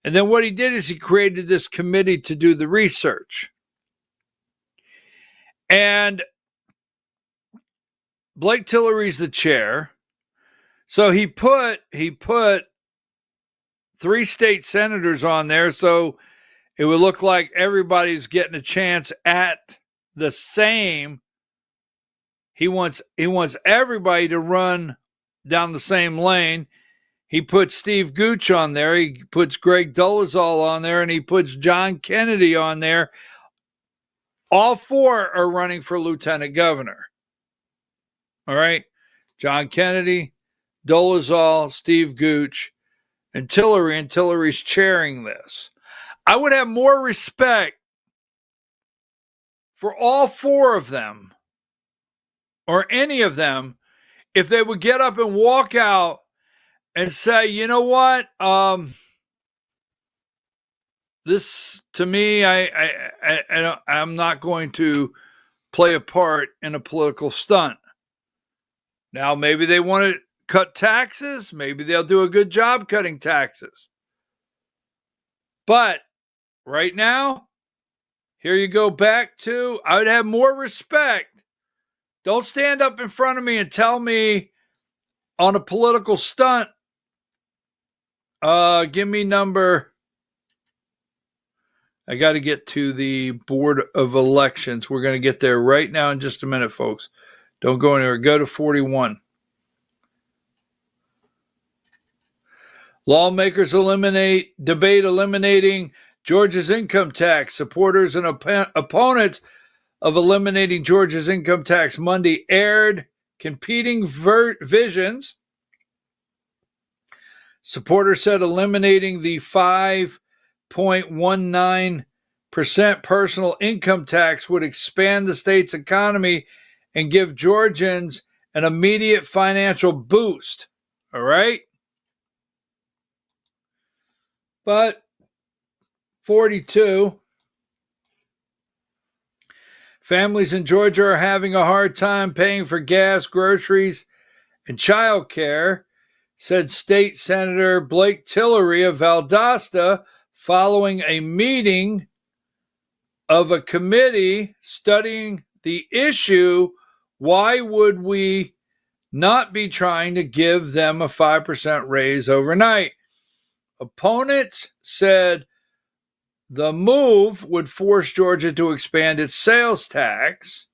And then what he did is he created this committee to do the research. And Blake Tillery's the chair. So he put 3 state senators on there so it would look like everybody's getting a chance at the same. He wants everybody to run down the same lane. He puts Steve Gooch on there. He puts Greg Dolezal on there, and he puts John Kennedy on there. All 4 are running for lieutenant governor. All right? John Kennedy, Dolezal, Steve Gooch, and Tillery, and Tillery's chairing this. I would have more respect for all 4 of them, or any of them, if they would get up and walk out and say, you know what? This, to me, I'm not going to play a part in a political stunt. Now, maybe they want to cut taxes. Maybe they'll do a good job cutting taxes. But right now, here you go back to, I would have more respect. Don't stand up in front of me and tell me on a political stunt. Give me number. I got to get to the Board of Elections. We're going to get there right now in just a minute, folks. Don't go anywhere. Go to 41. Lawmakers debate eliminating Georgia's income tax. Supporters and opponents of eliminating Georgia's income tax Monday aired competing visions. Supporters said eliminating the 5.19% personal income tax would expand the state's economy and give Georgians an immediate financial boost. All right? But 42, families in Georgia are having a hard time paying for gas, groceries, and child care, said State Senator Blake Tillery of Valdosta following a meeting of a committee studying the issue. Why would we not be trying to give them a 5% raise overnight? Opponents said the move would force Georgia to expand its sales tax.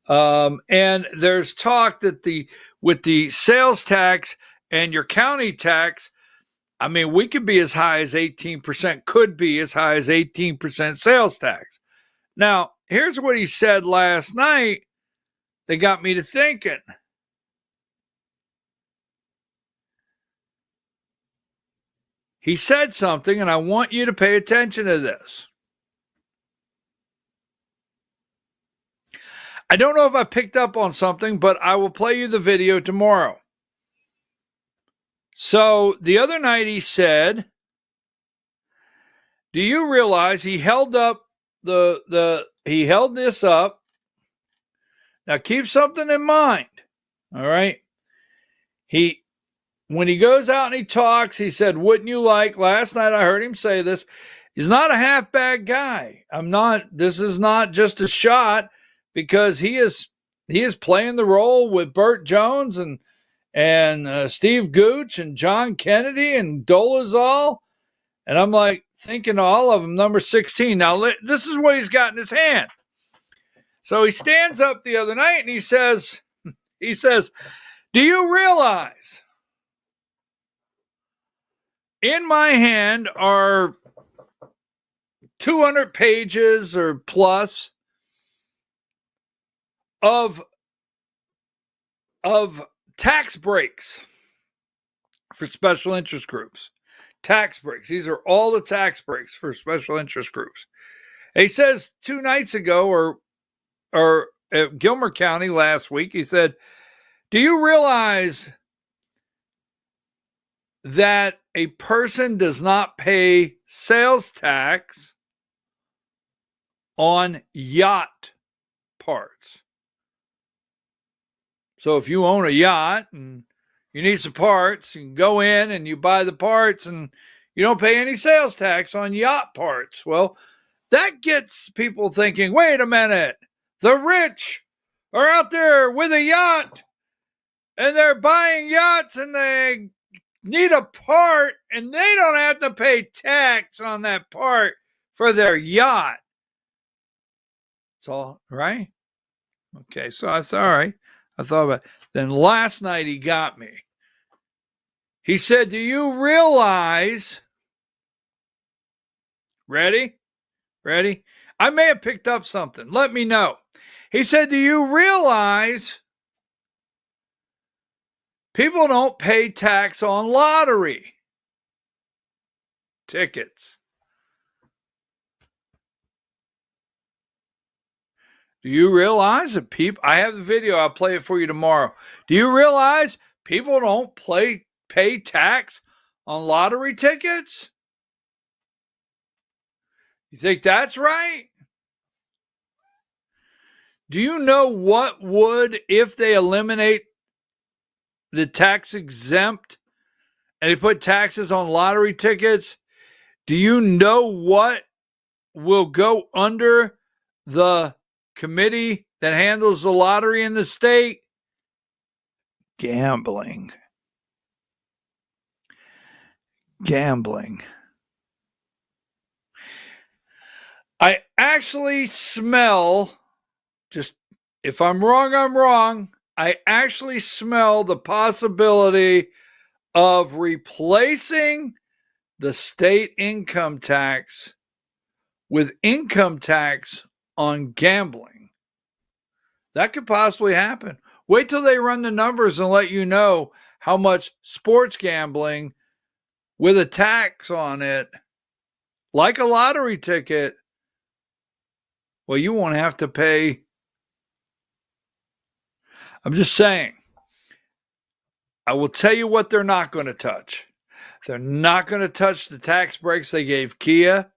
And there's talk that with the sales tax and your county tax, I mean, we could be as high as 18%, could be as high as 18% sales tax. Now, here's what he said last night that got me to thinking. He said something, and I want you to pay attention to this. I don't know if I picked up on something, but I will play you the video tomorrow. So the other night he said, do you realize he held up he held this up. Now keep something in mind. All right. When he goes out and he talks, he said, wouldn't you like, last night I heard him say this, he's not a half bad guy. This is not just a shot, because he is playing the role with Burt Jones and Steve Gooch and John Kennedy and Dolezal. And I'm like thinking all of them, number 16. Now, this is what he's got in his hand. So he stands up the other night and he says, do you realize in my hand are 200 pages or plus of tax breaks for special interest groups. Tax breaks. These are all the tax breaks for special interest groups. And he says 2 nights ago or at Gilmer County last week, he said, do you realize that a person does not pay sales tax on yacht parts? So if you own a yacht and you need some parts, you can go in and you buy the parts and you don't pay any sales tax on yacht parts. Well, that gets people thinking, wait a minute, the rich are out there with a yacht and they're buying yachts and they need a part and they don't have to pay tax on that part for their yacht. It's all right. Okay, so that's all right. I thought about it. Then last night he got me. He said, do you realize, ready? I may have picked up something. Let me know. He said, do you realize people don't pay tax on lottery tickets? Do you realize that I have the video, I'll play it for you tomorrow. Do you realize people don't pay tax on lottery tickets? You think that's right? Do you know what would, if they eliminate the tax exempt and they put taxes on lottery tickets, do you know what will go under the committee that handles the lottery in the state? Gambling. I actually smell, just if I'm wrong, I'm wrong. I actually smell the possibility of replacing the state income tax with income tax on gambling. That could possibly happen. Wait till they run the numbers and let you know how much sports gambling with a tax on it, like a lottery ticket, well, you won't have to pay. I'm just saying. I will tell you what they're not going to touch. They're not going to touch the tax breaks they gave Kia,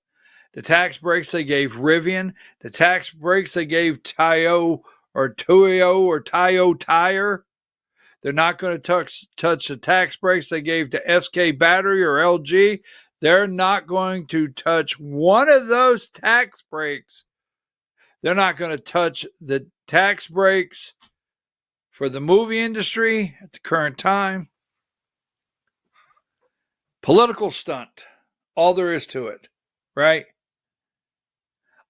the tax breaks they gave Rivian, the tax breaks they gave Toyo Tire. They're not going to touch the tax breaks they gave to SK Battery or LG. They're not going to touch one of those tax breaks. They're not going to touch the tax breaks for the movie industry at the current time. Political stunt. All there is to it, right?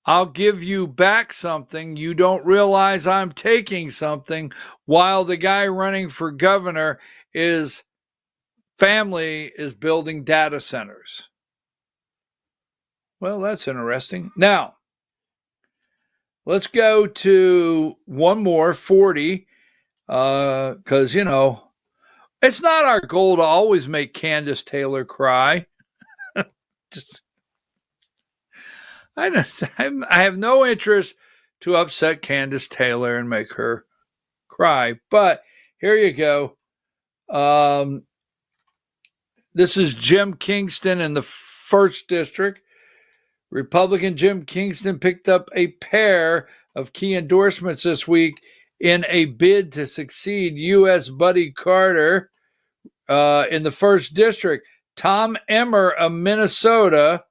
I'll give you back something. You don't realize I'm taking something, while the guy running for governor family is building data centers. Well, that's interesting. Now, let's go to one more, 40, because, it's not our goal to always make Candace Taylor cry. just, I have no interest to upset Candace Taylor and make her cry. But here you go. This is Jim Kingston in the 1st District. Republican Jim Kingston picked up a pair of key endorsements this week in a bid to succeed U.S. Buddy Carter in the 1st District. Tom Emmer of Minnesota,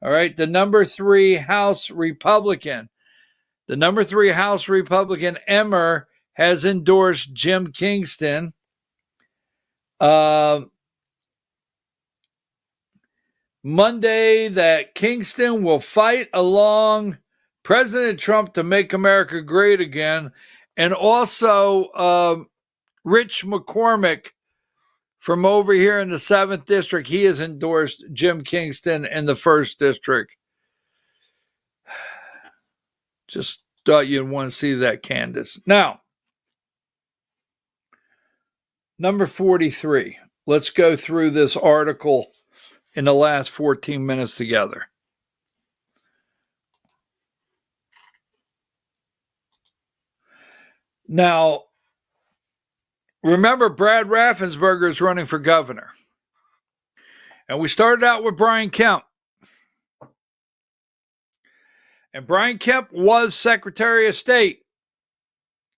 all right, the number 3 House Republican. The number 3 House Republican, Emmer, has endorsed Jim Kingston. Monday, that Kingston will fight along President Trump to make America great again. And also Rich McCormick from over here in the 7th District, he has endorsed Jim Kingston in the 1st District. Just thought you'd want to see that, Candace. Now, number 43. Let's go through this article in the last 14 minutes together. Now, remember, Brad Raffensperger is running for governor. And we started out with Brian Kemp. And Brian Kemp was Secretary of State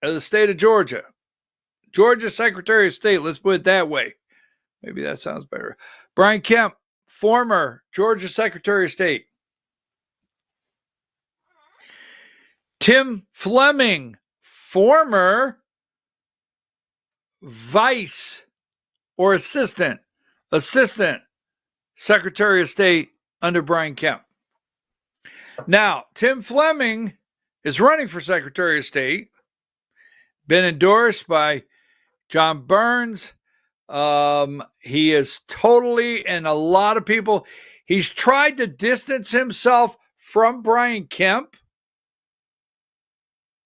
of the state of Georgia. Georgia Secretary of State, let's put it that way. Maybe that sounds better. Brian Kemp, former Georgia Secretary of State. Tim Fleming, former vice or assistant Secretary of State under Brian Kemp. Now, Tim Fleming is running for Secretary of State, been endorsed by John Burns. He is totally, and a lot of people, he's tried to distance himself from Brian Kemp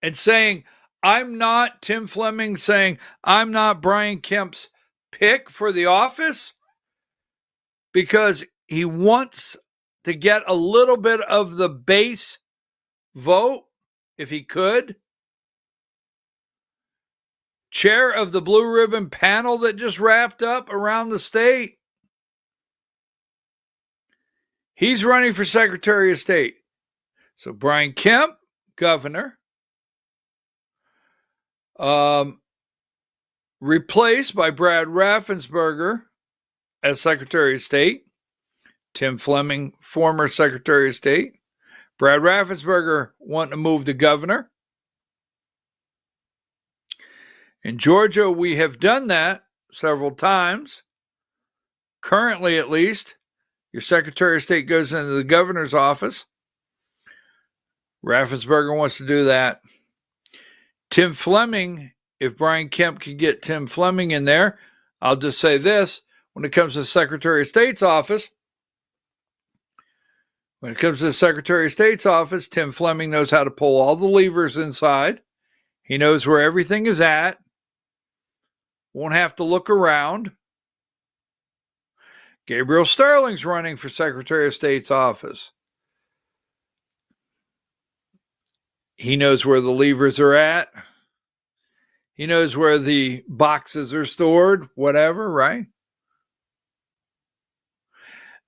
and saying, Tim Fleming saying, I'm not Brian Kemp's pick for the office, because he wants to get a little bit of the base vote, if he could. Chair of the Blue Ribbon panel that just wrapped up around the state. He's running for Secretary of State. So Brian Kemp, governor. Replaced by Brad Raffensperger as Secretary of State. Tim Fleming, former Secretary of State. Brad Raffensperger wanting to move to governor. In Georgia, we have done that several times. Currently, at least, your Secretary of State goes into the governor's office. Raffensperger wants to do that. Tim Fleming, if Brian Kemp can get Tim Fleming in there, I'll just say this, when it comes to the Secretary of State's office, Tim Fleming knows how to pull all the levers inside. He knows where everything is at. Won't have to look around. Gabriel Sterling's running for Secretary of State's office. He knows where the levers are at. He knows where the boxes are stored, whatever, right?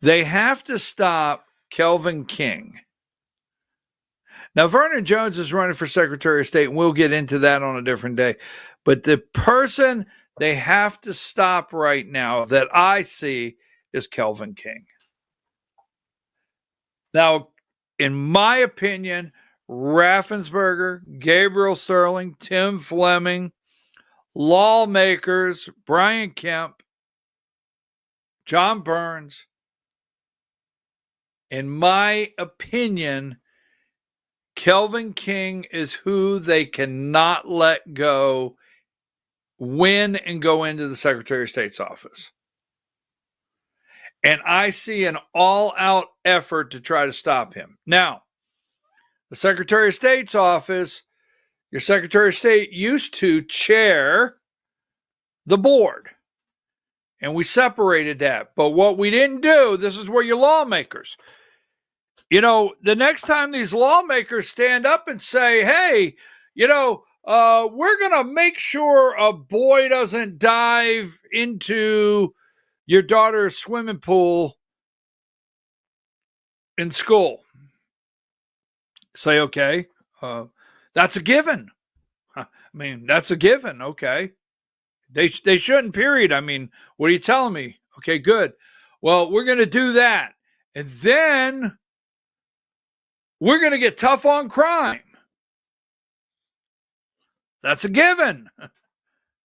They have to stop Kelvin King. Now, Vernon Jones is running for Secretary of State, and we'll get into that on a different day. But the person they have to stop right now that I see is Kelvin King. Now, in my opinion, Raffensperger, Gabriel Sterling, Tim Fleming, lawmakers, Brian Kemp, John Burns, in my opinion, Kelvin King is who they cannot let go, win, and go into the Secretary of State's office. And I see an all-out effort to try to stop him. Now, the Secretary of State's office, your Secretary of State used to chair the board. and we separated that. But what we didn't do, this is where you lawmakers, the next time these lawmakers stand up and say, hey, we're going to make sure a boy doesn't dive into your daughter's swimming pool in school. Say, okay, that's a given. I mean, that's a given. Okay. They shouldn't, period. I mean, what are you telling me? Okay, good. Well, we're going to do that. And then we're going to get tough on crime. That's a given.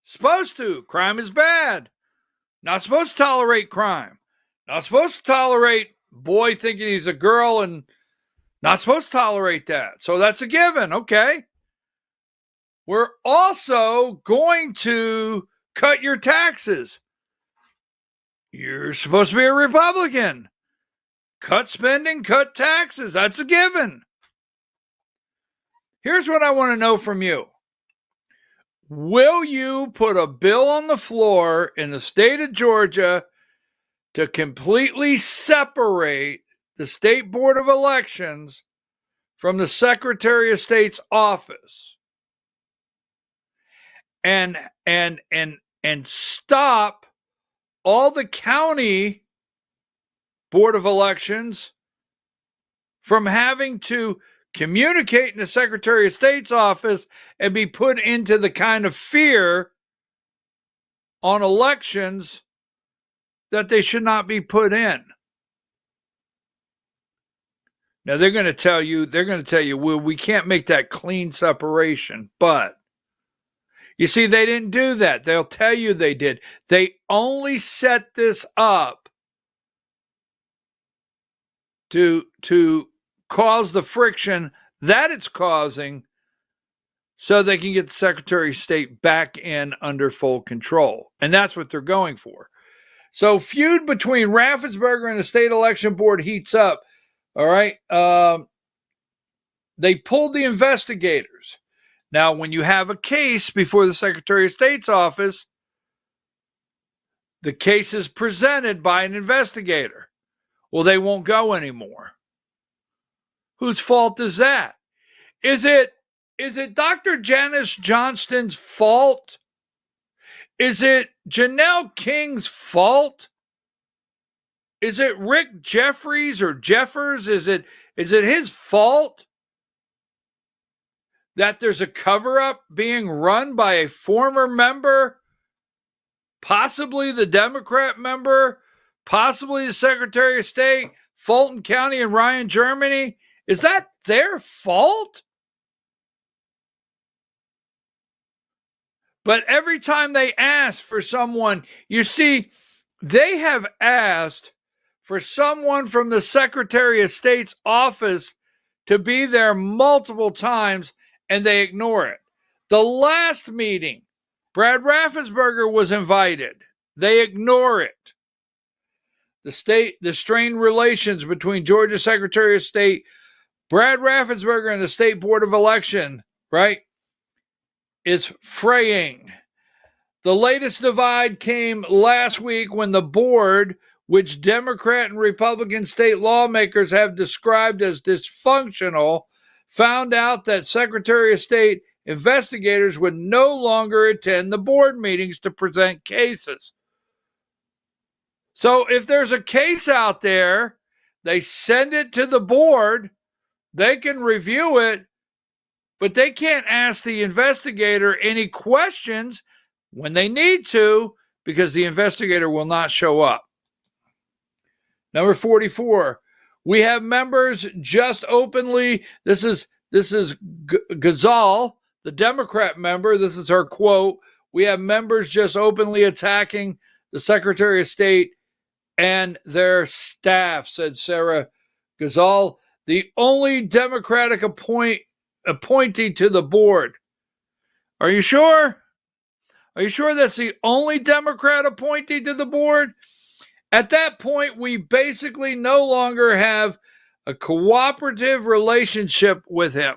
Supposed to. Crime is bad. Not supposed to tolerate crime. Not supposed to tolerate boy thinking he's a girl, and not supposed to tolerate that. So that's a given. Okay. We're also going to cut your taxes. You're supposed to be a Republican. Cut spending, cut taxes. That's a given. Here's what I want to know from you. Will you put a bill on the floor in the state of Georgia to completely separate the State Board of Elections from the Secretary of State's office and stop all the county Board of Elections from having to communicate in the Secretary of State's office and be put into the kind of fear on elections that they should not be put in? Now they're going to tell you, well, we can't make that clean separation, but you see, they didn't do that. They'll tell you they did. They only set this up to cause the friction that it's causing so they can get the Secretary of State back in under full control. And that's what they're going for. So feud between Raffensperger and the state election board heats up. All right. They pulled the investigators. Now, when you have a case before the Secretary of State's office, the case is presented by an investigator. Well, they won't go anymore. Whose fault is that? Is it Dr. Janice Johnston's fault? Is it Janelle King's fault? Is it Rick Jeffries or Jeffers? Is it his fault that there's a cover-up being run by a former member, possibly the Democrat member, possibly the Secretary of State, Fulton County and Ryan, Germany? Is that their fault? But every time they ask for someone, you see, they have asked for someone from the Secretary of State's office to be there multiple times, and they ignore it. The last meeting, Brad Raffensperger was invited. They ignore it. The strained relations between Georgia Secretary of State Brad Raffensperger and the State Board of Election, right, is fraying. The latest divide came last week when the board, which Democrat and Republican state lawmakers have described as dysfunctional, found out that Secretary of State investigators would no longer attend the board meetings to present cases. So if there's a case out there, they send it to the board. They can review it, but they can't ask the investigator any questions when they need to because the investigator will not show up. Number 44, we have members just openly, this is Ghazal, the Democrat member, this is her quote, we have members just openly attacking the Secretary of State and their staff, said Sarah Ghazal, the only Democratic appointee to the board. Are you sure? Are you sure that's the only Democrat appointee to the board? At that point, we basically no longer have a cooperative relationship with him.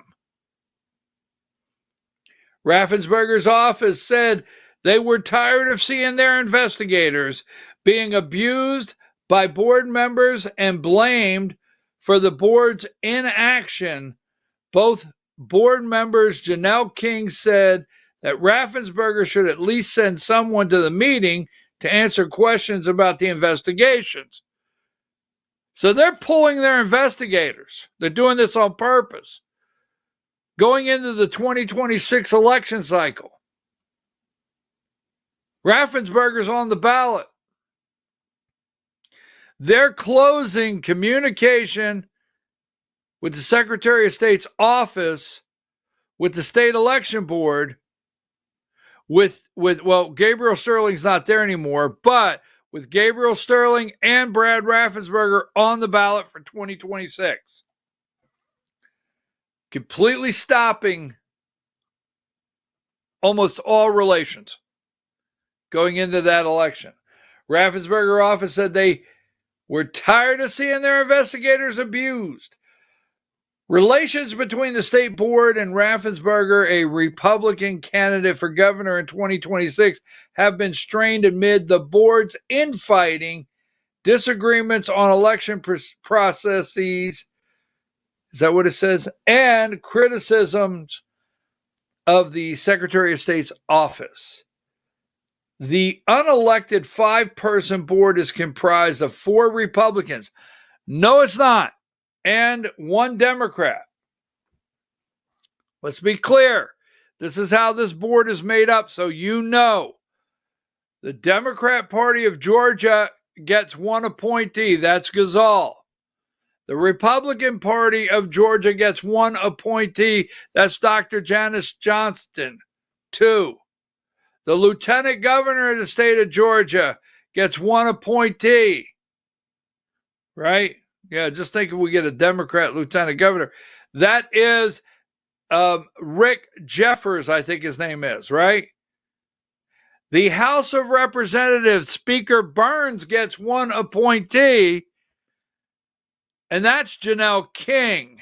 Raffensperger's office said they were tired of seeing their investigators being abused by board members and blamed for the board's inaction. Both board members, Janelle King, said that Raffensperger should at least send someone to the meeting to answer questions about the investigations. So they're pulling their investigators. They're doing this on purpose. Going into the 2026 election cycle, Raffensperger's on the ballot. They're closing communication with the Secretary of State's office, with the state election board, well, Gabriel Sterling's not there anymore, but with Gabriel Sterling and Brad Raffensperger on the ballot for 2026. Completely stopping almost all relations going into that election. Raffensperger office said they were tired of seeing their investigators abused. Relations between the state board and Raffensperger, a Republican candidate for governor in 2026, have been strained amid the board's infighting, disagreements on election processes, is that what it says? And criticisms of the Secretary of State's office. The unelected 5-person board is comprised of 4 Republicans. No, it's not. And 1 Democrat. Let's be clear. This is how this board is made up, so you know. The Democrat Party of Georgia gets 1 appointee. That's Ghazal. The Republican Party of Georgia gets 1 appointee. That's Dr. Janice Johnston. 2. The Lieutenant Governor of the state of Georgia gets 1 appointee. Right? Yeah, just think if we get a Democrat Lieutenant Governor. That is Rick Jeffers, I think his name is, right? The House of Representatives, Speaker Burns gets 1 appointee, and that's Janelle King.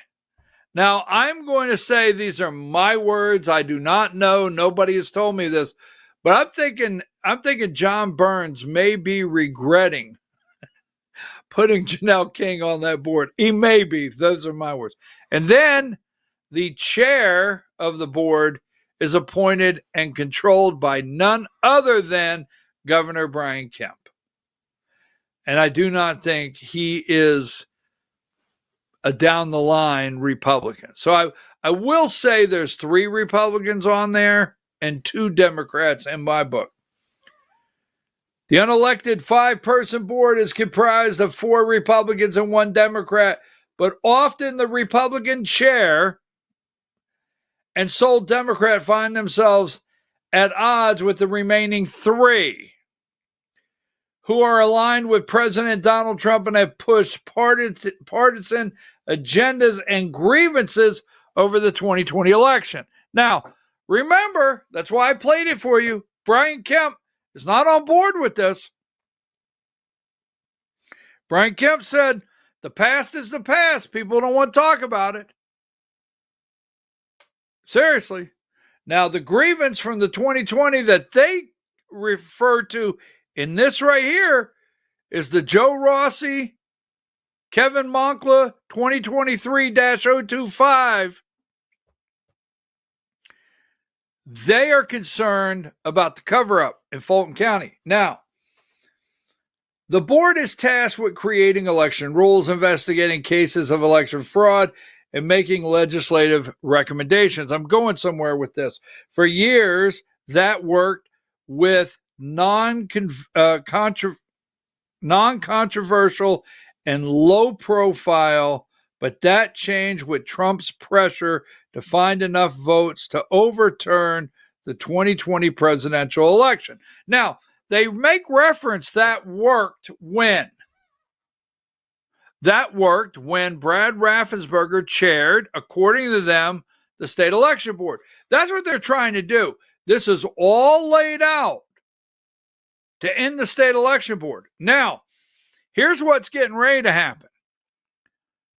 Now, I'm going to say these are my words. I do not know. Nobody has told me this. But I'm thinking John Burns may be regretting putting Janelle King on that board. He may be. Those are my words. And then the chair of the board is appointed and controlled by none other than Governor Brian Kemp. And I do not think he is a down-the-line Republican. So I will say there's 3 Republicans on there and 2 Democrats in my book. The unelected 5-person board is comprised of 4 Republicans and 1 Democrat, but often the Republican chair and sole Democrat find themselves at odds with the remaining 3, who are aligned with President Donald Trump and have pushed partisan agendas and grievances over the 2020 election. Now, remember, that's why I played it for you. Brian Kemp is not on board with this. Brian Kemp said, the past is the past. People don't want to talk about it. Seriously. Now, the grievance from the 2020 that they refer to in this right here is the Joe Rossi, Kevin Moncla 2023-025. They are concerned about the cover-up in Fulton County. Now, the board is tasked with creating election rules, investigating cases of election fraud, and making legislative recommendations. I'm going somewhere with this. For years, that worked with non-controversial and low profile, but that changed with Trump's pressure to find enough votes to overturn the 2020 presidential election. Now, they make reference that worked when? That worked when Brad Raffensperger chaired, according to them, the state election board. That's what they're trying to do. This is all laid out to end the state election board. Now, here's what's getting ready to happen.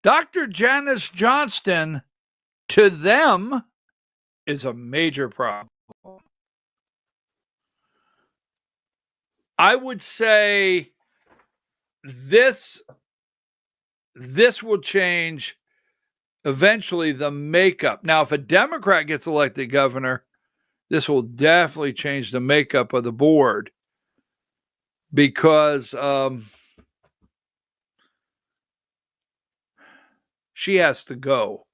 Dr. Janice Johnston, to them, is a major problem. I would say this will change eventually the makeup. Now, if a Democrat gets elected governor, this will definitely change the makeup of the board because she has to go.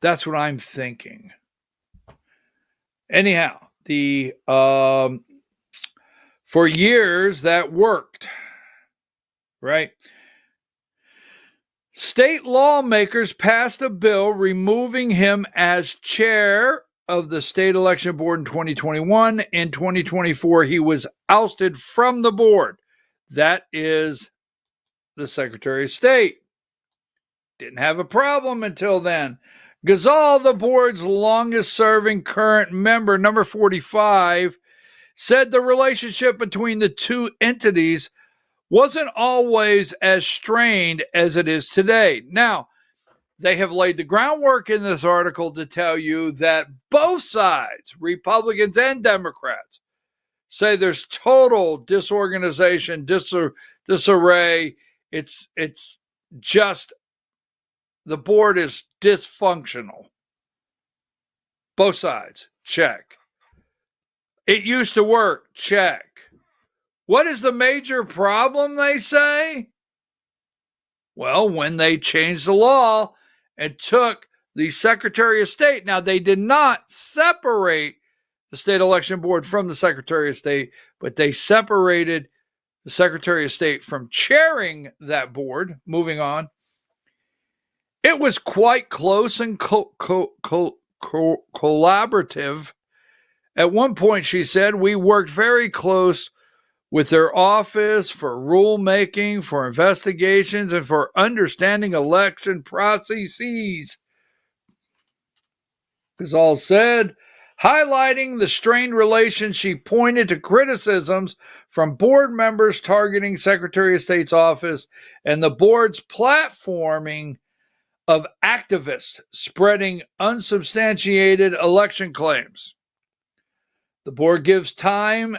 That's what I'm thinking. Anyhow, for years that worked, right? State lawmakers passed a bill removing him as chair of the state election board in 2021. In 2024, he was ousted from the board. That is the Secretary of State. Didn't have a problem until then. Ghazal, the board's longest-serving current member, number 45, said the relationship between the two entities wasn't always as strained as it is today. Now, they have laid the groundwork in this article to tell you that both sides, Republicans and Democrats, say there's total disorganization, disarray. It's just the board is dysfunctional. Both sides, check. It used to work, check. What is the major problem, they say? Well, when they changed the law and took the Secretary of State. Now, they did not separate the state election board from the Secretary of State, but they separated the Secretary of State from chairing that board. Moving on. It was quite close and collaborative. At one point, she said, we worked very close with their office for rulemaking, for investigations, and for understanding election processes. Ghazal said, highlighting the strained relation, she pointed to criticisms from board members targeting Secretary of State's office and the board's platforming of activists spreading unsubstantiated election claims. The board gave time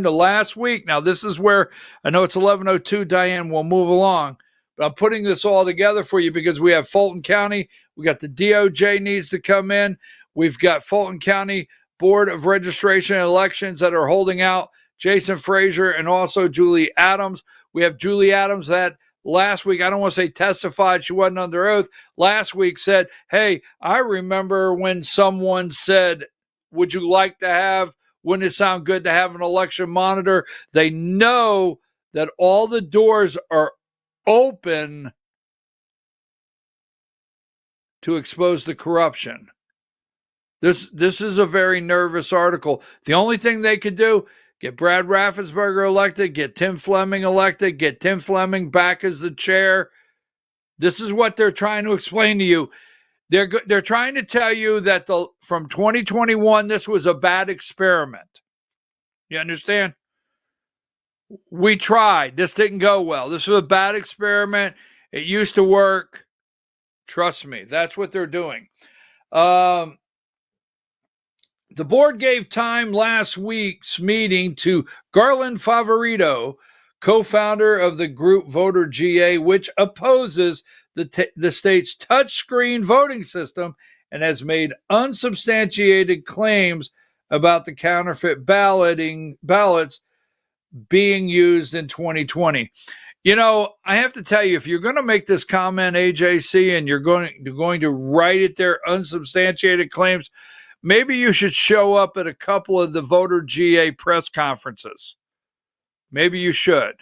to last week. Now, this is where I know it's 11:02. Diane will move along, but I'm putting this all together for you because we have Fulton County. We got the DOJ needs to come in. We've got Fulton County Board of Registration and Elections that are holding out Jason Frazier and also Julie Adams. We have Julie Adams that last week, I don't want to say testified, she wasn't under oath. Last week said, hey, I remember when someone said, wouldn't it sound good to have an election monitor? They know that all the doors are open to expose the corruption. This is a very nervous article. The only thing they could do, get Brad Raffensperger elected, get Tim Fleming elected, get Tim Fleming back as the chair. This is what they're trying to explain to you. They're trying to tell you that from 2021, this was a bad experiment. You understand? We tried. This didn't go well. This was a bad experiment. It used to work. Trust me. That's what they're doing. The board gave time last week's meeting to Garland Favorito, co-founder of the group Voter GA, which opposes the state's touchscreen voting system and has made unsubstantiated claims about the counterfeit ballots being used in 2020. You know, I have to tell you, if you're going to make this comment, AJC, and you're going to write it there, unsubstantiated claims, maybe you should show up at a couple of the Voter GA press conferences. Maybe you should.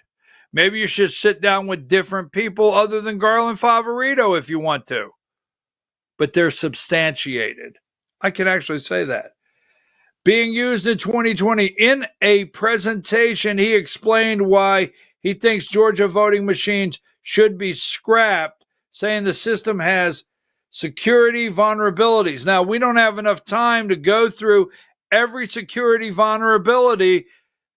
Maybe you should sit down with different people other than Garland Favorito if you want to. But they're substantiated. I can actually say that. Being used in 2020. In a presentation, he explained why he thinks Georgia voting machines should be scrapped, saying the system has security vulnerabilities. Now, we don't have enough time to go through every security vulnerability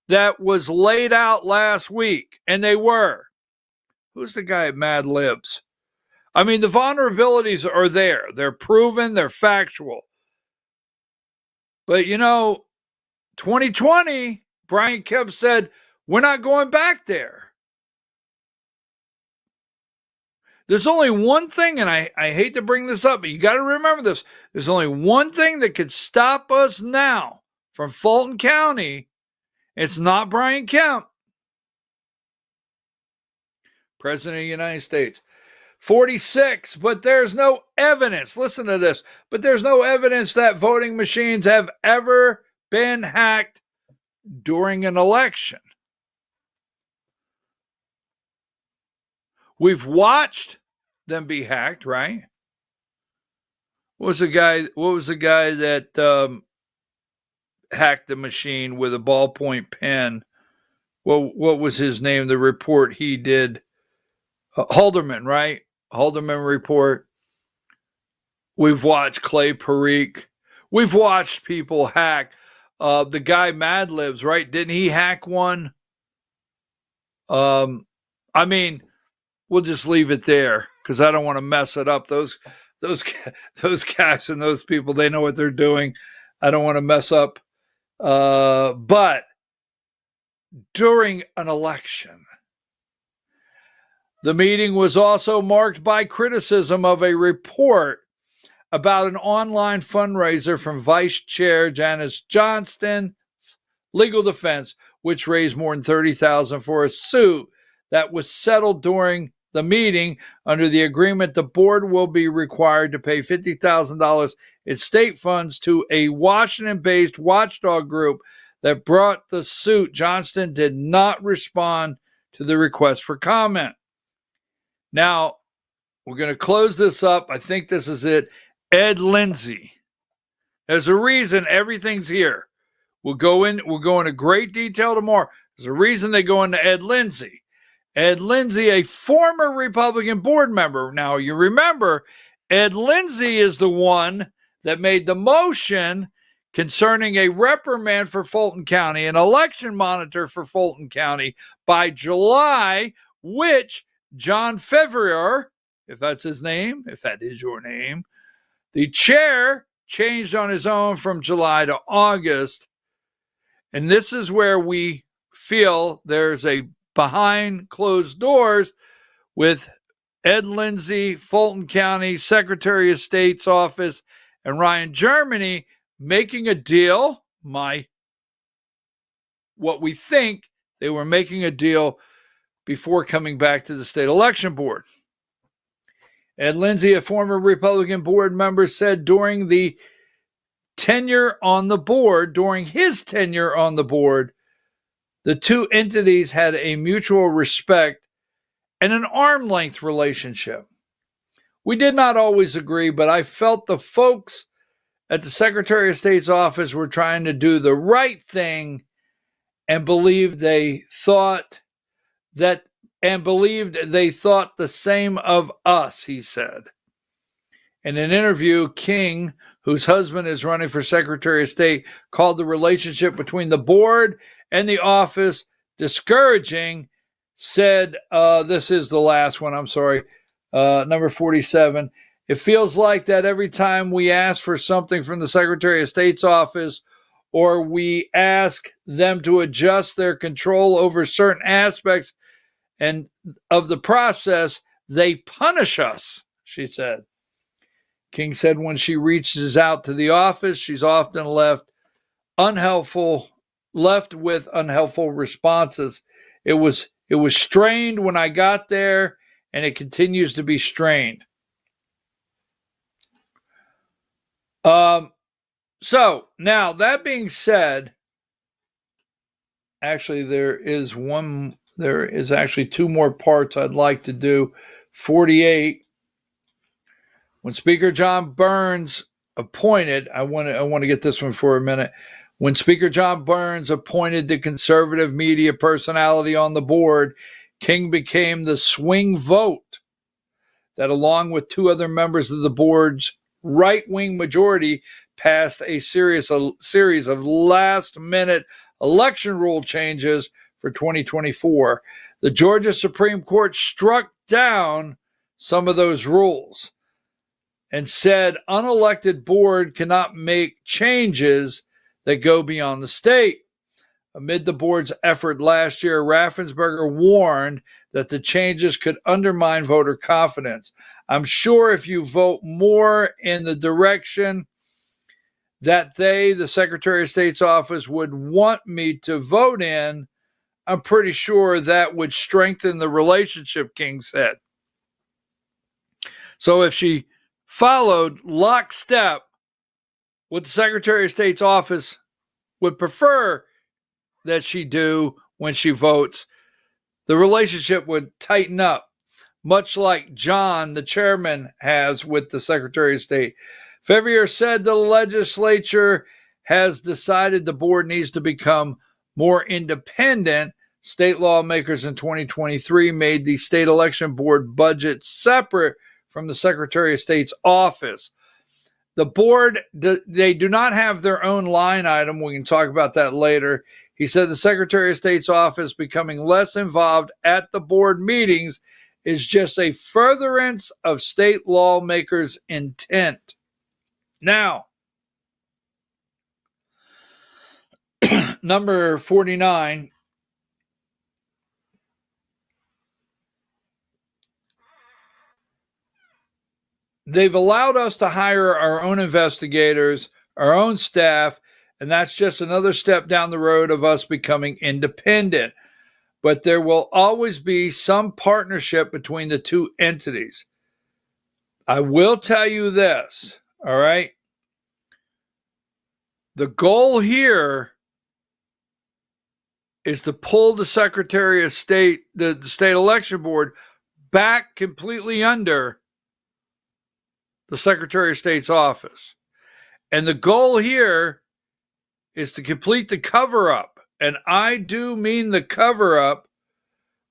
that was laid out last week, and they were. Who's the guy at Mad Libs? I mean, the vulnerabilities are there. They're proven. They're factual. But, 2020 Brian Kemp said, we're not going back there. There's only one thing, and I hate to bring this up, but you got to remember this. There's only one thing that could stop us now from Fulton County. It's not Brian Kemp. President of the United States. 46, but there's no evidence. Listen to this. But there's no evidence that voting machines have ever been hacked during an election. We've watched them be hacked, right? What was the guy that hacked the machine with a ballpoint pen? Well, what was his name? The report he did, Halderman, right? Halderman report. We've watched Clay Parikh. We've watched people hack. The guy Mad Libs, right? Didn't he hack one? I mean, we'll just leave it there because I don't want to mess it up. Those guys and those people, they know what they're doing. I don't want to mess up. But during an election, the meeting was also marked by criticism of a report about an online fundraiser from Vice Chair Janice Johnston's legal defense, which raised more than $30,000 for a suit that was settled during the meeting. Under the agreement, the board will be required to pay $50,000 in state funds to a Washington-based watchdog group that brought the suit. Johnston did not respond to the request for comment. Now, we're going to close this up. I think this is it. Ed Lindsay. There's a reason everything's here. We'll go into great detail tomorrow. There's a reason they go into Ed Lindsay. Ed Lindsay, a former Republican board member. Now, you remember, Ed Lindsay is the one that made the motion concerning a reprimand for Fulton County, an election monitor for Fulton County by July, which John Fevrier, if that's his name, if that is your name, the chair changed on his own from July to August. And this is where we feel there's a behind closed doors with Ed Lindsay, Fulton County Secretary of State's office, and Ryan Germany making a deal. What we think they were making a deal before coming back to the state election board. Ed Lindsay, a former Republican board member, said during his tenure on the board, the two entities had a mutual respect and an arm's length relationship. We did not always agree, but I felt the folks at the Secretary of State's office were trying to do the right thing and believed they thought the same of us, he said. In an interview, King, whose husband is running for Secretary of State, called the relationship between the board and the office discouraging, said, this is the last one, I'm sorry, number 47. It feels like that every time we ask for something from the Secretary of State's office or we ask them to adjust their control over certain aspects and of the process, they punish us, she said. King said when she reaches out to the office, she's often left with unhelpful responses. It was strained when I got there, and it continues to be strained. So now that being said, actually there is actually two more parts I'd like to do. 48. When Speaker John Burns appointed, I want to get this one for a minute. When Speaker John Burns appointed the conservative media personality on the board, King became the swing vote that, along with two other members of the board's right-wing majority, passed a series of last-minute election rule changes for 2024. The Georgia Supreme Court struck down some of those rules and said unelected board cannot make changes that go beyond the state. Amid the board's effort last year, Raffensperger warned that the changes could undermine voter confidence. I'm sure if you vote more in the direction that the Secretary of State's office, would want me to vote in, I'm pretty sure that would strengthen the relationship, King said. So if she followed lockstep what the Secretary of State's office would prefer that she do when she votes, the relationship would tighten up, much like John, the chairman, has with the Secretary of State. Fevier said the legislature has decided the board needs to become more independent. State lawmakers in 2023 made the state election board budget separate from the Secretary of State's office. The board, they do not have their own line item. We can talk about that later. He said the Secretary of State's office becoming less involved at the board meetings is just a furtherance of state lawmakers' intent. Now, number 49, they've allowed us to hire our own investigators, our own staff, and that's just another step down the road of us becoming independent. But there will always be some partnership between the two entities. I will tell you this, all right? The goal here is to pull the Secretary of State, the State Election Board, back completely under the Secretary of State's office. And the goal here is to complete the cover-up. And I do mean the cover-up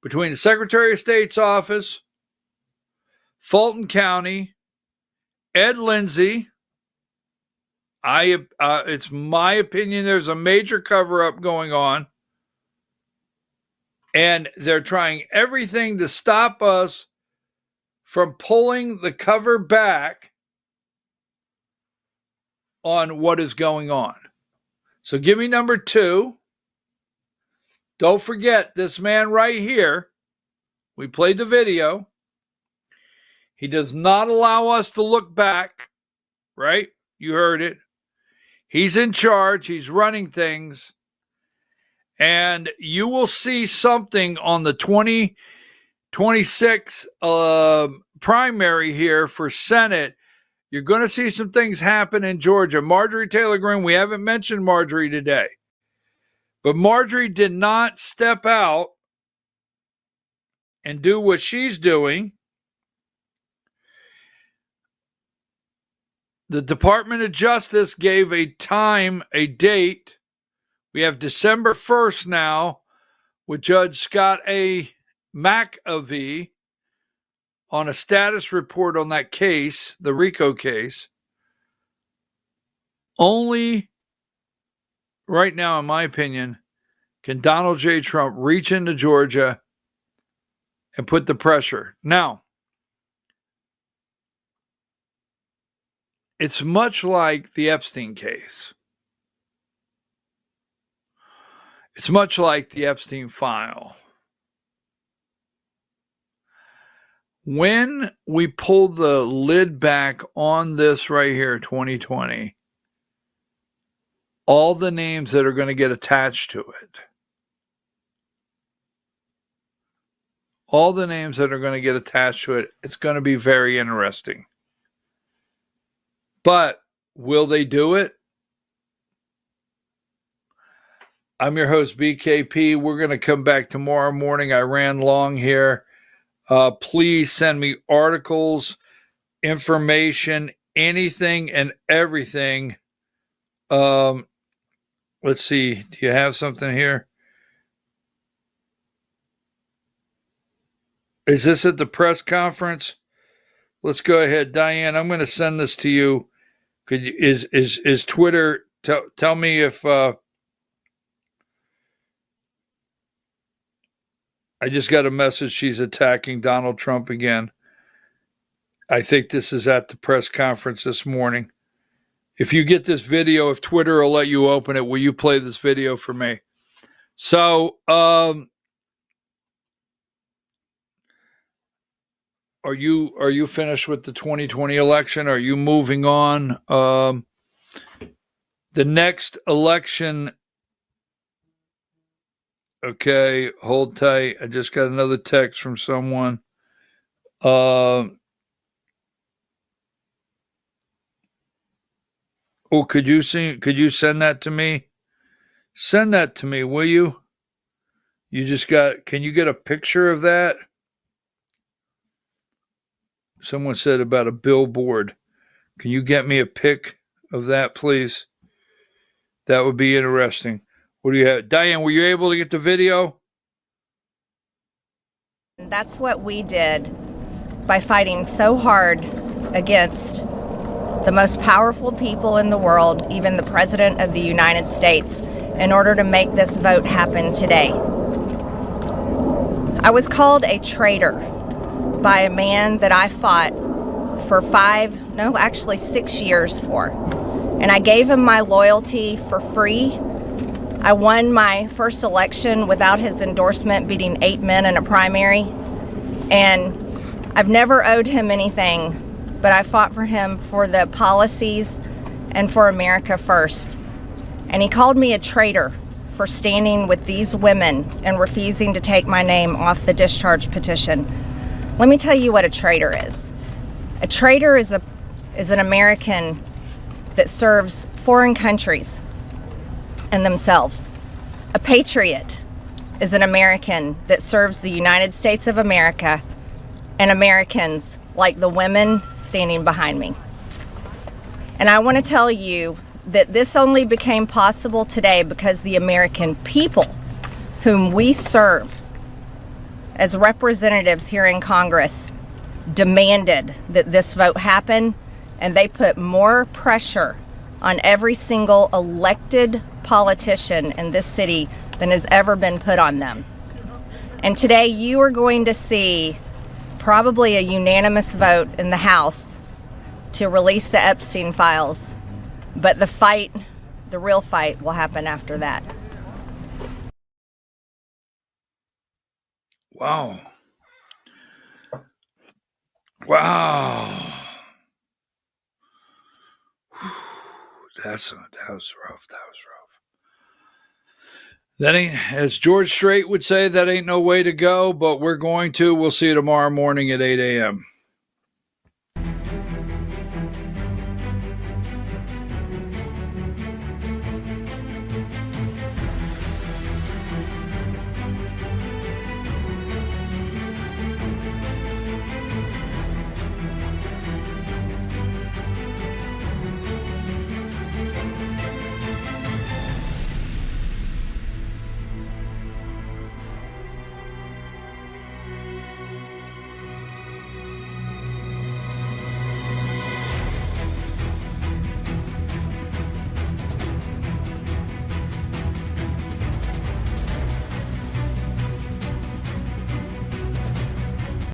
between the Secretary of State's office, Fulton County, Ed Lindsay. It's my opinion there's a major cover-up going on. And they're trying everything to stop us from pulling the cover back on what is going on. So give me number 2. Don't forget this man right here. We played the video. He does not allow us to look back, right? You heard it. He's in charge. He's running things. And you will see something on the 2026 primary here for Senate. You're going to see some things happen in Georgia. Marjorie Taylor Greene, we haven't mentioned Marjorie today. But Marjorie did not step out and do what she's doing. The Department of Justice gave a date. We have December 1st now with Judge Scott A. McAvee on a status report on that case, the RICO case. Only right now, in my opinion, can Donald J. Trump reach into Georgia and put the pressure. Now, it's much like the Epstein case. It's much like the Epstein file. When we pull the lid back on this right here, 2020, all the names that are going to get attached to it, it's going to be very interesting. But will they do it? I'm your host, BKP. We're going to come back tomorrow morning. I ran long here. Please send me articles, information, anything and everything. Let's see. Do you have something here? Is this at the press conference? Let's go ahead. Diane, I'm going to send this to you. Is Twitter, tell me if, I just got a message she's attacking Donald Trump again. I think this is at the press conference this morning. If you get this video, if Twitter will let you open it, will you play this video for me? So, are you finished with the 2020 election? Are you moving on? The next election. Okay, hold tight. I just got another text from someone. Oh, could you send that to me? Send that to me, will you? Can you get a picture of that? Someone said about a billboard. Can you get me a pic of that, please? That would be interesting. What do you have? Diane, were you able to get the video? That's what we did by fighting so hard against the most powerful people in the world, even the President of the United States, in order to make this vote happen today. I was called a traitor by a man that I fought for 6 years for. And I gave him my loyalty for free. I won my first election without his endorsement, beating 8 men in a primary. And I've never owed him anything, but I fought for him for the policies and for America first. And he called me a traitor for standing with these women and refusing to take my name off the discharge petition. Let me tell you what a traitor is. A traitor is an American that serves foreign countries and themselves. A patriot is an American that serves the United States of America and Americans like the women standing behind me. And I want to tell you that this only became possible today because the American people whom we serve as representatives here in Congress demanded that this vote happen, and they put more pressure on every single elected politician in this city than has ever been put on them. And today you are going to see probably a unanimous vote in the House to release the Epstein files, but the real fight will happen after that. Wow. Wow. That was rough. That ain't, as George Strait would say, that ain't no way to go, but we'll see you tomorrow morning at 8 a.m.